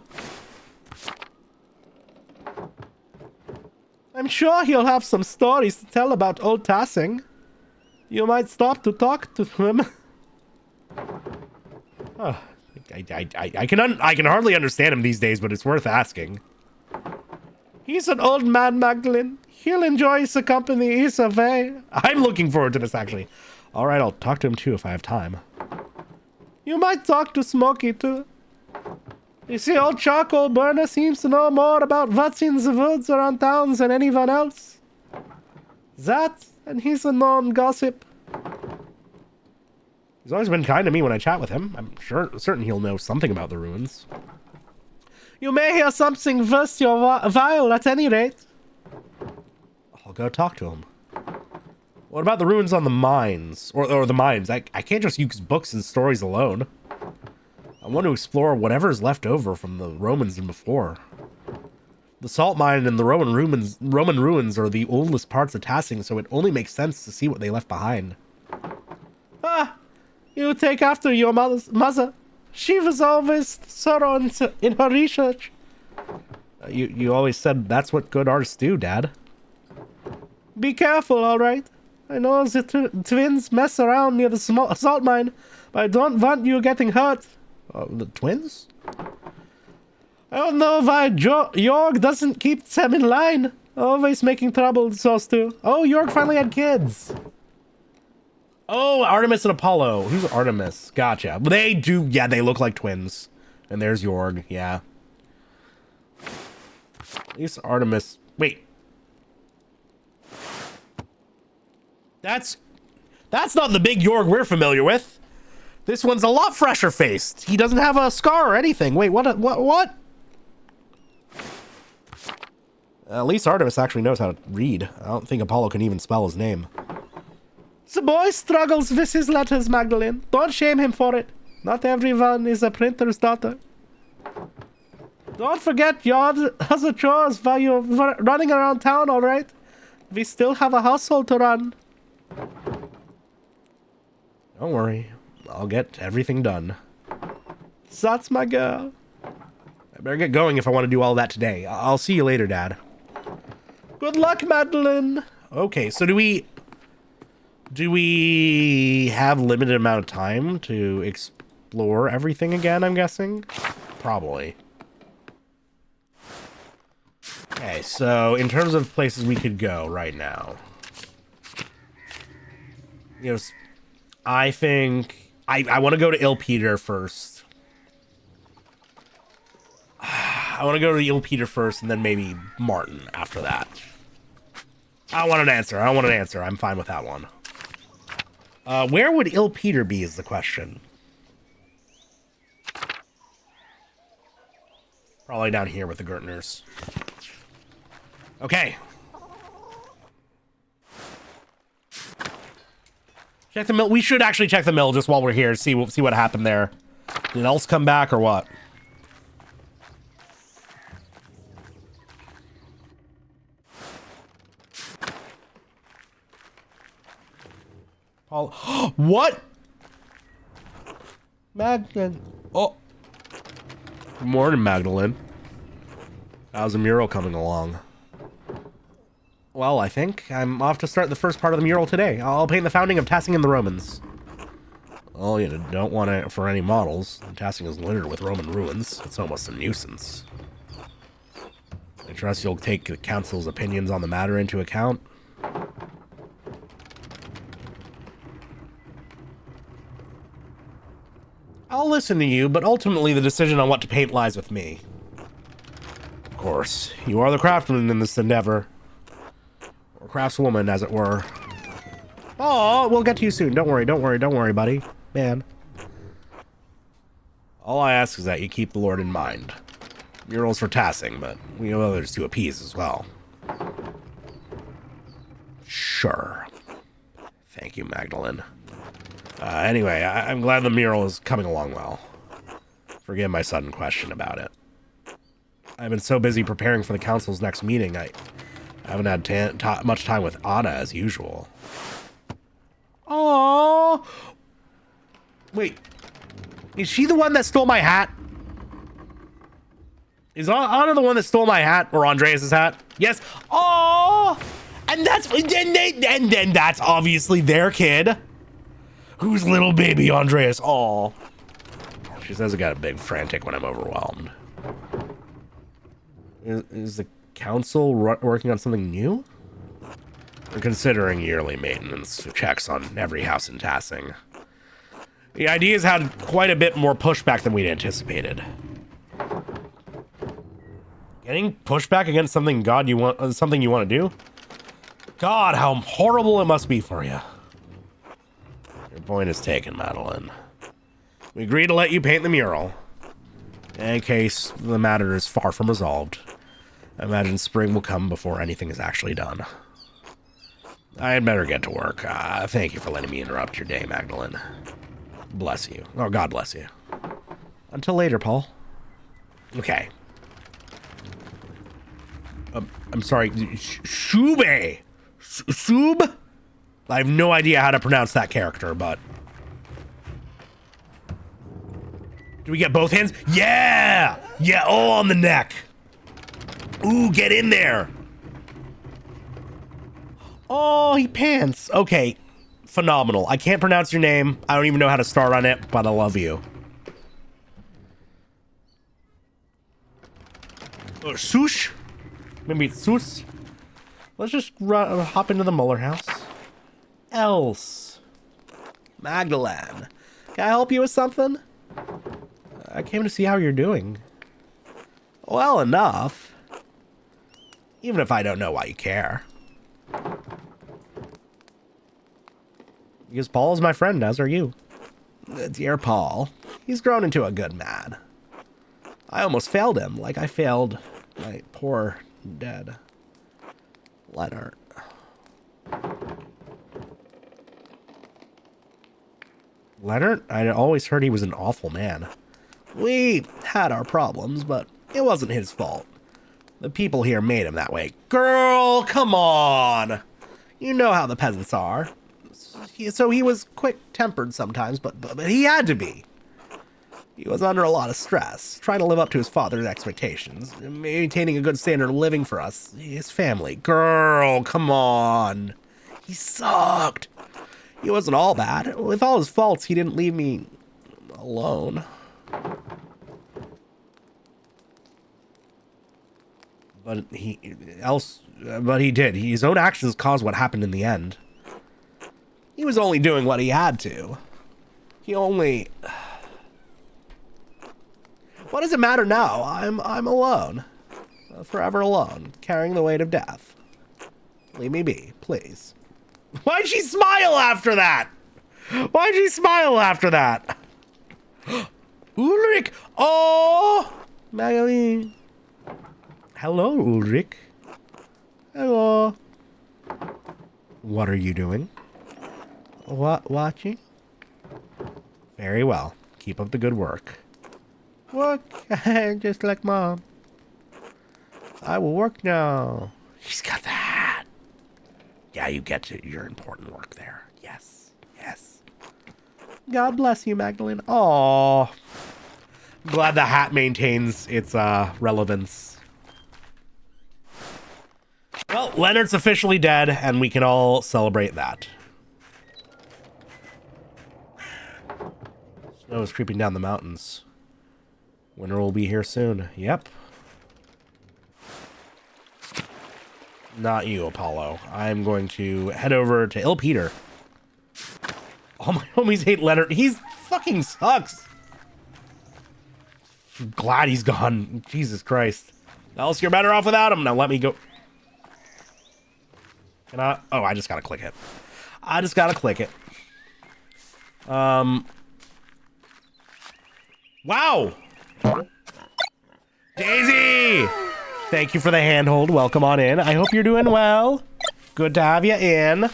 I'm sure he'll have some stories to tell about old Tassing. You might stop to talk to him. Oh, I can hardly understand him these days, but it's worth asking. He's an old man, Magdalene. He'll enjoy the company either way. I'm looking forward to this, actually. All right, I'll talk to him, too, if I have time. You might talk to Smokey, too. You see, old charcoal burner seems to know more about what's in the woods around town than anyone else. That, and he's a known gossip. He's always been kind to me when I chat with him. I'm certain he'll know something about the ruins. You may hear something worth your while at any rate. I'll go talk to him. What about the ruins on the mines? Or the mines? I can't just use books and stories alone. I want to explore whatever's left over from the Romans and before. The salt mine and the Roman ruins are the oldest parts of Tassing, so it only makes sense to see what they left behind. Ah, you take after your mother. She was always thorough in her research. You always said that's what good artists do, Dad. Be careful, all right? I know the twins mess around near the salt mine, but I don't want you getting hurt. The twins? I don't know why Jorg doesn't keep them in line. Always making trouble, those two. Oh, Jorg finally had kids. Oh, Artemis and Apollo. Who's Artemis? Gotcha. They do, yeah, they look like twins. And there's Jorg, yeah. At least Artemis, wait. That's not the big Jorg we're familiar with. This one's a lot fresher faced. He doesn't have a scar or anything. Wait, what? At least Artemis actually knows how to read. I don't think Apollo can even spell his name. The boy struggles with his letters, Magdalene. Don't shame him for it. Not everyone is a printer's daughter. Don't forget your other chores while you're running around town, all right? We still have a household to run. Don't worry. I'll get everything done. That's my girl. I better get going if I want to do all that today. I'll see you later, Dad. Good luck, Madeline. Okay, so do we have limited amount of time to explore everything again, I'm guessing? Probably. Okay, so in terms of places we could go right now. You know, I think I want to go to Il Peter first. I want to go to Il Peter first and then maybe Martin after that. I want an answer. I'm fine with that one. Where would Il Peter be is the question. Probably down here with the Gertners. Okay. Check the mill. We should actually check the mill just while we're here. See what happened there. Did else come back or what? Paul. What? Magdalene. Oh. Good morning, Magdalene. How's the mural coming along? Well, I think I'm off to start the first part of the mural today. I'll paint the founding of Tassing and the Romans. Oh, you don't want it for any models. Tassing is littered with Roman ruins. It's almost a nuisance. I trust you'll take the council's opinions on the matter into account. I'll listen to you, but ultimately the decision on what to paint lies with me. Of course, you are the craftsman in this endeavor. Or craftswoman, as it were. Oh, we'll get to you soon. Don't worry, buddy. Man. All I ask is that you keep the Lord in mind. Murals for Tassing, but we have others to appease as well. Sure. Thank you, Magdalene. Anyway, I'm glad the mural is coming along well. Forgive my sudden question about it. I've been so busy preparing for the council's next meeting, I haven't had much time with Anna as usual. Oh, wait. Is she the one that stole my hat? Is Anna the one that stole my hat or Andreas's hat? Yes. Oh, and then that's obviously their kid. Who's little baby Andreas? Oh. She says I got a big frantic when I'm overwhelmed. Is the council working on something new? We're considering yearly maintenance checks on every house in Tassing. The idea's had quite a bit more pushback than we'd anticipated. Getting pushback against something you want to do? God, how horrible it must be for you. Your point is taken, Madeline. We agree to let you paint the mural. In case the matter is far from resolved. I imagine spring will come before anything is actually done. I had better get to work. Thank you for letting me interrupt your day, Magdalene. Bless you. Oh, God bless you. Until later, Paul. Okay. I'm sorry. Shube! Sub? I have no idea how to pronounce that character, but... Do we get both hands? Yeah! Yeah, all on the neck. Ooh, get in there. Oh, he pants. Okay, phenomenal. I can't pronounce your name. I don't even know how to start on it, but I love you. Sush? Maybe it's Sus. Let's just hop into the Muller house. Else. Magdalene. Can I help you with something? I came to see how you're doing. Well enough. Even if I don't know why you care. Because Paul is my friend, as are you. Dear Paul, he's grown into a good man. I almost failed him, like I failed my poor dead Leonard. Leonard? I always heard he was an awful man. We had our problems, but it wasn't his fault. The people here made him that way. Girl, come on! You know how the peasants are. So he was quick-tempered sometimes, but he had to be. He was under a lot of stress, trying to live up to his father's expectations, maintaining a good standard of living for us, his family. Girl, come on. He sucked. He wasn't all bad. With all his faults, he didn't leave me alone. But he did. His own actions caused what happened in the end. He was only doing what he had to. What does it matter now? I'm alone. Forever alone, carrying the weight of death. Leave me be, please. Why'd she smile after that? Why'd she smile after that? Ulrich! Oh! Magdalene. Hello, Ulrich. Hello. What are you doing? Watching? Very well. Keep up the good work. Work? Just like Mom. I will work now. She's got that. Yeah, you get to your important work there. Yes. Yes. God bless you, Magdalene. Oh, Glad the hat maintains its relevance. Well, Leonard's officially dead, and we can all celebrate that. Snow is creeping down the mountains. Winter will be here soon. Yep. Not you, Apollo. I'm going to head over to Il Peter. All my homies hate Leonard. He's fucking sucks. I'm glad he's gone. Jesus Christ. Else you're better off without him. Now let me go. Can I? Oh, I just gotta click it. I just gotta click it. Wow. Daisy! Thank you for the handhold. Welcome on in. I hope you're doing well. Good to have you in.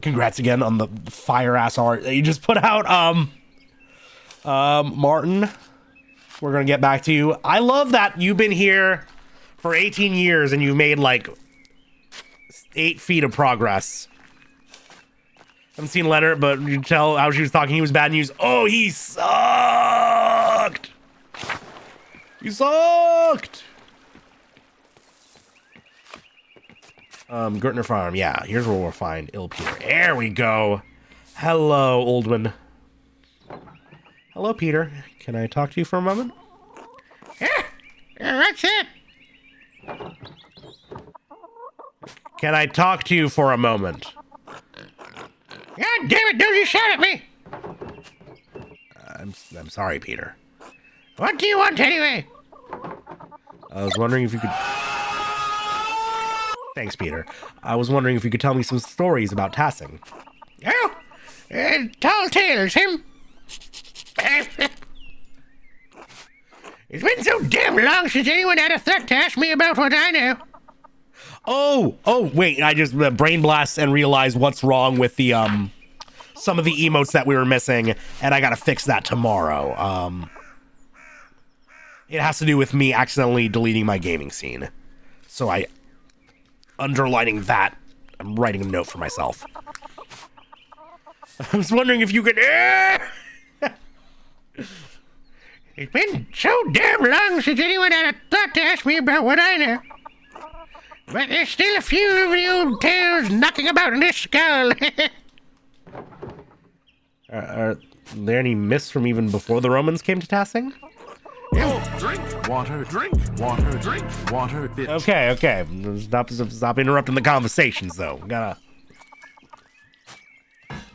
Congrats again on the fire-ass art that you just put out. Martin, we're gonna get back to you. I love that you've been here for 18 years and you've made like 8 feet of progress. Haven't seen Leonard, but you can tell how she was talking. He was bad news. Oh, he sucked. He sucked. Gertner Farm. Yeah, here's where we'll find Il Peter. There we go. Hello, Oldman. Hello, Peter. Can I talk to you for a moment? yeah, that's it. Can I talk to you for a moment? God damn it, don't you shout at me. I'm sorry, Peter. What do you want anyway? I was wondering if you could... Thanks, Peter. I was wondering if you could tell me some stories about Tassing. Oh, tall tales, him. It's been so damn long since anyone had a thought to ask me about what I know. Oh, wait, I just brain blast and realized what's wrong with the, some of the emotes that we were missing, and I gotta fix that tomorrow. It has to do with me accidentally deleting my gaming scene. So underlining that, I'm writing a note for myself. I was wondering if you could... It's been so damn long since anyone had a thought to ask me about what I know. But there's still a few of the old tales knocking about in this skull. Are there any myths from even before the Romans came to Tassing? Drink water, drink water, drink water, bitch. Okay. Stop interrupting the conversations, though. Got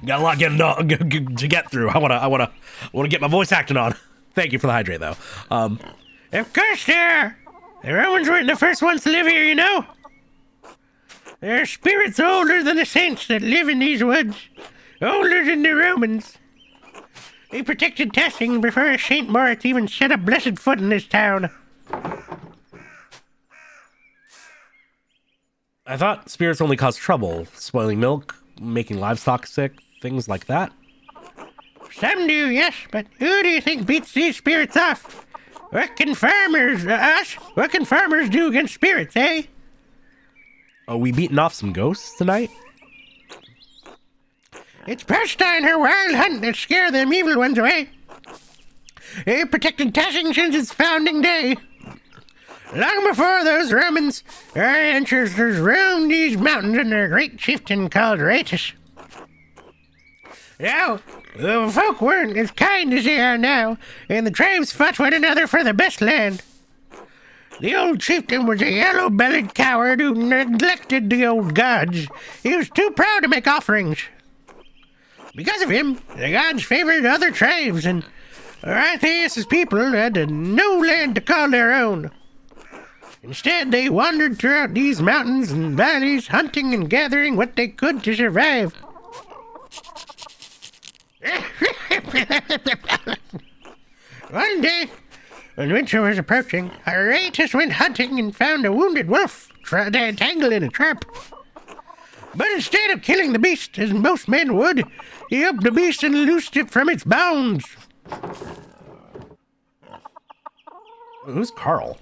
a lot to get through. I wanna get my voice acting on. Thank you for the hydrate, though. Of course they are. The Romans weren't the first ones to live here, you know. There are spirits older than the saints that live in these woods. Older than the Romans. They protected Tassing before St. Moritz even set a blessed foot in this town. I thought spirits only cause trouble, spoiling milk, making livestock sick, things like that. Some do, yes, but who do you think beats these spirits off? What can farmers do against spirits, eh? Are we beating off some ghosts tonight? It's Pesta and her wild hunt that scare them evil ones away. They protected Tassing since its founding day. Long before those Romans, our ancestors roamed these mountains under a great chieftain called Raetus. Now, the folk weren't as kind as they are now, and the tribes fought one another for the best land. The old chieftain was a yellow-bellied coward who neglected the old gods. He was too proud to make offerings. Because of him, the gods favored other tribes, and Arthias' people had no land to call their own. Instead, they wandered throughout these mountains and valleys, hunting and gathering what they could to survive. One day, when winter was approaching, Arthias went hunting and found a wounded wolf tangled in a trap. But instead of killing the beast, as most men would, he upped the beast and loosed it from its bounds. Who's Carl?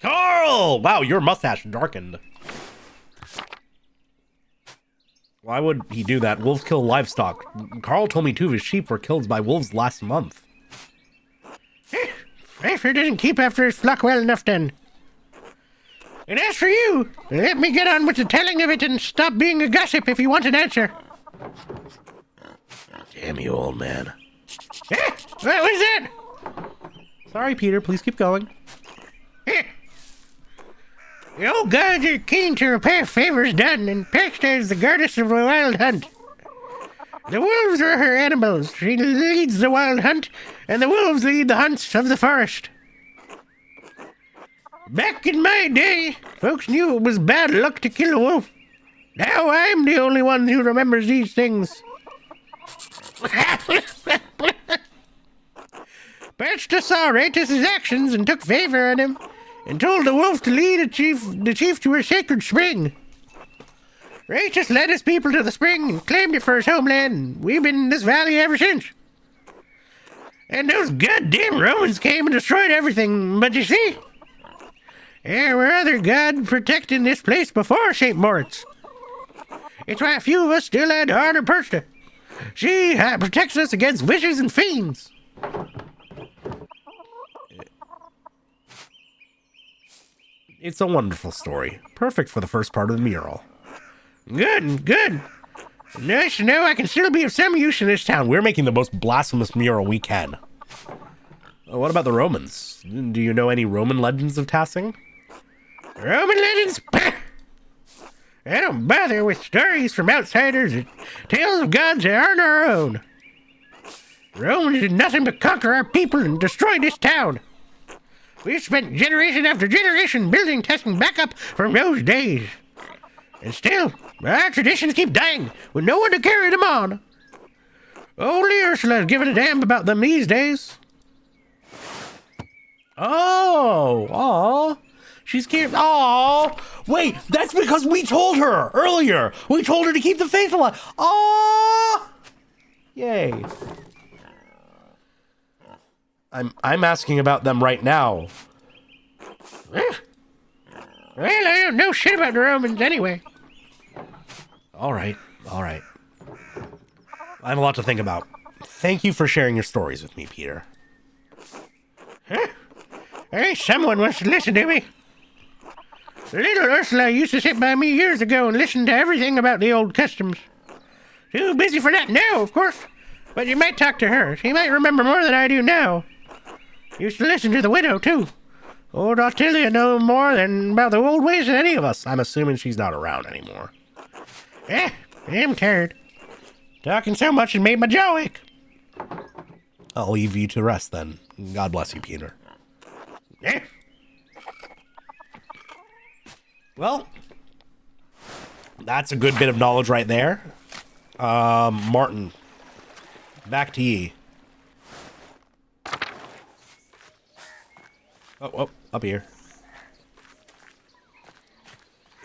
Carl! Wow, your mustache darkened. Why would he do that? Wolves kill livestock. Carl told me 2 of his sheep were killed by wolves last month. Fraser didn't keep after his flock well enough then. And as for you, let me get on with the telling of it and stop being a gossip if you want an answer. Damn you, old man. What was that? Sorry, Peter. Please keep going. The old gods are keen to repay favors done, and Pesta is the goddess of a wild hunt. The wolves are her animals. She leads the wild hunt, and the wolves lead the hunts of the forest. Back in my day, folks knew it was bad luck to kill a wolf. Now I'm the only one who remembers these things. Pesta saw Raetus' actions and took favor on him, and told the wolf to lead the chief to her sacred spring. Raetus led his people to the spring and claimed it for his homeland, and we've been in this valley ever since. And those goddamn Romans came and destroyed everything, but you see, there were other gods protecting this place before St. Moritz. It's why a few of us still had to honor Pesta. She protects us against witches and fiends. It's a wonderful story. Perfect for the first part of the mural. Good. Nice to know I can still be of some use in this town. We're making the most blasphemous mural we can. What about the Romans? Do you know any Roman legends of Tassing? Roman legends? I don't bother with stories from outsiders or tales of gods that aren't our own. Romans did nothing but conquer our people and destroy this town. We've spent generation after generation building Tassing back up from those days. And still, our traditions keep dying with no one to carry them on. Only Ursula's giving a damn about them these days. Oh, she's cute. Oh, Wait, that's because we told her earlier. We told her to keep the faith alive. Oh, yay. I'm asking about them right now. Well, I don't know shit about the Romans anyway. All right. I have a lot to think about. Thank you for sharing your stories with me, Peter. Huh? Hey, someone wants to listen to me. Little Ursula used to sit by me years ago and listen to everything about the old customs. Too busy for that now, of course. But you might talk to her. She might remember more than I do now. Used to listen to the widow, too. Old Ottilia know more than about the old ways than any of us. I'm assuming she's not around anymore. I'm tired. Talking so much has made my jaw ache. I'll leave you to rest then. God bless you, Peter. Eh? Well, that's a good bit of knowledge right there. Martin, back to ye. Oh, up here.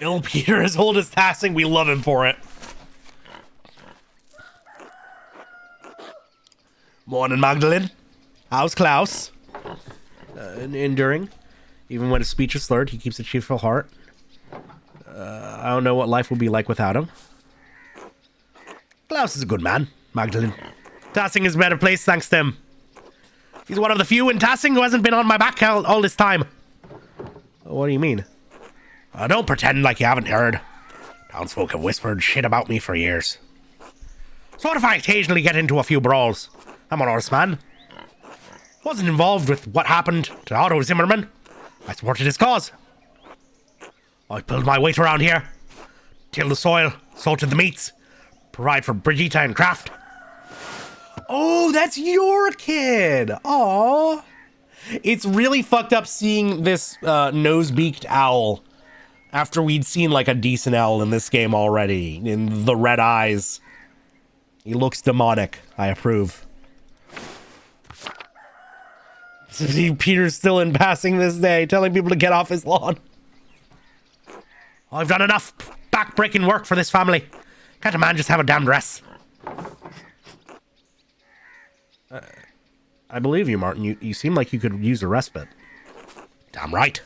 Ill Peter as old as Tassing. We love him for it. Morning, Magdalene. How's Klaus? Enduring. Even when his speech is slurred, he keeps a cheerful heart. I don't know what life would be like without him. Klaus is a good man, Magdalene. Tassing is a better place thanks to him. He's one of the few in Tassing who hasn't been on my back all this time. What do you mean? Don't pretend like you haven't heard. Townsfolk have whispered shit about me for years. So what if I occasionally get into a few brawls? I'm an honest man. Wasn't involved with what happened to Otto Zimmerman. I supported his cause. I pulled my weight around here. Tilled the soil, salted the meats, provide for Brigitte and Kraft. Oh, that's your kid. Aw. It's really fucked up seeing this nose-beaked owl after we'd seen like a decent owl in this game already. In the red eyes. He looks demonic. I approve. See, Peter's still in passing this day, telling people to get off his lawn. I've done enough back-breaking work for this family. Can't a man just have a damned rest? I believe you, Martin. You seem like you could use a respite. Damn right.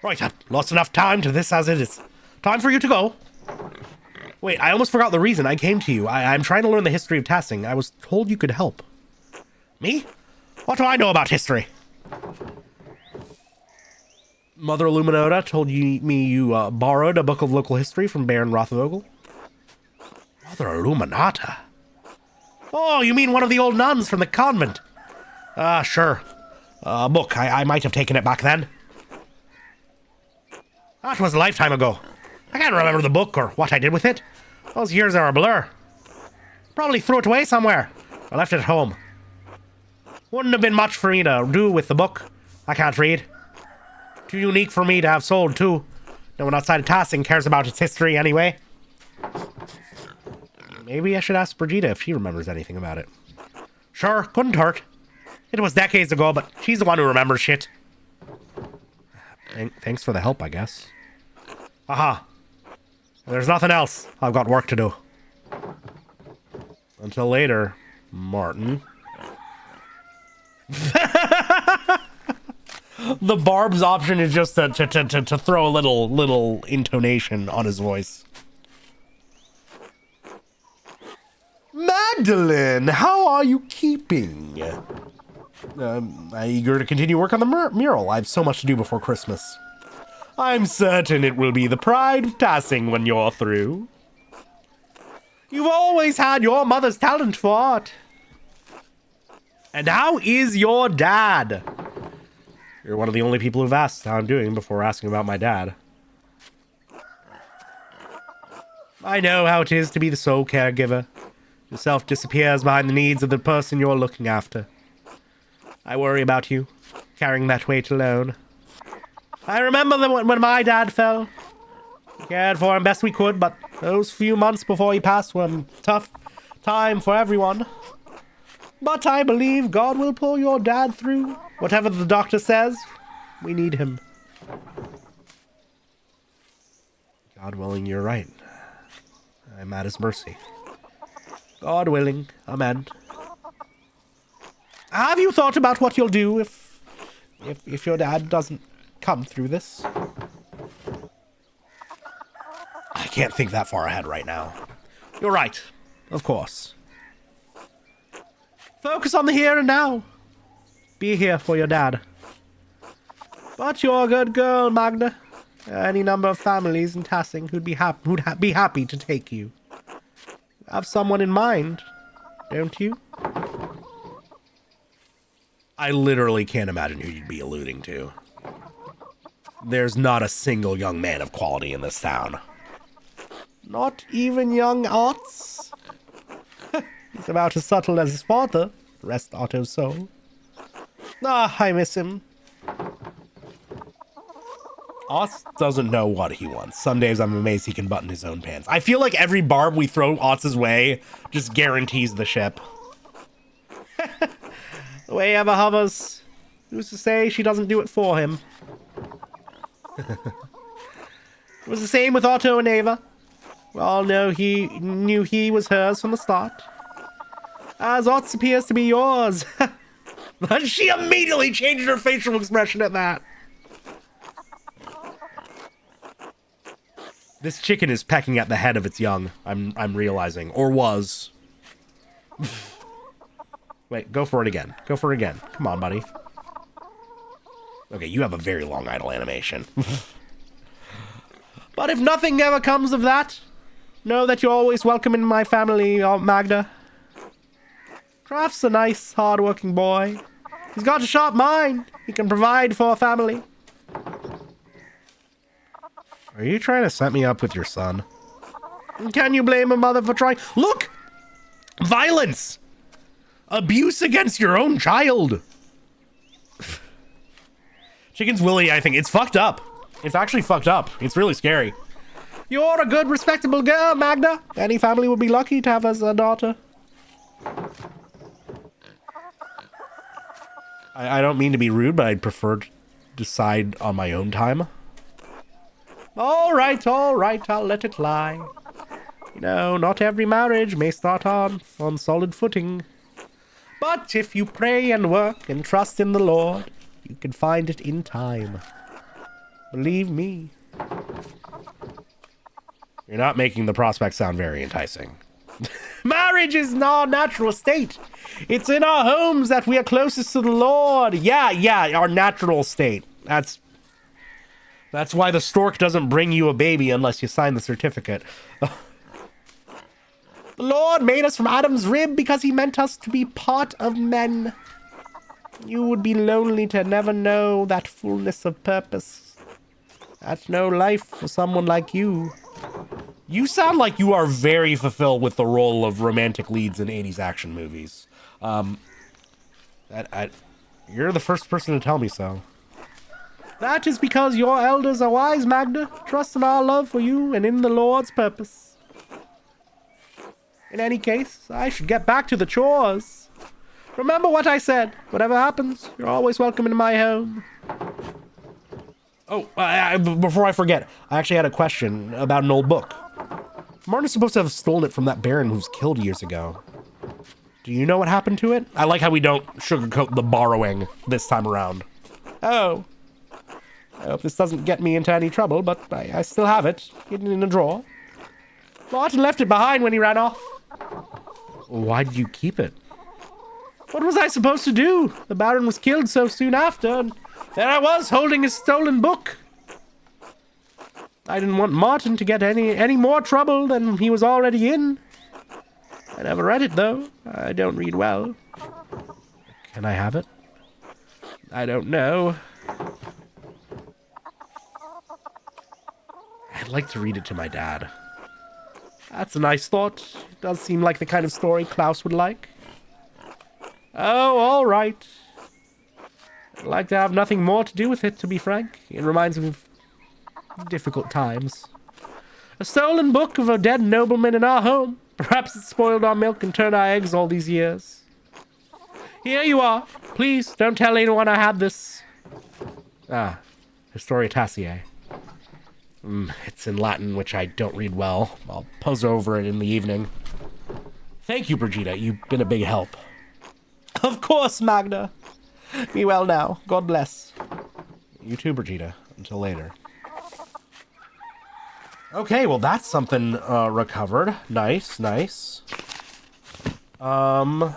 Right, I've lost enough time to this as it is. Time for you to go. Wait, I almost forgot the reason I came to you. I'm trying to learn the history of Tassing. I was told you could help. Me? What do I know about history? Mother Illuminata told me you borrowed a book of local history from Baron Rothvogel. Mother Illuminata? Oh, you mean one of the old nuns from the convent? Sure. A book. I might have taken it back then. That was a lifetime ago. I can't remember the book or what I did with it. Those years are a blur. Probably threw it away somewhere. I left it at home. Wouldn't have been much for me to do with the book. I can't read. Too unique for me to have sold, too. No one outside of Tassing cares about its history anyway. Maybe I should ask Brigitte if she remembers anything about it. Sure, couldn't hurt. It was decades ago, but she's the one who remembers shit. Thanks for the help, I guess. Aha. There's nothing else. I've got work to do. Until later, Martin. The Barb's option is just to throw a little intonation on his voice. Magdalene, how are you keeping? I'm eager to continue work on the mural. I have so much to do before Christmas. I'm certain it will be the pride of Tassing when you're through. You've always had your mother's talent for art. And how is your dad? You're one of the only people who've asked how I'm doing before asking about my dad. I know how it is to be the sole caregiver. Yourself disappears behind the needs of the person you're looking after. I worry about you, carrying that weight alone. I remember when my dad fell. We cared for him best we could, but those few months before he passed were a tough time for everyone. But I believe God will pull your dad through. Whatever the doctor says, we need him. God willing, you're right. I'm at his mercy. God willing, amen. Have you thought about what you'll do if your dad doesn't come through this? I can't think that far ahead right now. You're right, of course. Focus on the here and now. Be here for your dad. But you're a good girl, Magda. Any number of families in Tassing who'd be happy to take you. Have someone in mind, don't you? I literally can't imagine who you'd be alluding to. There's not a single young man of quality in this town. Not even young Otts? He's about as subtle as his father, rest Otto's soul. Ah, I miss him. Otts doesn't know what he wants. Some days I'm amazed he can button his own pants. I feel like every barb we throw Otts' way just guarantees the ship. The way he ever hovers. Who's to say she doesn't do it for him? It was the same with Otto and Ava. We all knew he was hers from the start. As Otts appears to be yours. She immediately changed her facial expression at that. This chicken is pecking at the head of its young, I'm realizing. Or was. Wait, go for it again. Go for it again. Come on, buddy. Okay, you have a very long idle animation. But if nothing ever comes of that, know that you're always welcome in my family, Magda. Kraft's a nice, hard-working boy. He's got a sharp mind. He can provide for a family. Are you trying to set me up with your son? Can you blame a mother for trying? Look! Violence! Abuse against your own child! Chicken's Willy, I think. It's fucked up. It's actually fucked up. It's really scary. You're a good, respectable girl, Magda. Any family would be lucky to have as a daughter. I don't mean to be rude, but I'd prefer to decide on my own time. All right, I'll let it lie. You know, not every marriage may start on solid footing. But if you pray and work and trust in the Lord, you can find it in time. Believe me. You're not making the prospect sound very enticing. Marriage is in our natural state. It's in our homes that we are closest to the Lord. Yeah, our natural state. That's why the stork doesn't bring you a baby unless you sign the certificate. The Lord made us from Adam's rib because he meant us to be part of men. You would be lonely to never know that fullness of purpose. That's no life for someone like you. You sound like you are very fulfilled with the role of romantic leads in 80s action movies. You're the first person to tell me so. That is because your elders are wise, Magda. Trust in our love for you and in the Lord's purpose. In any case, I should get back to the chores. Remember what I said. Whatever happens, you're always welcome in my home. Oh, before I forget, I actually had a question about an old book. Martin is supposed to have stolen it from that baron who was killed years ago. Do you know what happened to it? I like how we don't sugarcoat the borrowing this time around. Oh. I hope this doesn't get me into any trouble, but I still have it, hidden in a drawer. Martin left it behind when he ran off. Why did you keep it? What was I supposed to do? The Baron was killed so soon after, and there I was holding his stolen book. I didn't want Martin to get any more trouble than he was already in. I never read it, though. I don't read well. Can I have it? I don't know. I'd like to read it to my dad. That's a nice thought. It does seem like the kind of story Klaus would like. Oh, all right. I'd like to have nothing more to do with it, to be frank. It reminds me of difficult times. A stolen book of a dead nobleman in our home. Perhaps it spoiled our milk and turned our eggs all these years. Here you are. Please, don't tell anyone I had this. Ah, Historia Tassier. It's in Latin, which I don't read well. I'll pose over it in the evening. Thank you, Brigida. You've been a big help. Of course, Magda. Be well now. God bless. You too, Brigida. Until later. Okay, well, that's something recovered. Nice, nice. I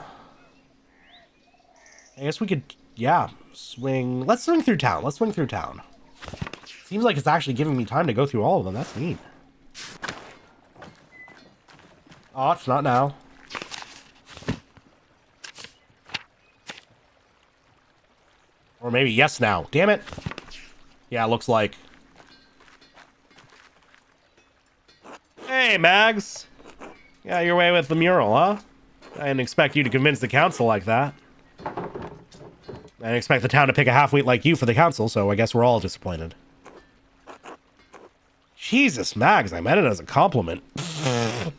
guess we could, yeah, swing. Let's swing through town. Let's swing through town. Seems like it's actually giving me time to go through all of them. That's neat. Oh, it's not now. Or maybe yes now. Damn it. Yeah, looks like. Hey, Mags. Yeah, your way with the mural, huh? I didn't expect you to convince the council like that. I didn't expect the town to pick a half-wheat like you for the council, so I guess we're all disappointed. Jesus, Mags, I meant it as a compliment. The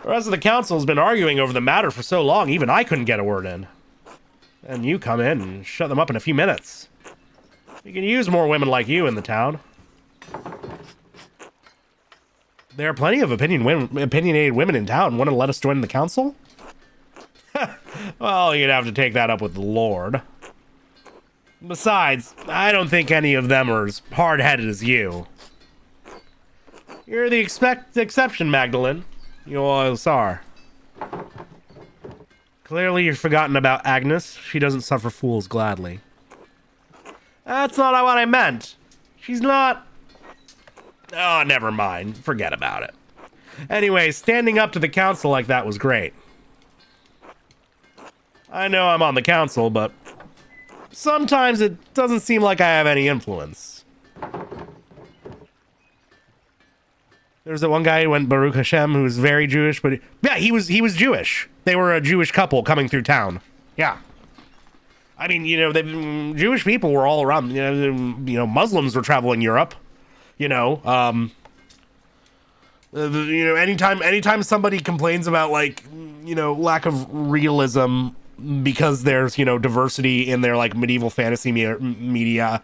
rest of the council has been arguing over the matter for so long, even I couldn't get a word in. And you come in and shut them up in a few minutes. We can use more women like you in the town. There are plenty of opinionated women in town. Want to let us join the council? Well, you'd have to take that up with the Lord. Besides, I don't think any of them are as hard-headed as you. You're the exception, Magdalene. You always are. Clearly you've forgotten about Agnes. She doesn't suffer fools gladly. That's not what I meant. She's not... Oh, never mind. Forget about it. Anyway, standing up to the council like that was great. I know I'm on the council, but sometimes it doesn't seem like I have any influence. There's that one guy who went Baruch Hashem who was very Jewish, but yeah, he was Jewish. They were a Jewish couple coming through town. Yeah. I mean, you know, Jewish people were all around. You know, Muslims were traveling Europe. You know, anytime somebody complains about, like, you know, lack of realism because there's, you know, diversity in their, like, medieval fantasy media,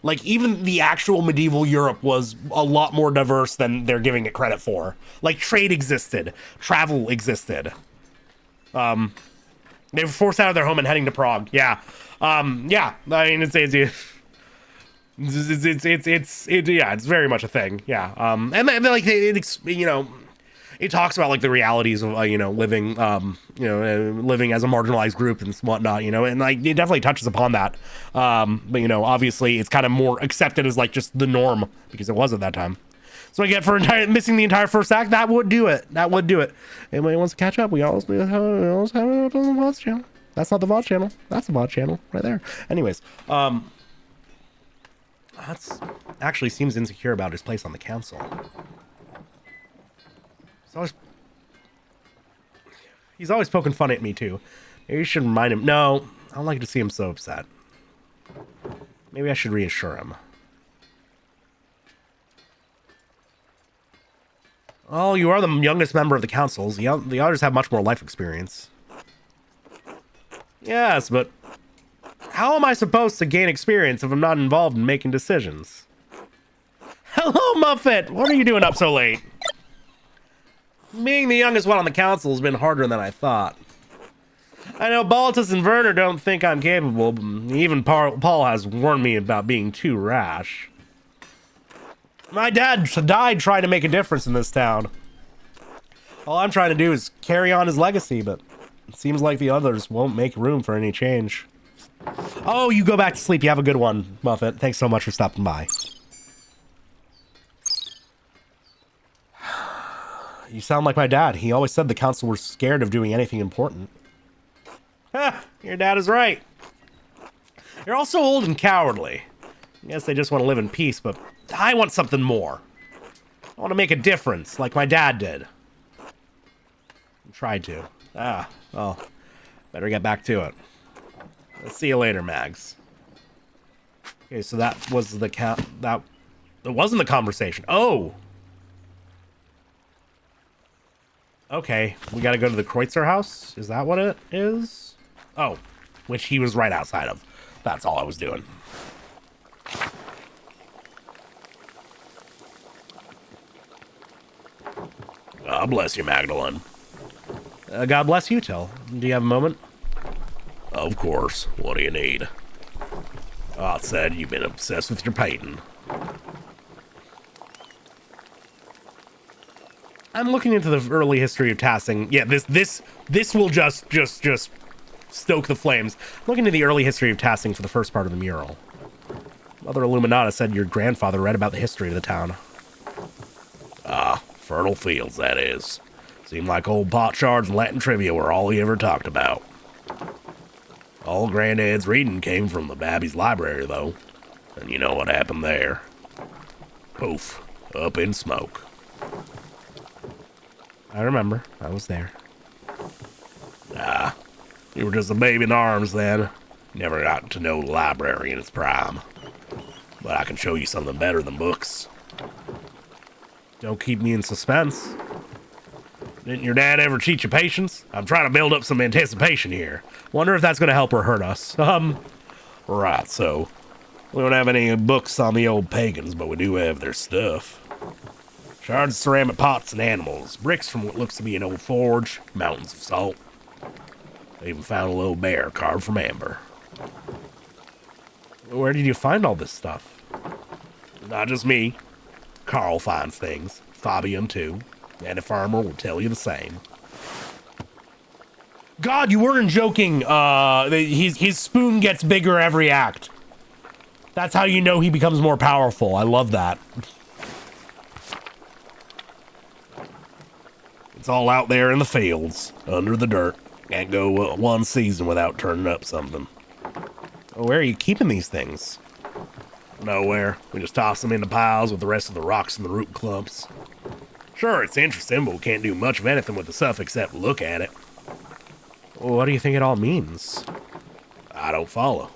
like, even the actual medieval Europe was a lot more diverse than they're giving it credit for. Like, trade existed, travel existed. They were forced out of their home and heading to Prague. Yeah. Yeah. I mean, it's very much a thing. Yeah. And then, like, you know, it talks about, like, the realities of, you know, living as a marginalized group and whatnot, you know, and, like, it definitely touches upon that. But, you know, obviously it's kind of more accepted as, like, just the norm because it was at that time. So I get for missing the entire first act. That would do it. That would do it. Anybody wants to catch up? We always have it on the VODs channel. That's not the VODs channel. That's the VODs channel right there. Anyways, that's actually seems insecure about his place on the council. He's always poking fun at me too. Maybe you should remind him. No, I don't like to see him so upset. Maybe I should reassure him. Oh, you are the youngest member of the councils. The others have much more life experience. Yes, but how am I supposed to gain experience if I'm not involved in making decisions? Hello, Muffet! What are you doing up so late? Being the youngest one on the council has been harder than I thought. I know Baltus and Werner don't think I'm capable, but even Paul has warned me about being too rash. My dad died trying to make a difference in this town. All I'm trying to do is carry on his legacy, but it seems like the others won't make room for any change. Oh, you go back to sleep. You have a good one, Muffet. Thanks so much for stopping by. You sound like my dad. He always said the council were scared of doing anything important. Ha! Your dad is right. You're also old and cowardly. I guess they just want to live in peace, but I want something more. I want to make a difference, like my dad did. I tried to. Well, better get back to it. Let's see you later, Mags. Okay, so that was the that wasn't the conversation. Oh! Okay, we gotta go to the Kreutzer house? Is that what it is? Oh, which he was right outside of. That's all I was doing. God bless you, Magdalene. God bless you, Till. Do you have a moment? Of course. What do you need? Oh, it said you've been obsessed with your painting. I'm looking into the early history of tasking. Yeah, this will just stoke the flames. Looking into the early history of tasking for the first part of the mural. Mother Illuminata said your grandfather read about the history of the town. Ah, fertile fields, that is. Seemed like old pot shards and Latin trivia were all he ever talked about. All Granddad's reading came from the Babby's library, though. And you know what happened there. Poof, up in smoke. I remember. I was there. Ah, you were just a baby in arms then. Never got to know the library in its prime. But I can show you something better than books. Don't keep me in suspense. Didn't your dad ever teach you patience? I'm trying to build up some anticipation here. Wonder if that's going to help or hurt us. Right, so we don't have any books on the old pagans, but we do have their stuff. Shards of ceramic pots and animals, bricks from what looks to be an old forge, mountains of salt. I even found a little bear carved from amber. Where did you find all this stuff? Not just me. Carl finds things. Fabian, too. And a farmer will tell you the same. God, you weren't joking. His spoon gets bigger every act. That's how you know he becomes more powerful. I love that. It's all out there in the fields, under the dirt. Can't go one season without turning up something. Where are you keeping these things? Nowhere. We just toss them into piles with the rest of the rocks and the root clumps. Sure, it's interesting, but we can't do much of anything with the stuff except look at it. What do you think it all means? I don't follow.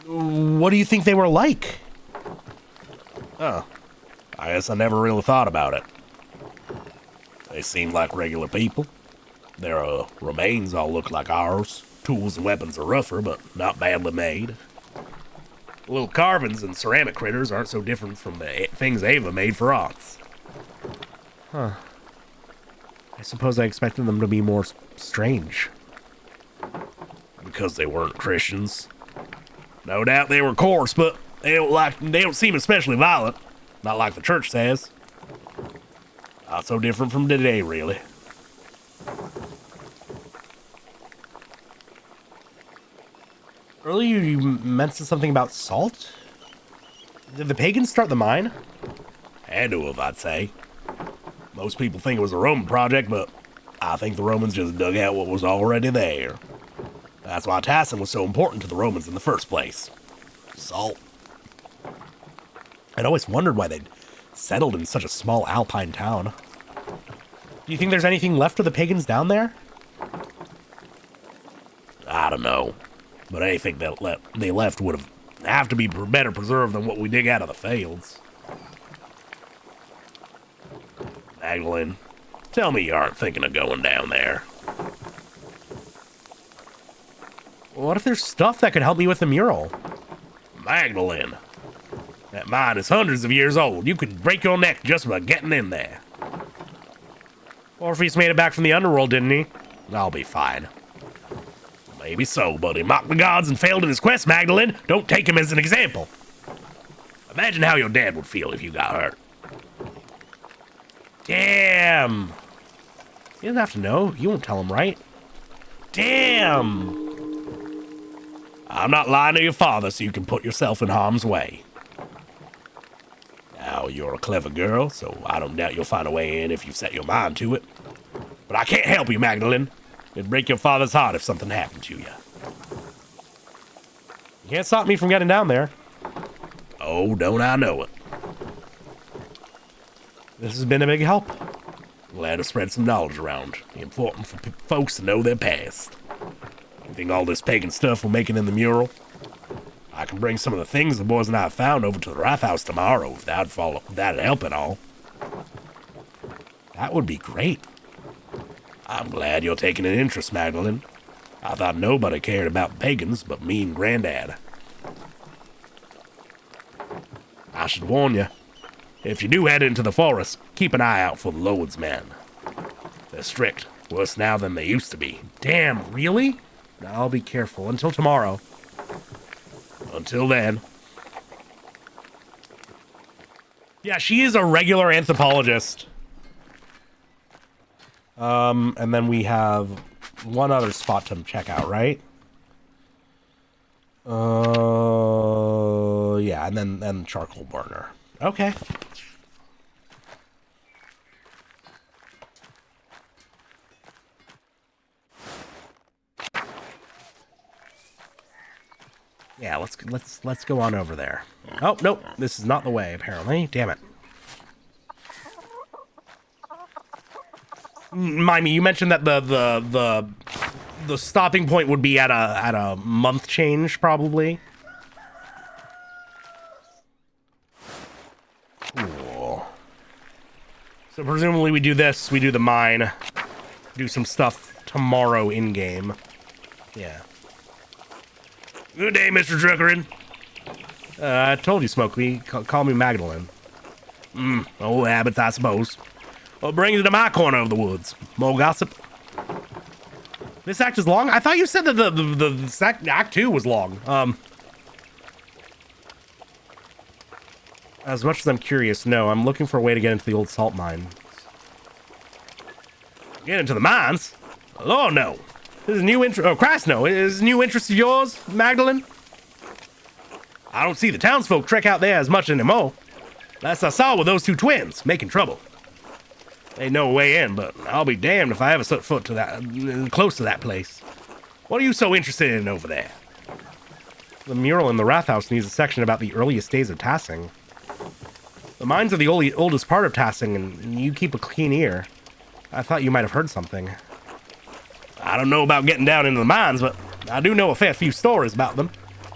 What do you think they were like? Oh, I guess I never really thought about it. They seem like regular people. Their remains all look like ours. Tools and weapons are rougher, but not badly made. The little carvings and ceramic critters aren't so different from the things Ava made for us. Huh. I suppose I expected them to be more strange. Because they weren't Christians. No doubt they were coarse, but they don't seem especially violent. Not like the church says. Not so different from today, really. Earlier you mentioned something about salt? Did the pagans start the mine? Had to have, I'd say. Most people think it was a Roman project, but I think the Romans just dug out what was already there. That's why Tassin was so important to the Romans in the first place. Salt. I'd always wondered why they'd settled in such a small alpine town. Do you think there's anything left of the pagans down there? I don't know. But anything that they left would have to be better preserved than what we dig out of the fields. Magdalene, tell me you aren't thinking of going down there. What if there's stuff that could help me with the mural? Magdalene, that mine is hundreds of years old. You could break your neck just by getting in there. Orpheus made it back from the underworld, didn't he? I'll be fine. Maybe so, but he mocked the gods and failed in his quest, Magdalene. Don't take him as an example. Imagine how your dad would feel if you got hurt. Damn. He doesn't have to know. You won't tell him, right? Damn. I'm not lying to your father so you can put yourself in harm's way. Now, you're a clever girl, so I don't doubt you'll find a way in if you set your mind to it. But I can't help you, Magdalene. It'd break your father's heart if something happened to you. You can't stop me from getting down there. Oh, don't I know it. This has been a big help. Glad to spread some knowledge around. Important for folks to know their past. You think all this pagan stuff will make it in the mural? I can bring some of the things the boys and I have found over to the Wrath House tomorrow if that'd help at all. That would be great. I'm glad you're taking an interest, Magdalene. I thought nobody cared about pagans but me and Granddad. I should warn you, If you do head into the forest, keep an eye out for the Lord's men. They're strict, worse now than they used to be. Damn, really? I'll be careful. Until tomorrow. Until then. Yeah, she is a regular anthropologist. And then we have one other spot to check out, right? Yeah, and then charcoal burner. Okay. Yeah, let's go on over there. Oh, nope, this is not the way, apparently. Damn it. Mind me, you mentioned that the stopping point would be at a month change, probably. Cool. So presumably we do this, we do the mine, do some stuff tomorrow in game. Yeah. Good day, Mr. Truckerin. I told you, Smokey. Call me Magdalene. Old habits, I suppose. What brings you to my corner of the woods? More gossip? This act is long? I thought you said that the act 2 was long. As much as I'm curious, no. I'm looking for a way to get into the old salt mine. Get into the mines? Lord, no. This is a new interest. Oh, Christ, no. Is this a new interest of yours, Magdalene? I don't see the townsfolk trek out there as much anymore. Last I saw were those two twins making trouble. Ain't no way in, but I'll be damned if I ever set foot to that close to that place. What are you so interested in over there? The mural in the Wrath House needs a section about the earliest days of Tassing. The mines are the oldest part of Tassing, and you keep a keen ear. I thought you might have heard something. I don't know about getting down into the mines, but I do know a fair few stories about them,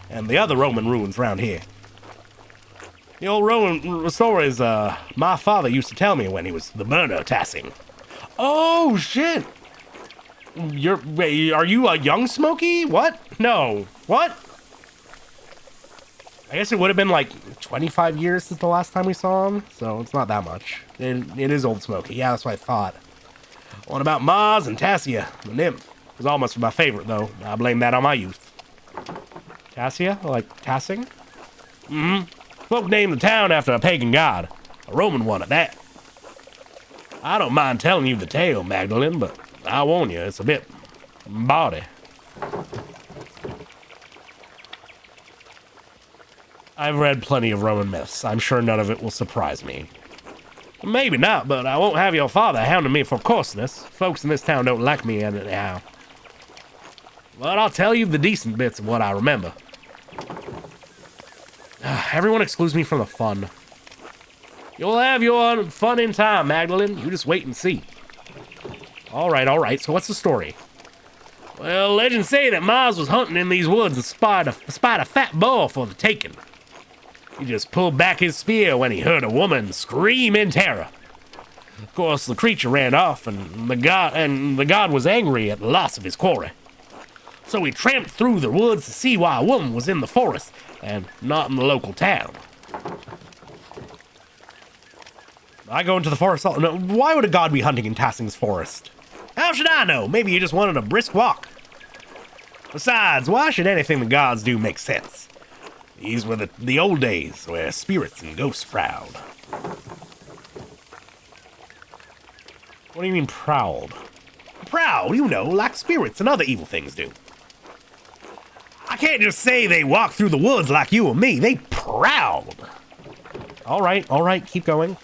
and the other Roman ruins around here. The old Roman stories my father used to tell me when he was the burner Tassing. Oh, shit! Are you a young Smokey? What? No. What? I guess it would have been like 25 years since the last time we saw him, so it's not that much. It is old Smokey. Yeah, that's what I thought. What about Mars and Tassia, the nymph? It was almost my favorite, though. I blame that on my youth. Tassia? Like Tassing? Mm-hmm. Folk named the town after a pagan god. A Roman one at that. I don't mind telling you the tale, Magdalene, but I warn you, it's a bit bawdy. I've read plenty of Roman myths. I'm sure none of it will surprise me. Maybe not, but I won't have your father hounding me for coarseness. Folks in this town don't like me anyhow. But I'll tell you the decent bits of what I remember. Everyone excludes me from the fun. You'll have your fun in time, Magdalene. You just wait and see. All right. So what's the story? Well, legends say that Mars was hunting in these woods and spied a fat boar for the taking. He just pulled back his spear when he heard a woman scream in terror. Of course, the creature ran off, and the god was angry at the loss of his quarry. So he tramped through the woods to see why a woman was in the forest and not in the local town. I go into the forest. No, why would a god be hunting in Tassing's forest? How should I know? Maybe he just wanted a brisk walk. Besides, why should anything the gods do make sense? These were the old days where spirits and ghosts prowled. What do you mean prowled? Prowl, you know, like spirits and other evil things do. I can't just say they walk through the woods like you or me. They prowled. All right, keep going.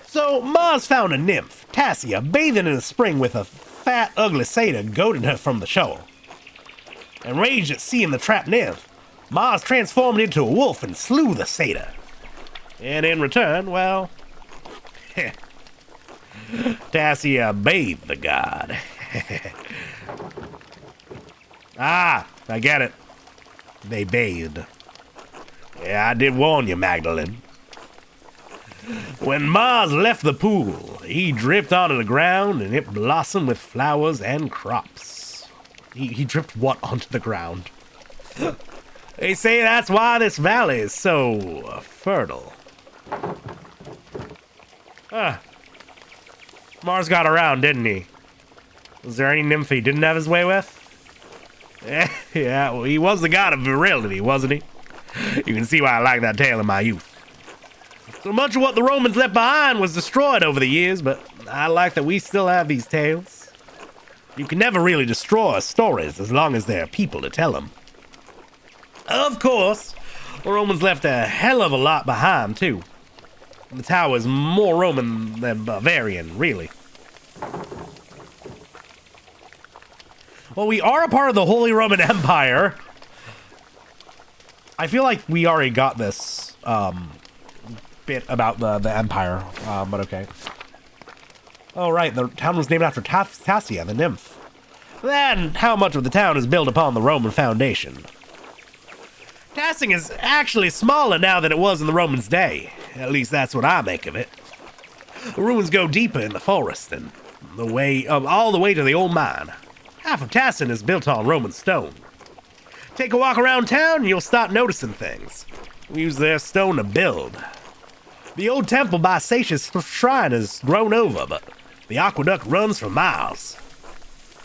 So Mars found a nymph, Tassia, bathing in a spring with a fat, ugly satyr goading her from the shore. Enraged at seeing the trapped nymph, Mars transformed into a wolf and slew the satyr. And in return, well, Tassia bathed the god. Ah, I get it. They bathed. Yeah, I did warn you, Magdalene. When Mars left the pool, he dripped onto the ground and it blossomed with flowers and crops. He dripped what onto the ground? They say that's why this valley is so fertile. Mars got around, didn't he? Was there any nymph he didn't have his way with? Yeah, well, he was the god of virility, wasn't he? You can see why I like that tale in my youth. So much of what the Romans left behind was destroyed over the years, but I like that we still have these tales. You can never really destroy stories as long as there are people to tell them. Of course, the Romans left a hell of a lot behind, too. The tower is more Roman than Bavarian, really. Well, we are a part of the Holy Roman Empire. I feel like we already got this bit about the Empire, but okay. Oh, right, the town was named after Tassia, the nymph. Then, how much of the town is built upon the Roman foundation? Tassing is actually smaller now than it was in the Romans' day. At least that's what I make of it. The ruins go deeper in the forest and all the way to the old mine. Half of Tassin is built on Roman stone. Take a walk around town and you'll start noticing things. We use their stone to build. The old temple by Satius' shrine has grown over, but the aqueduct runs for miles.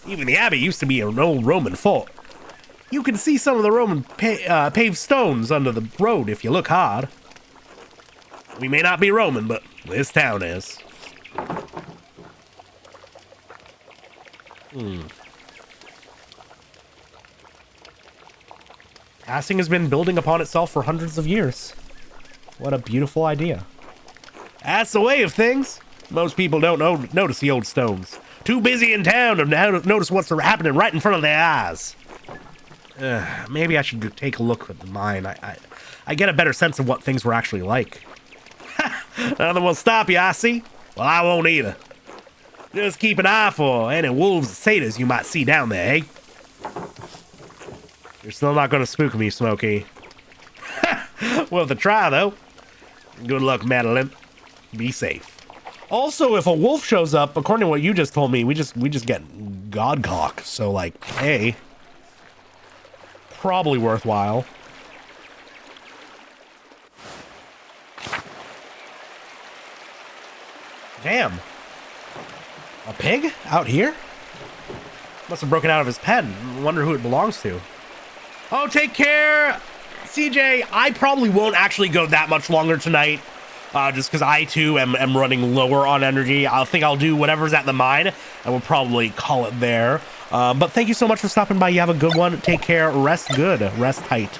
Even the abbey used to be an old Roman fort. You can see some of the Roman paved stones under the road if you look hard. We may not be Roman, but this town is. Tassing has been building upon itself for hundreds of years. What a beautiful idea. That's the way of things. Most people don't notice the old stones. Too busy in town to notice what's happening right in front of their eyes. Maybe I should go take a look at mine. I get a better sense of what things were actually like. Nothing will stop you, I see. Well, I won't either. Just keep an eye for any wolves and satyrs you might see down there, eh? You're still not going to spook me, Smokey. Worth a try, though. Good luck, Madeline. Be safe. Also, if a wolf shows up, according to what you just told me, we just get godcock. So, like, hey, probably worthwhile. Damn. A pig out here? Must have broken out of his pen. Wonder who it belongs to. Oh, take care, CJ. I probably won't actually go that much longer tonight. Just because I, too, am running lower on energy. I think I'll do whatever's at the mine, and we'll probably call it there. But thank you so much for stopping by. You have a good one. Take care. Rest good. Rest tight.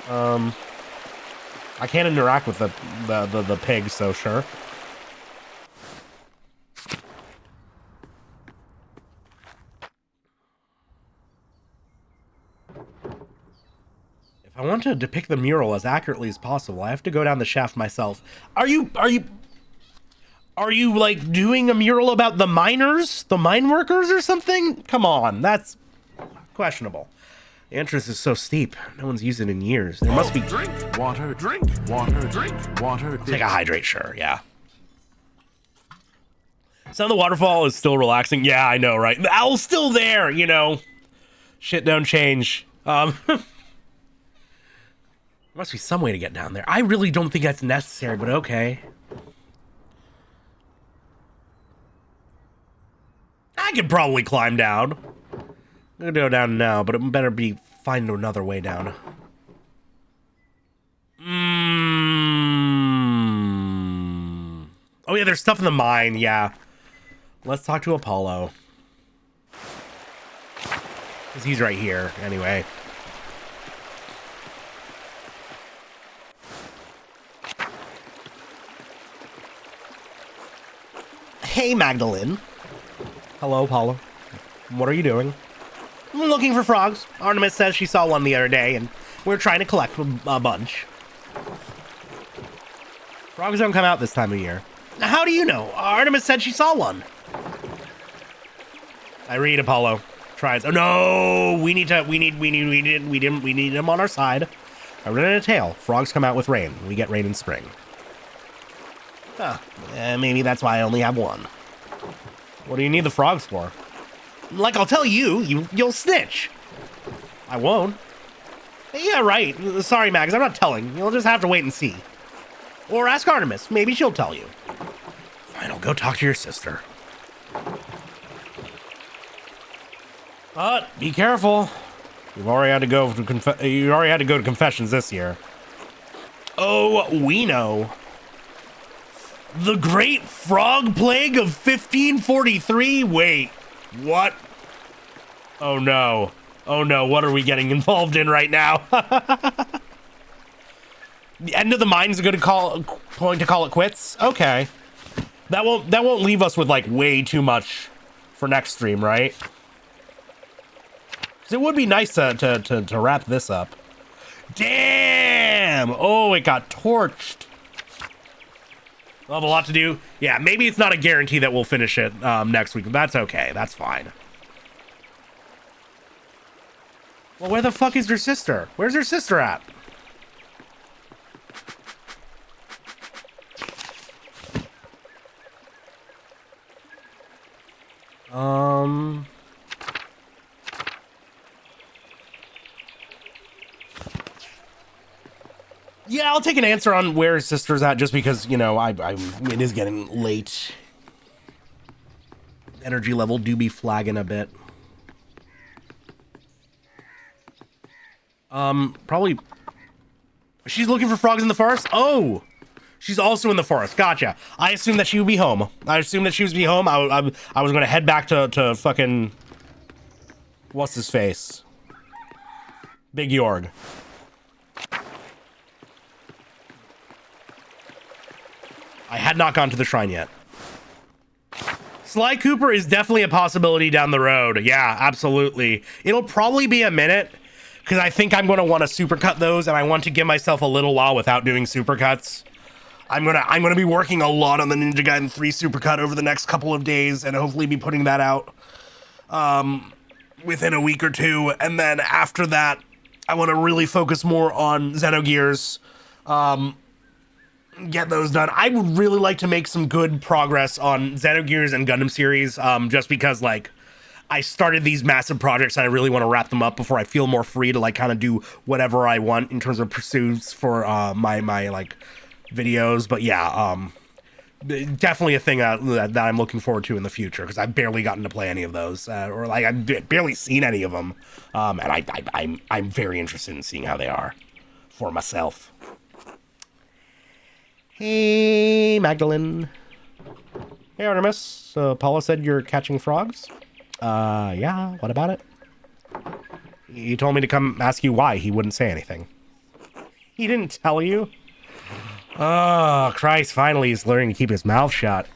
I can't interact with the pig, so sure. If I want to depict the mural as accurately as possible, I have to go down the shaft myself. Are you like doing a mural about the miners, the mine workers or something? Come on, that's questionable. The entrance is so steep. No one's used it in years. There must be... Drink water, drink water, drink water. Take a hydrate, sure, yeah. Sound of the waterfall is still relaxing. Yeah, I know, right? The owl's still there, you know. Shit don't change. Must be some way to get down there. I really don't think that's necessary, but okay. I could probably climb down. I'm gonna go down now, but it better be find another way down. Oh yeah, there's stuff in the mine, yeah. Let's talk to Apollo. Because he's right here, anyway. Hey, Magdalene. Hello, Apollo. What are you doing? I'm looking for frogs. Artemis says she saw one the other day, and we're trying to collect a bunch. Frogs don't come out this time of year. How do you know? Artemis said she saw one. I read, Apollo. Tries. Oh no! We need him on our side. I read in a tale. Frogs come out with rain. We get rain in spring. Huh. Maybe that's why I only have one. What do you need the frogs for? Like I'll tell you, you'll snitch. I won't. Yeah, right. Sorry, Mags, I'm not telling. You'll just have to wait and see. Or ask Artemis. Maybe she'll tell you. Fine, I'll go talk to your sister. But be careful. You've already had to go to confessions this year. Oh, we know. The Great Frog Plague of 1543? Wait, what? Oh no. Oh no, what are we getting involved in right now? The end of the mine's going to call it quits? Okay. That won't leave us with like way too much for next stream, right? It would be nice to wrap this up. Damn! Oh, it got torched. We'll have a lot to do. Yeah, maybe it's not a guarantee that we'll finish it next week. That's okay. That's fine. Well, where the fuck is your sister? Where's your sister at? Yeah, I'll take an answer on where his sister's at, just because, you know, it is getting late. Energy level do be flagging a bit. Probably. She's looking for frogs in the forest? Oh! She's also in the forest. Gotcha. I assumed that she would be home. I was going to head back to fucking... What's his face? Big Yorg. I had not gone to the shrine yet. Sly Cooper is definitely a possibility down the road. Yeah, absolutely. It'll probably be a minute, because I think I'm going to want to supercut those, and I want to give myself a little while without doing supercuts. I'm gonna be working a lot on the Ninja Gaiden 3 supercut over the next couple of days, and hopefully be putting that out within a week or two. And then after that, I want to really focus more on Xenogears. Get those done. I would really like to make some good progress on Xenogears and Gundam series, just because, like, I started these massive projects and I really want to wrap them up before I feel more free to, like, kind of do whatever I want in terms of pursuits for my like videos. But yeah, definitely a thing that I'm looking forward to in the future, because I've barely gotten to play any of those, or like I've barely seen any of them, and I'm very interested in seeing how they are for myself. Hey, Magdalene. Hey, Artemis. Paula said you're catching frogs. Yeah, what about it? He told me to come ask you why. He wouldn't say anything. He didn't tell you? Oh, Christ, finally he's learning to keep his mouth shut.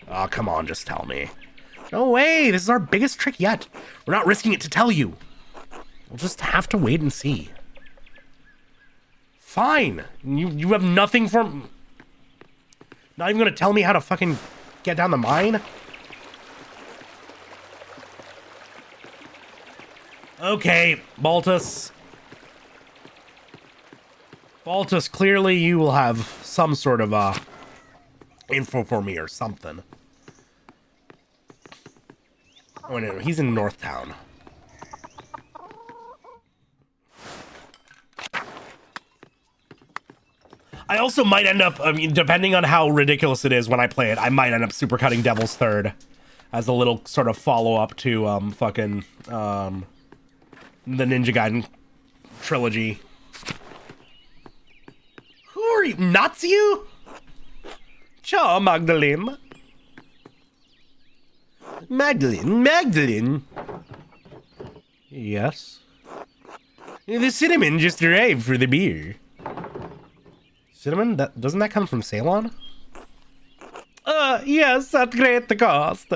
Oh, come on, just tell me. No way, this is our biggest trick yet. We're not risking it to tell you. We'll just have to wait and see. Fine. You have nothing for... Not even gonna tell me how to fucking get down the mine? Okay, Baltus. Baltus, clearly you will have some sort of info for me or something. Oh no, he's in North Town. I also might end up, I mean, depending on how ridiculous it is when I play it, I might end up supercutting Devil's Third as a little sort of follow-up to the Ninja Gaiden trilogy. Who are you? Natsu? Ciao, Magdalene. Magdalene? Yes? The cinnamon just arrived for the beer. Cinnamon? Doesn't that come from Ceylon? Yes, at great cost.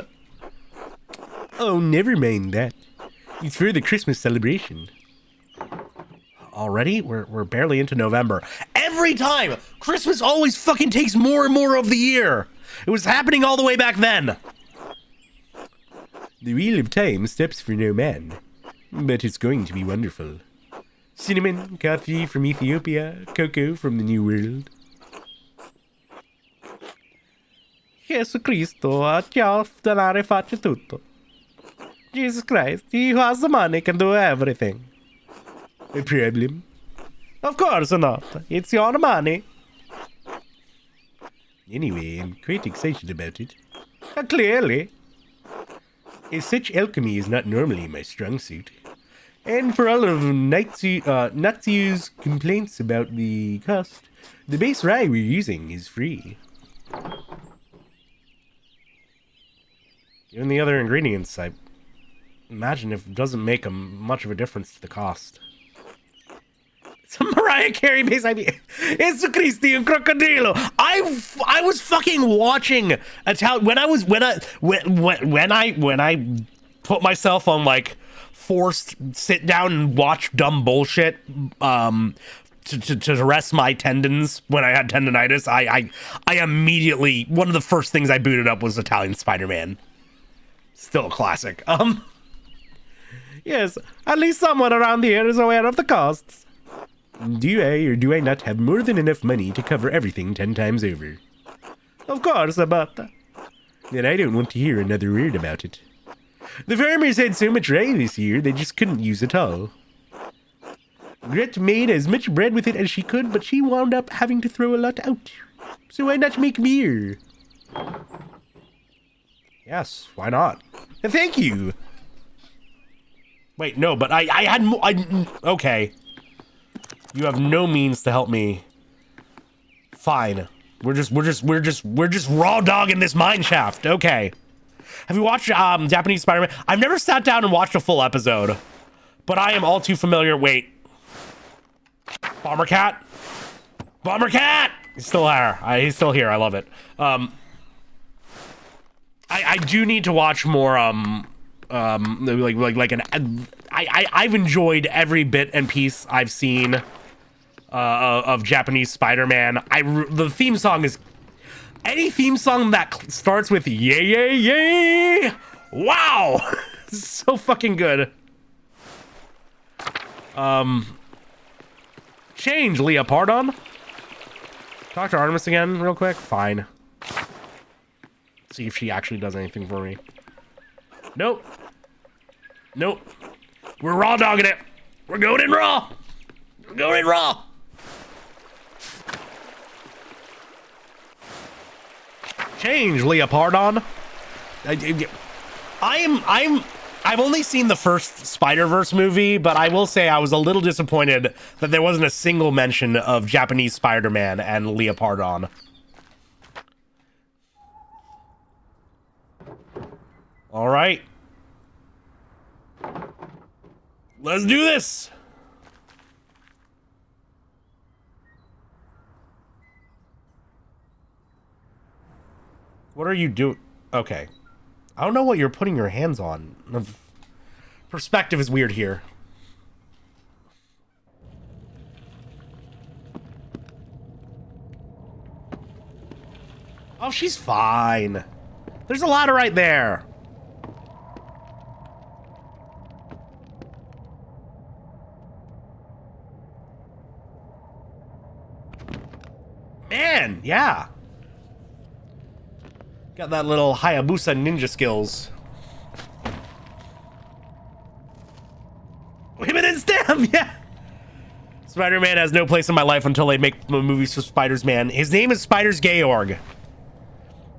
Oh, never mind that. It's for the Christmas celebration. Already? We're barely into November. Every time! Christmas always fucking takes more and more of the year! It was happening all the way back then! The wheel of time stops for no man. But it's going to be wonderful. Cinnamon, coffee from Ethiopia, cocoa from the New World. Gesù Cristo ha denaro faccia tutto. Jesus Christ, he who has the money can do everything. A problem? Of course not. It's your money. Anyway, I'm quite excited about it. Clearly. Such alchemy is not normally my strong suit. And for all of Natsu's complaints about the cost, the base rye we're using is free. Even the other ingredients, I imagine if it doesn't make much of a difference to the cost. It's a Mariah Carey base IP. It's Cristi and Crocodilo. I was fucking watching when I put myself on like forced sit down and watch dumb bullshit to rest my tendons when I had tendonitis. I immediately, one of the first things I booted up was Italian Spider-Man. Still a classic. Yes, at least someone around here is aware of the costs. Do I or do I not have more than enough money to cover everything 10 times over? Of course, but then I don't want to hear another word about it. The farmers had so much rye this year, they just couldn't use it all. Gret made as much bread with it as she could, but she wound up having to throw a lot out. So why not make beer? Yes, why not? Thank you. Wait, no, but I had okay. You have no means to help me. Fine. We're just raw dogging this mine shaft. Okay. Have you watched Japanese Spider-Man? I've never sat down and watched a full episode, but I am all too familiar. Wait. Bomber Cat? Bomber Cat! He's still here. He's still here. I love it. I do need to watch more I've enjoyed every bit and piece I've seen of Japanese Spider-Man. The theme song is any theme song that starts with yay yay yay. Wow, so fucking good. Change Leopardon. Talk to Artemis again real quick. Fine. See if she actually does anything for me. Nope. Nope. We're raw dogging it. We're going in raw. We're going in raw. Change Leopardon. I've only seen the first Spider-Verse movie, but I will say I was a little disappointed that there wasn't a single mention of Japanese Spider-Man and Leopardon. All right. Let's do this. What are you doing? Okay. I don't know what you're putting your hands on. Perspective is weird here. Oh, she's fine. There's a ladder right there. Man, yeah. Got that little Hayabusa ninja skills. Women in STEM, yeah. Spider-Man has no place in my life until they make movies for Spiders-Man. His name is Spiders Georg.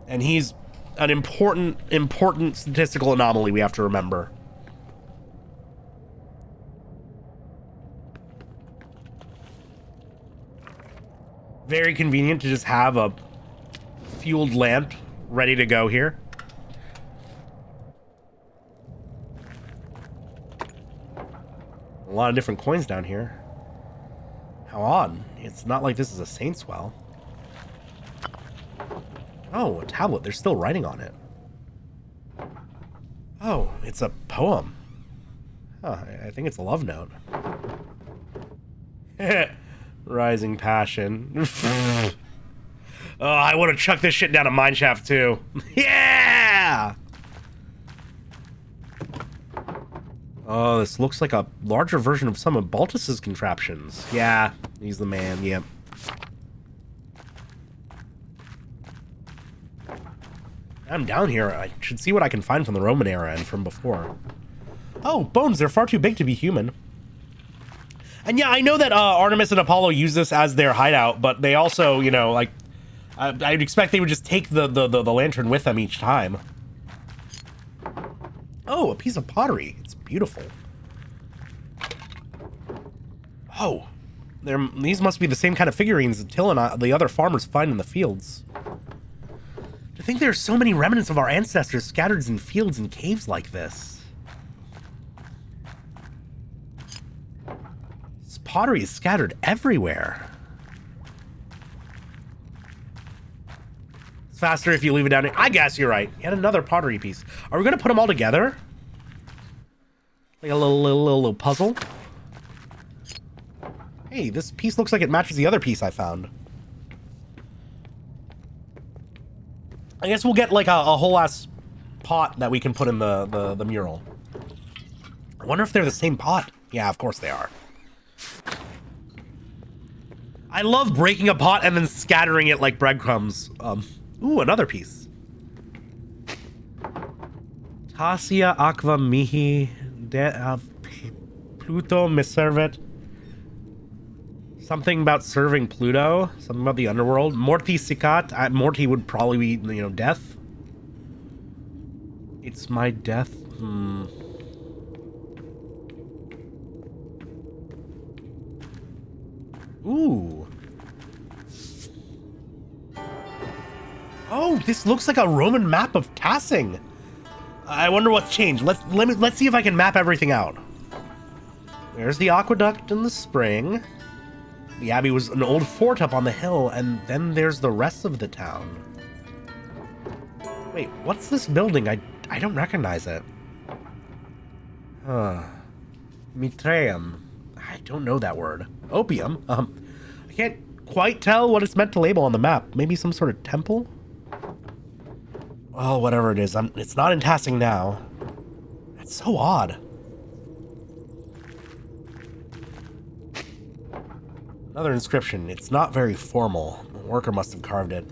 And he's an important statistical anomaly we have to remember. Very convenient to just have a fueled lamp ready to go here. A lot of different coins down here. How odd. It's not like this is a Saint's Well. Oh, a tablet. They're still writing on it. Oh, it's a poem. Huh, I think it's a love note. Rising passion. Oh, I want to chuck this shit down a mine shaft too. Yeah! Oh, this looks like a larger version of some of Baltus's contraptions. Yeah, he's the man, yep. I'm down here. I should see what I can find from the Roman era and from before. Oh, bones. They're far too big to be human. And yeah, I know that Artemis and Apollo use this as their hideout, but they also, you know, like, I'd expect they would just take the lantern with them each time. Oh, a piece of pottery. It's beautiful. Oh, these must be the same kind of figurines that Till and the other farmers find in the fields. To think there are so many remnants of our ancestors scattered in fields and caves like this. This pottery is scattered everywhere. It's faster if you leave it down here. I guess you're right. Yet another pottery piece. Are we going to put them all together? Like a little puzzle? Hey, this piece looks like it matches the other piece I found. I guess we'll get like a whole ass pot that we can put in the mural. I wonder if they're the same pot. Yeah, of course they are. I love breaking a pot and then scattering it like breadcrumbs. Ooh, another piece. Tasia aqua mihi de Pluto miservet. Something about serving Pluto. Something about the underworld. Morti sicat. Morti would probably be, you know, death. It's my death. Ooh. Oh, this looks like a Roman map of Tassing. I wonder what's changed. Let's see if I can map everything out. There's the aqueduct and the spring. The abbey was an old fort up on the hill, and then there's the rest of the town. Wait, what's this building? I don't recognize it. Mitreum. I don't know that word. Opium? I can't quite tell what it's meant to label on the map. Maybe some sort of temple? Well, whatever it is, it's not in Tassing now. That's so odd. Another inscription. It's not very formal. The worker must have carved it.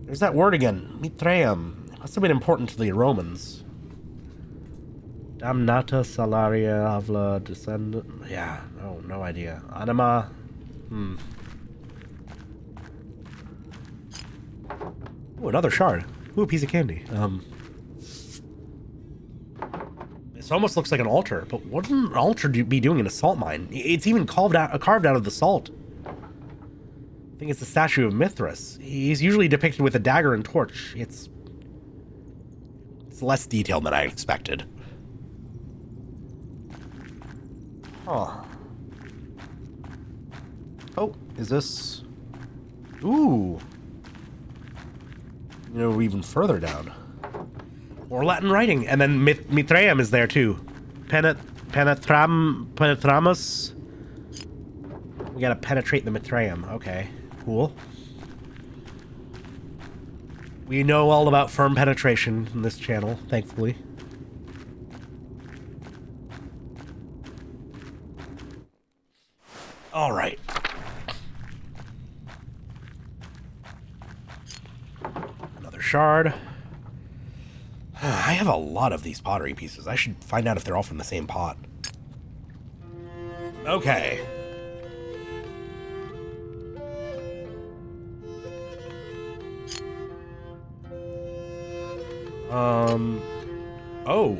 There's that word again. Mitreum. It must have been important to the Romans. Damnata salaria havla descendant. Yeah, no idea. Anima. Ooh, another shard. Ooh, a piece of candy. This almost looks like an altar, but what would an altar be doing in a salt mine? It's even carved out of the salt. I think it's the statue of Mithras. He's usually depicted with a dagger and torch. It's less detailed than I expected. Huh. Oh, is this... Ooh. You know, even further down. Or Latin writing, and then Mitreum is there too. Penetramus. We gotta penetrate the Mitreum. Okay, cool. We know all about firm penetration in this channel, thankfully. All right. Another shard. I have a lot of these pottery pieces. I should find out if they're all from the same pot. Okay.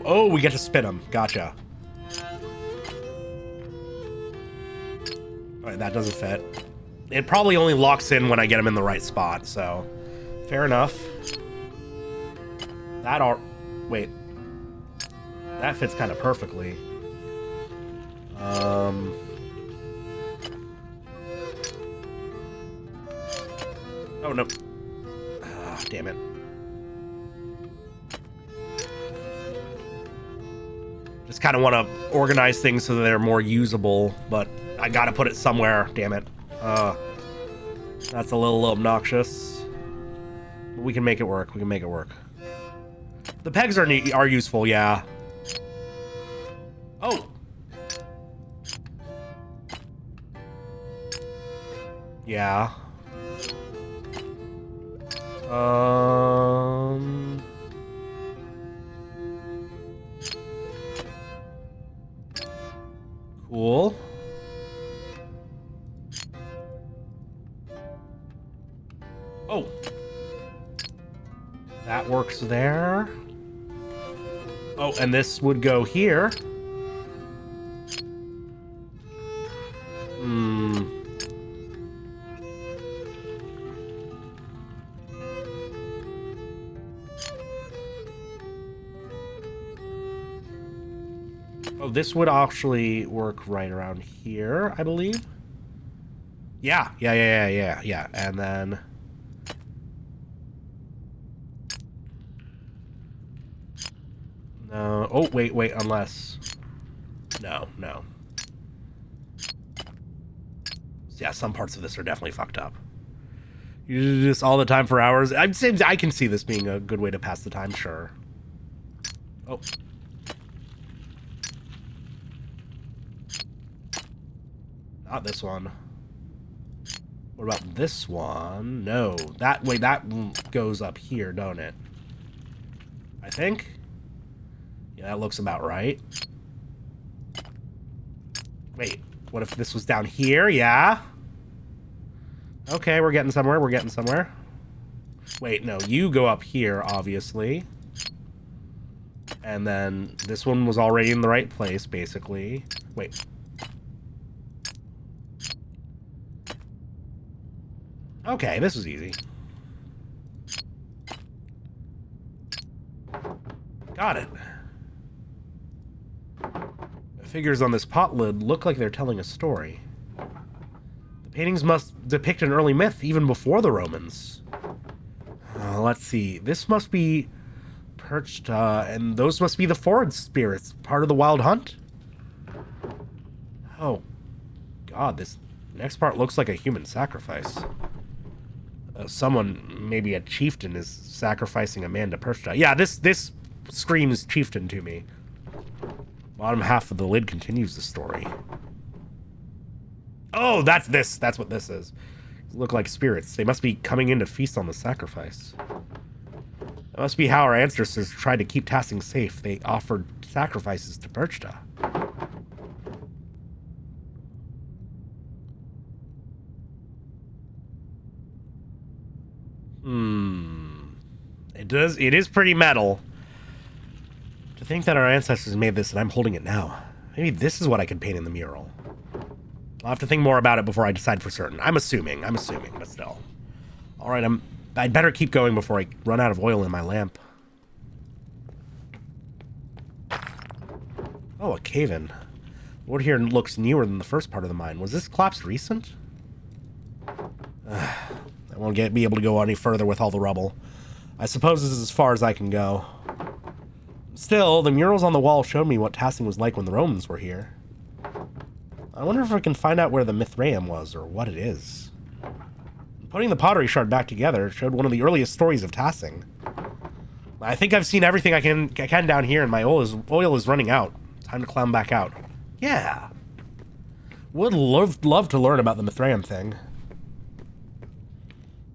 Oh, we get to spin them. Gotcha. Alright, that doesn't fit. It probably only locks in when I get them in the right spot, so... Fair enough. Wait. That fits kind of perfectly. Oh, no. Ah, damn it. Just kind of want to organize things so that they're more usable, but I gotta put it somewhere, damn it. That's a little obnoxious. But we can make it work, The pegs are useful, yeah. Oh! Yeah. Cool. that works there. Oh, and this would go here. Oh, this would actually work right around here, I believe. Yeah. And then... No. Oh, wait, unless... No. Yeah, some parts of this are definitely fucked up. You do this all the time for hours. I can see this being a good way to pass the time, sure. Oh. Not this one. What about this one? No. That goes up here, don't it? I think? Yeah, that looks about right. Wait, what if this was down here? Yeah? Okay, we're getting somewhere. Wait, no, you go up here, obviously. And then this one was already in the right place, basically. Wait. Okay, this is easy. Got it. The figures on this pot lid look like they're telling a story. The paintings must depict an early myth, even before the Romans. Let's see. This must be perched, and those must be the forest spirits, part of the wild hunt? Oh, God, this next part looks like a human sacrifice. Someone, maybe a chieftain, is sacrificing a man to Perchta. Yeah, this screams chieftain to me. Bottom half of the lid continues the story. Oh, that's this. That's what this is. They look like spirits. They must be coming in to feast on the sacrifice. That must be how our ancestors tried to keep Tassing safe. They offered sacrifices to Perchta. It is pretty metal. To think that our ancestors made this and I'm holding it now. Maybe this is what I could paint in the mural. I'll have to think more about it before I decide for certain. I'm assuming, but still. Alright, I'd better keep going before I run out of oil in my lamp. Oh, a cave-in. The wood here looks newer than the first part of the mine. Was this collapse recent? I won't be able to go any further with all the rubble. I suppose this is as far as I can go. Still, the murals on the wall showed me what Tassing was like when the Romans were here. I wonder if I can find out where the Mithraeum was, or what it is. Putting the pottery shard back together showed one of the earliest stories of Tassing. I think I've seen everything I can down here, and my oil is running out. Time to climb back out. Yeah. Would love to learn about the Mithraeum thing.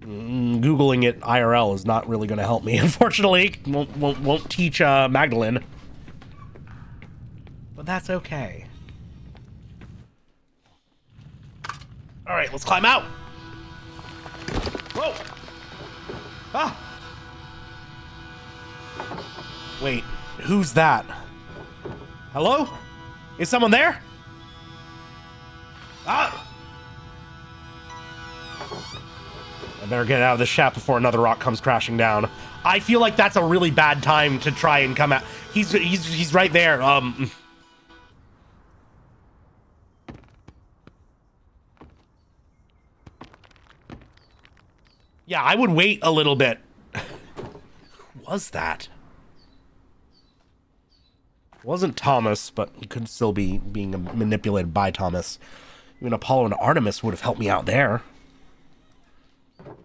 Googling it IRL is not really going to help me, unfortunately. Won't teach Magdalene. But that's okay. Alright, let's climb out. Whoa! Ah! Wait, who's that? Hello? Is someone there? Ah! I better get out of this shaft before another rock comes crashing down. I feel like that's a really bad time to try and come out. He's right there. Yeah, I would wait a little bit. Who was that? It wasn't Thomas, but he could still be being manipulated by Thomas. Even Apollo and Artemis would have helped me out there.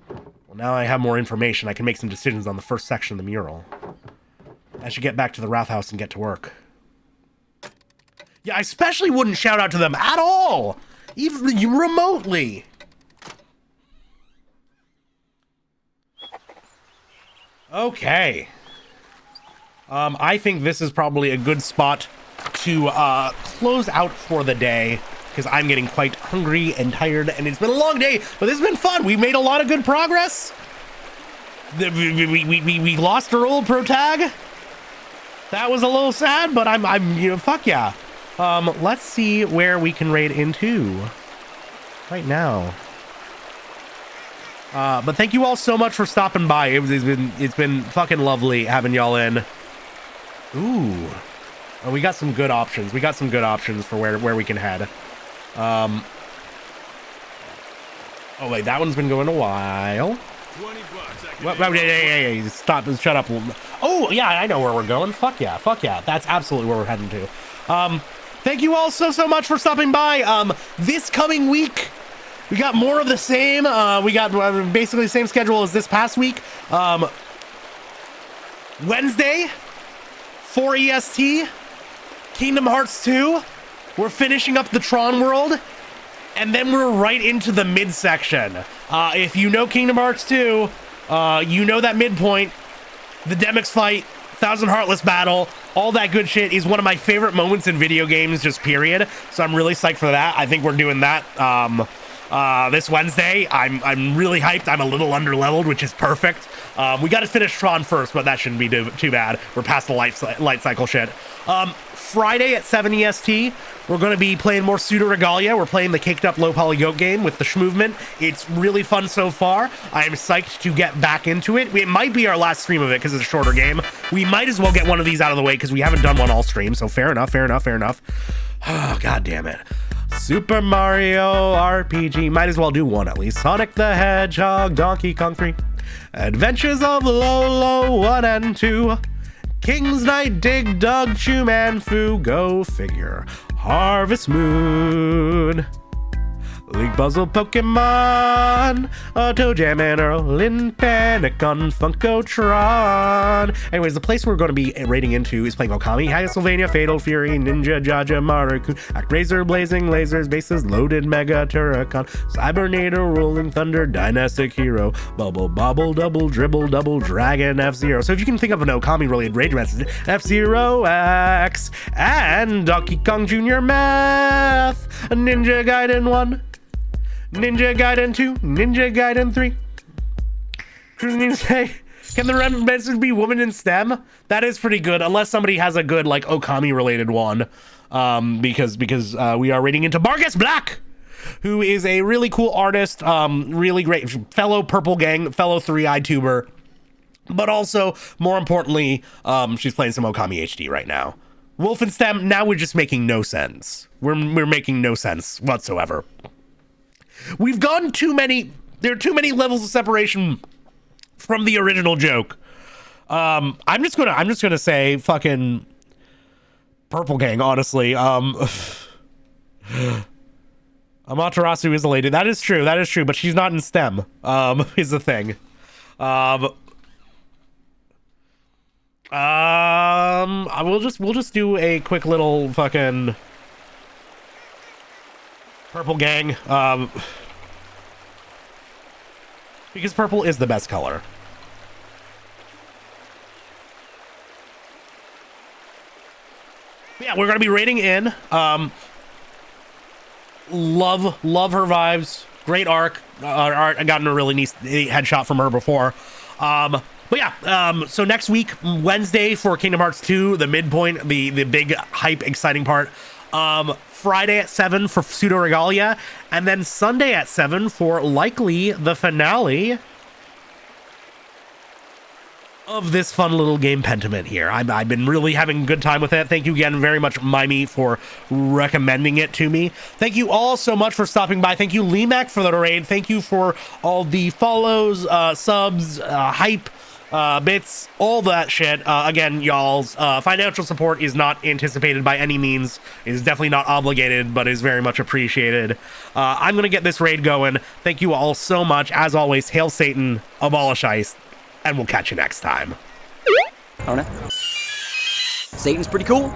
Well, now I have more information. I can make some decisions on the first section of the mural. I should get back to the Wrath House and get to work. Yeah, I especially wouldn't shout out to them at all! Even remotely! Okay. I think this is probably a good spot to close out for the day, because I'm getting quite hungry and tired, and it's been a long day, but this has been fun. We've made a lot of good progress. We lost our old pro tag. That was a little sad, but I'm fuck yeah. Let's see where we can raid into right now. But thank you all so much for stopping by. It's been fucking lovely having y'all in. Ooh. Oh, we got some good options. We got some good options for where we can head. Oh wait, that one's been going a while. Hey, stop, shut up. Oh yeah, I know where we're going. Fuck yeah, that's absolutely where we're heading to. Thank you all so much for stopping by. This coming week we got more of the same. We got basically the same schedule as this past week. Wednesday 4 EST, Kingdom Hearts 2. We're finishing up the Tron world, and then we're right into the midsection. If you know Kingdom Hearts 2, you know that midpoint, the Demyx fight, Thousand Heartless battle, all that good shit is one of my favorite moments in video games, just period. So I'm really psyched for that. I think we're doing that this Wednesday. I'm really hyped. I'm a little underleveled, which is perfect. We got to finish Tron first, but that shouldn't be too bad. We're past the light cycle shit. Friday at 7 EST, we're going to be playing more Pseudo Regalia. We're playing the caked up low poly goat game with the Schmovement. It's really fun so far. I am psyched to get back into it. It might be our last stream of it because it's a shorter game. We might as well get one of these out of the way because we haven't done one all stream. So fair enough. Oh, God damn it. Super Mario RPG. Might as well do one at least. Sonic the Hedgehog, Donkey Kong 3. Adventures of Lolo 1 and 2. King's Knight, Dig Dug, Chew Man Fu, go figure. Harvest Moon. League Puzzle Pokemon, Toe Jam and Earl in Panic on Funkotron. Anyways, the place we're going to be raiding into is playing Okami, Castlevania, Fatal Fury, Ninja, Jaja, Maruku, Actraiser, Blazing Lasers, Bases Loaded, Mega Turrican, Cybernator, Rolling Thunder, Dynastic Hero, Bubble Bobble, Double Dribble, Double Dragon, F-Zero. So if you can think of an Okami-related raid message, F-Zero X, and Donkey Kong Jr. Math, Ninja Gaiden 1, Ninja Gaiden 2, Ninja Gaiden 3. Can the run message be woman in STEM? That is pretty good, unless somebody has a good like Okami related one. Because we are raiding into Bargus Black, who is a really cool artist, really great fellow Purple Gang, fellow 3-eyed tuber, but also more importantly, she's playing some Okami HD right now. Wolf and STEM, now we're just making no sense. We're making no sense whatsoever. We've gone there are too many levels of separation from the original joke. I'm just gonna say fucking Purple Gang, honestly. Amaterasu is a lady. That is true, but she's not in STEM, is the thing. We'll just do a quick little fucking Purple Gang, because purple is the best color. Yeah, we're gonna be raiding in. Love her vibes. Great art. I gotten a really nice headshot from her before. But yeah, so next week, Wednesday for Kingdom Hearts 2, the midpoint, the big hype, exciting part. Friday at 7 for Pseudo Regalia, and then Sunday at 7 for likely the finale of this fun little game Pentiment here. I've been really having a good time with it. Thank you again very much, Mimey, for recommending it to me. Thank you all so much for stopping by. Thank you, Limac, for the raid. Thank you for all the follows, subs, hype, bits, all that shit. Again, y'all's financial support is not anticipated by any means. It is definitely not obligated, but is very much appreciated. I'm gonna get this raid going. Thank you all so much. As always, hail Satan, abolish ICE, and we'll catch you next time. Oh no. Satan's pretty cool.